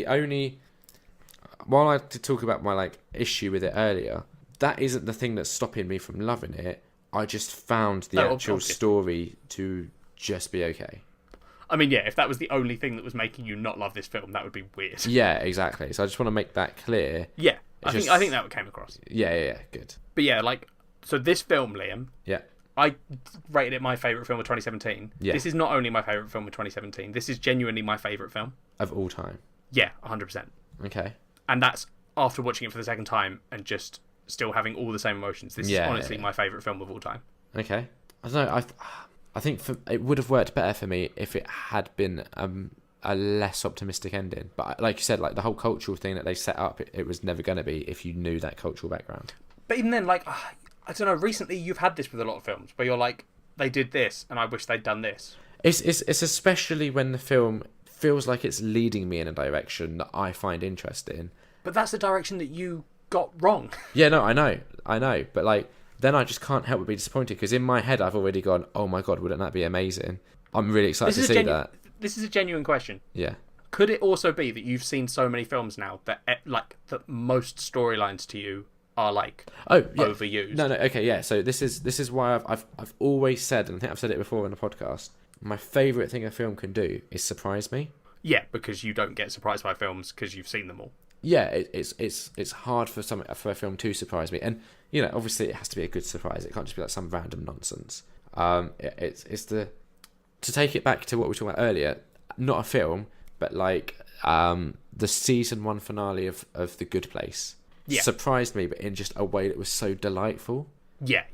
while I did talk about my like issue with it earlier, that isn't the thing that's stopping me from loving it. I just found the actual obviously. story to just be okay. I mean, yeah, if that was the only thing that was making you not love this film, that would be weird. Yeah, exactly. So I just want to make that clear. Yeah, I just- think that came across. Yeah, good. But yeah, like, so this film, Liam, Yeah. I rated it my favourite film of 2017. Yeah. This is not only my favourite film of 2017, this is genuinely my favourite film. Of all time. Yeah, 100%. Okay. And that's after watching it for the second time and just still having all the same emotions. This is honestly my favourite film of all time. Okay. I don't know. I think it would have worked better for me if it had been a less optimistic ending. But like you said, like the whole cultural thing that they set up, it was never going to be if you knew that cultural background. But even then, like, I don't know, recently you've had this with a lot of films where you're like, they did this and I wish they'd done this. It's especially when the film feels like it's leading me in a direction that I find interesting. But that's the direction that you got wrong. Yeah, no, I know. But like, then I just can't help but be disappointed because in my head I've already gone, oh my god, wouldn't that be amazing? I'm really excited to see that. This is a genuine question. Yeah. Could it also be that you've seen so many films now that that most storylines to you are like overused? No, okay, yeah. So this is why I've always said, and I think I've said it before in the podcast, my favourite thing a film can do is surprise me. Yeah, because you don't get surprised by films because you've seen them all. Yeah, it's hard for a film to surprise me, and you know, obviously it has to be a good surprise. It can't just be like some random nonsense. It's to take it back to what we were talking about earlier, not a film, but like the season 1 finale of The Good Place surprised me, but in just a way that was so delightful. Yeah.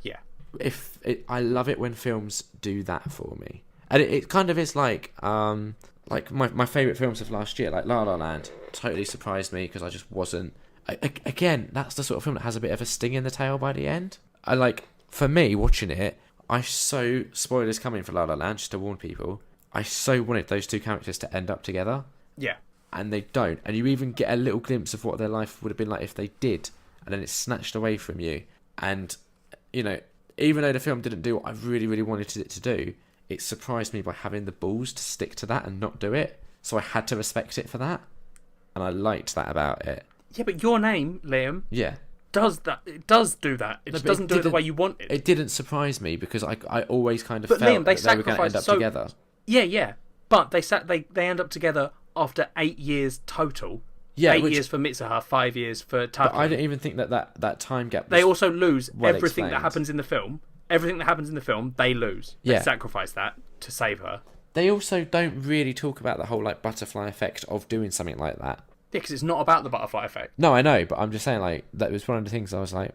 I love it when films do that for me, and it kind of is like my favourite films of last year, like La La Land, totally surprised me because I just wasn't. Again, that's the sort of film that has a bit of a sting in the tail by the end. For me, watching it, spoilers coming for La La Land, just to warn people, I so wanted those two characters to end up together. Yeah. And they don't. And you even get a little glimpse of what their life would have been like if they did. And then it's snatched away from you. And, you know, even though the film didn't do what I really, really wanted it to do, it surprised me by having the balls to stick to that and not do it. So I had to respect it for that. And I liked that about it. Yeah, but Your Name, Liam, Yeah. does that. It does do that. It just doesn't do it the way you want it. It didn't surprise me because I always kind of But felt Liam, that they were going to end up together. Yeah. But they end up together after 8 years total. Yeah, 8 years for Mitsuha, 5 years for Taki. But I don't even think that time gap was They also lose well everything that explained. happens in the film. Everything that happens in the film, they lose. They Yeah. sacrifice that to save her. They also don't really talk about the whole like butterfly effect of doing something like that. Yeah, because it's not about the butterfly effect. No, I know, but I'm just saying like that was one of the things I was like,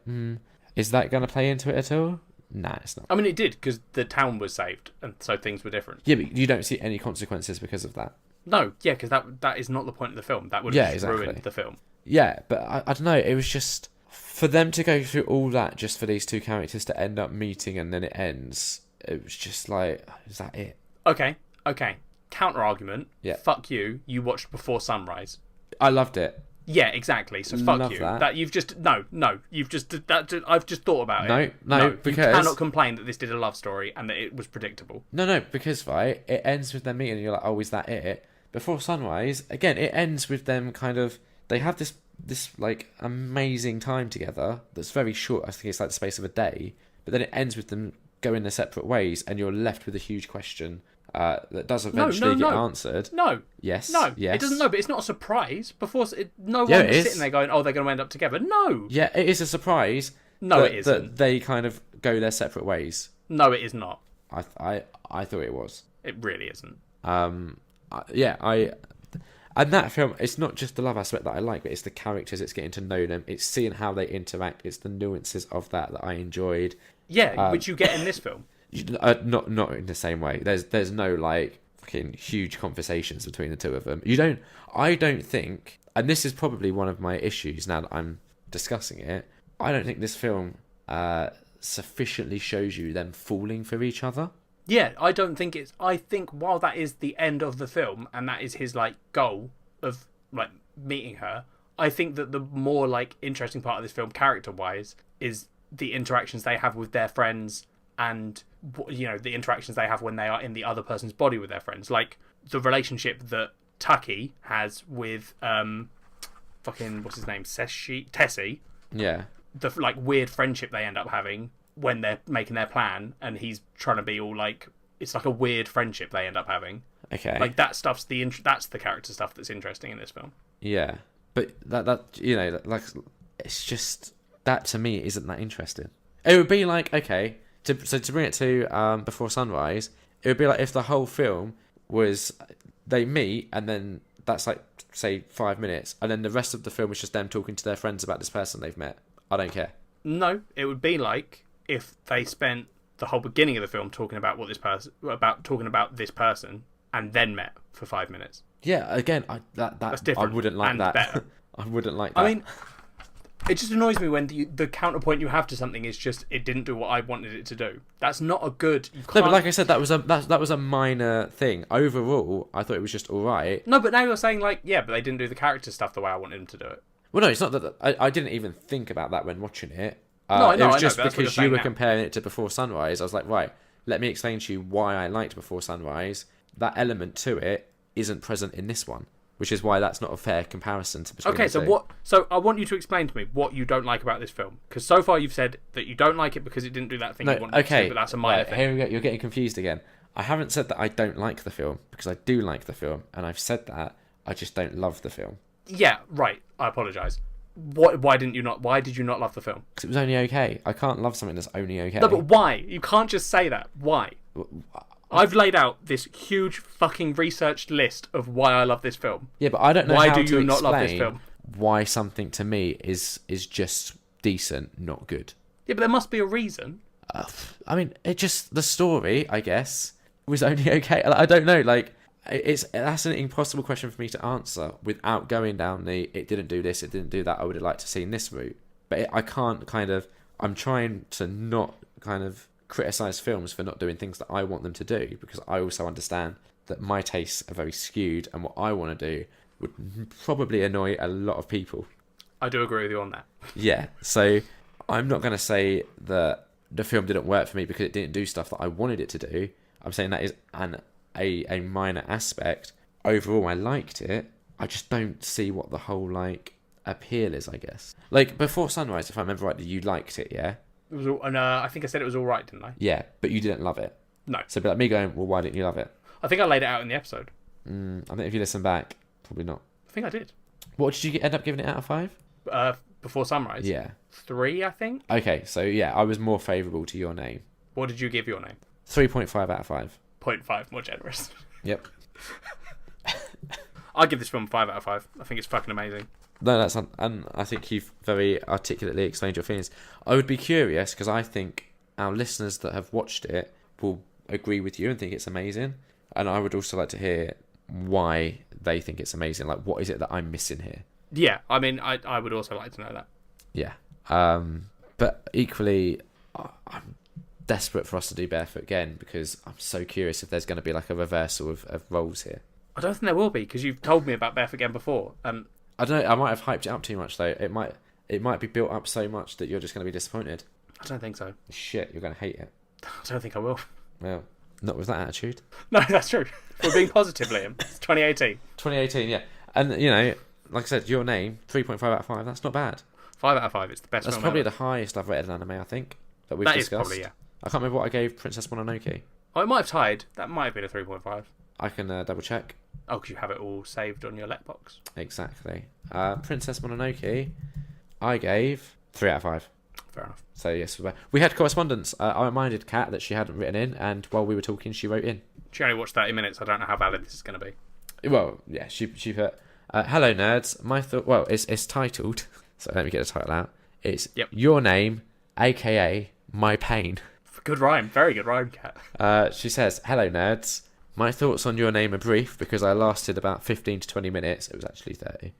is that going to play into it at all? Nah, it's not. I mean, it did, because the town was saved, and so things were different. Yeah, but you don't see any consequences because of that. No, yeah, because that is not the point of the film. That would have ruined the film. Yeah, but I don't know. It was just for them to go through all that just for these two characters to end up meeting and then it ends. It was just like, is that it? Okay. Counter argument. Yeah. Fuck you. You watched Before Sunrise. I loved it. Yeah, exactly. So fuck Love you. that. You've just You've just I've just thought about it. No, because you cannot complain that this did a love story and that it was predictable. No, because right, it ends with them meeting and you're like, oh, is that it? Before Sunrise, again, it ends with them kind of, they have this like amazing time together that's very short. I think it's like the space of a day, but then it ends with them going their separate ways and you're left with a huge question that does eventually get answered. No. Yes. No. Yes. It doesn't know, but it's not a surprise. No Yeah, one it was is. sitting there going, oh, they're going to end up together. No. Yeah, it is a surprise. No, that, it isn't. That they kind of go their separate ways. No, it is not. I thought it was. It really isn't. And that film, it's not just the love aspect that I like, but it's the characters, it's getting to know them, it's seeing how they interact, it's the nuances of that I enjoyed. Yeah, which you get in this film. Not in the same way. There's no like fucking huge conversations between the two of them. I don't think, and this is probably one of my issues now that I'm discussing it, I don't think this film sufficiently shows you them falling for each other. Yeah, I don't think it's... I think while that is the end of the film, and that is his, like, goal of, like, meeting her, I think that the more, like, interesting part of this film, character-wise, is the interactions they have with their friends and, you know, the interactions they have when they are in the other person's body with their friends. Like, the relationship that Tucky has with, fucking, what's his name? Tessie. Yeah. The, like, weird friendship they end up having when they're making their plan, and he's trying to be all like, it's like a weird friendship they end up having. Okay. Like that stuff's that's the character stuff that's interesting in this film. Yeah, but that you know, like, it's just that to me isn't that interesting. It would be like, okay, to bring it to Before Sunrise, it would be like if the whole film was they meet and then that's like say 5 minutes, and then the rest of the film is just them talking to their friends about this person they've met. I don't care. No, it would be like if they spent the whole beginning of the film talking about this person and then met for 5 minutes. Yeah, again, that's different. I wouldn't like that. Better. I wouldn't like that. I mean, it just annoys me when the counterpoint you have to something is just it didn't do what I wanted it to do. That's not a good. No, but like I said, that was a minor thing. Overall, I thought it was just all right. No, but now you're saying like, yeah, but they didn't do the character stuff the way I wanted them to do it. Well, no, it's not that. I didn't even think about that when watching it. No, I know. It was just because you were comparing it to Before Sunrise. I was like, right, let me explain to you why I liked Before Sunrise. That element to it isn't present in this one, which is why that's not a fair comparison to between the two. Okay, so I want you to explain to me what you don't like about this film, because so far you've said that you don't like it because it didn't do that thing you wanted to do, but that's a minor thing. Here we go. You're getting confused again. I haven't said that I don't like the film, because I do like the film, and I've said that I just don't love the film. Yeah, right. I apologise. Why did you not love the film? Because it was only okay. I can't love something that's only okay. No, but why? You can't just say that. Why? I've laid out this huge fucking researched list of why I love this film. Yeah, but I don't know why do you not love this film. Why something to me is just decent, not good. Yeah, but there must be a reason. I mean, it just the story, I guess, was only okay. I don't know, like. That's an impossible question for me to answer without going down the it didn't do this, it didn't do that, I would have liked to see this route. But I can't I'm trying to not kind of criticise films for not doing things that I want them to do, because I also understand that my tastes are very skewed and what I want to do would probably annoy a lot of people. I do agree with you on that. Yeah, so I'm not going to say that the film didn't work for me because it didn't do stuff that I wanted it to do. I'm saying that is a minor aspect. Overall, I liked it. I just don't see what the whole like appeal is, I guess. Like Before Sunrise, if I remember rightly, you liked it, yeah? It was all, and I think I said it was all right, didn't I? Yeah, but you didn't love it. No. So, but like me going, well, why didn't you love it? I think I laid it out in the episode. I think if you listen back, probably not. I think I did. What did you end up giving it out of 5? Before Sunrise. Yeah. 3, I think. Okay, so yeah, I was more favourable to Your Name. What did you give Your Name? 3.5 out of 5. 0.5 more generous. Yep. I give this film 5 out of 5. I think it's fucking amazing. No, that's not, and I think you've very articulately explained your feelings. I would be curious, because I think our listeners that have watched it will agree with you and think it's amazing. And I would also like to hear why they think it's amazing. Like, what is it that I'm missing here? Yeah, I mean, I would also like to know that. Yeah. But equally, I'm desperate for us to do Barefoot again, because I'm so curious if there's going to be like a reversal of roles here. I don't think there will be, because you've told me about Barefoot again before. I don't know, I might have hyped it up too much though. It might be built up so much that you're just going to be disappointed. I don't think so. Shit, you're going to hate it. I don't think I will. Well, not with that attitude. No, that's true. We're being positive, Liam. It's 2018. 2018, yeah. And, you know, like I said, Your Name, 3.5 out of 5. That's not bad. 5 out of 5. It's the best. That's probably the highest I've rated an anime, I think, that we've discussed. That is probably, yeah. I can't remember what I gave Princess Mononoke. Oh, it might have tied. That might have been a 3.5. I can double check. Oh, because you have it all saved on your letterbox. Exactly. Princess Mononoke, I gave 3 out of 5. Fair enough. So yes, we had correspondence. I reminded Kat that she hadn't written in, and while we were talking, she wrote in. She only watched 30 minutes. I don't know how valid this is going to be. Well, yeah, she put, hello nerds. My thought. Well, it's titled. So let me get the title out. It's Your Name, aka My Pain. Good rhyme. Very good rhyme, Kat. She says, hello nerds. My thoughts on Your Name are brief because I lasted about 15 to 20 minutes. It was actually 30.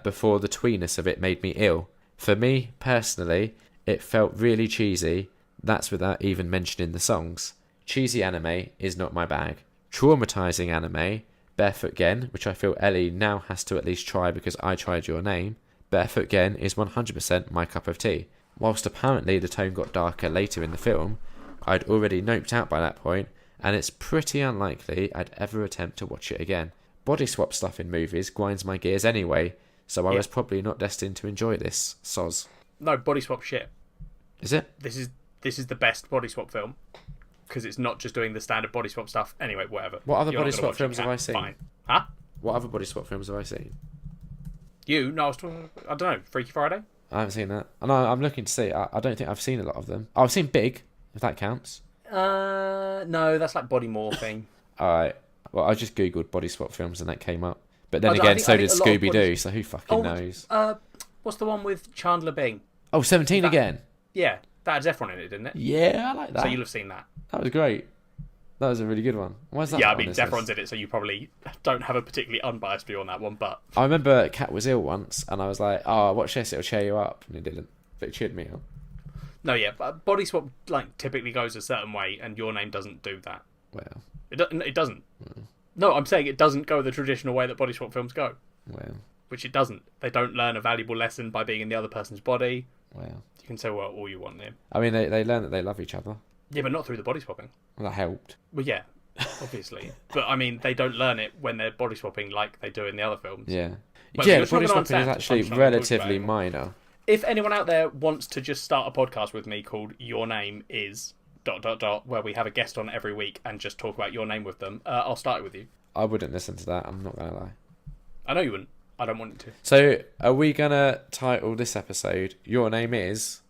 Before the tweeness of it made me ill. For me, personally, it felt really cheesy. That's without even mentioning the songs. Cheesy anime is not my bag. Traumatizing anime, Barefoot Gen, which I feel Ellie now has to at least try because I tried Your Name. Barefoot Gen is 100% my cup of tea. Whilst apparently the tone got darker later in the film, I'd already noped out by that point, and it's pretty unlikely I'd ever attempt to watch it again. Body swap stuff in movies grinds my gears anyway, so I was probably not destined to enjoy this. Soz. No, body swap shit. Is it? This is the best body swap film because it's not just doing the standard body swap stuff. Anyway, whatever. What other body swap films have I seen? Fine. Huh? What other body swap films have I seen? No, I was talking. I don't know. Freaky Friday. I haven't seen that. No, I'm looking to see. I don't think I've seen a lot of them. I've seen Big, if that counts. No, that's like body morphing. All right. Well, I just googled body swap films and that came up. But then again, so did Scooby Doo. So who fucking knows? What's the one with Chandler Bing? Oh, 17 again. Yeah, that had Zephron in it, didn't it? Yeah, I like that. So you'll have seen that. That was great. That was a really good one. Why is that? Yeah, I mean, Zephron's in it, so you probably don't have a particularly unbiased view on that one, but... I remember Kat was ill once, and I was like, oh, watch this, it'll cheer you up. And it didn't. But it cheered me up. No, yeah, but body swap typically goes a certain way, and Your Name doesn't do that. Well. It doesn't. No, I'm saying it doesn't go the traditional way that body swap films go. Well. Which it doesn't. They don't learn a valuable lesson by being in the other person's body. Well. You can say all you want, Liam. I mean, they learn that they love each other. Yeah, but not through the body swapping. Well, that helped. Well, yeah, obviously. But, I mean, they don't learn it when they're body swapping like they do in the other films. Yeah. Well, yeah, body swapping is actually relatively minor. If anyone out there wants to just start a podcast with me called Your Name Is... ... where we have a guest on every week and just talk about your name with them, I'll start it with you. I wouldn't listen to that, I'm not going to lie. I know you wouldn't. I don't want you to. So, are we going to title this episode, Your Name Is... ...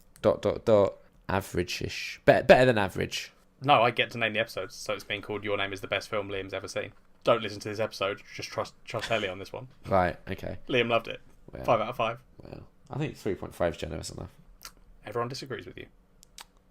average-ish? Better than average. No, I get to name the episodes, so it's been called Your Name Is the Best Film Liam's Ever Seen. Don't listen to this episode, just trust Ellie on this one. Right, okay. Liam loved it. Well, 5 out of 5. Well, I think 3.5 is generous enough. Everyone disagrees with you.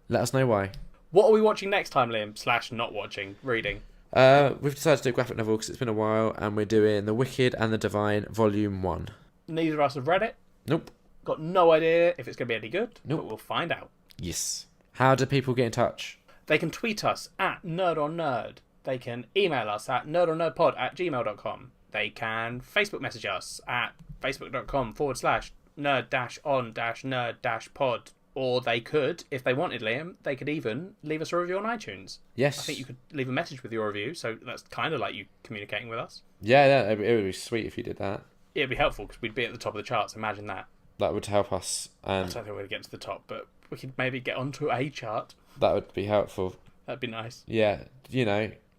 Let us know why. What are we watching next time, Liam? / not watching, reading? We've decided to do a graphic novel because it's been a while, and we're doing The Wicked and the Divine, Volume 1. Neither of us have read it. Nope. Got no idea if it's going to be any good, nope. But we'll find out. Yes. How do people get in touch? They can tweet us at nerdonnerd. They can email us at nerdonnerdpod@gmail.com. They can Facebook message us at facebook.com/nerd-on-nerd-pod. Or they could, if they wanted, Liam, they could even leave us a review on iTunes. Yes. I think you could leave a message with your review, so that's kind of like you communicating with us. Yeah, it would be sweet if you did that. It'd be helpful because we'd be at the top of the charts. Imagine that. That would help us. I don't think we'd get to the top, but we could maybe get onto a chart. That would be helpful. That'd be nice. Yeah,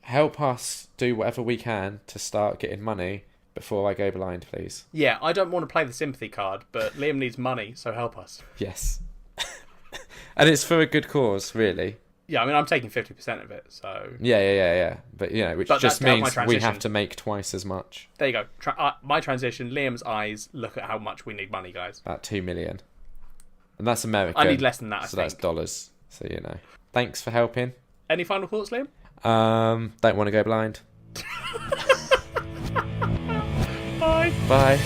help us do whatever we can to start getting money before I go blind, please. Yeah, I don't want to play the sympathy card, but Liam needs money, so help us. Yes. And it's for a good cause, really. Yeah, I mean, I'm taking 50% of it, so... Yeah. But, which just means we have to make twice as much. There you go. My transition, Liam's eyes, look at how much we need money, guys. About 2 million. And that's American. I need less than that, I think. So that's dollars. So, Thanks for helping. Any final thoughts, Liam? Don't want to go blind. Bye. Bye.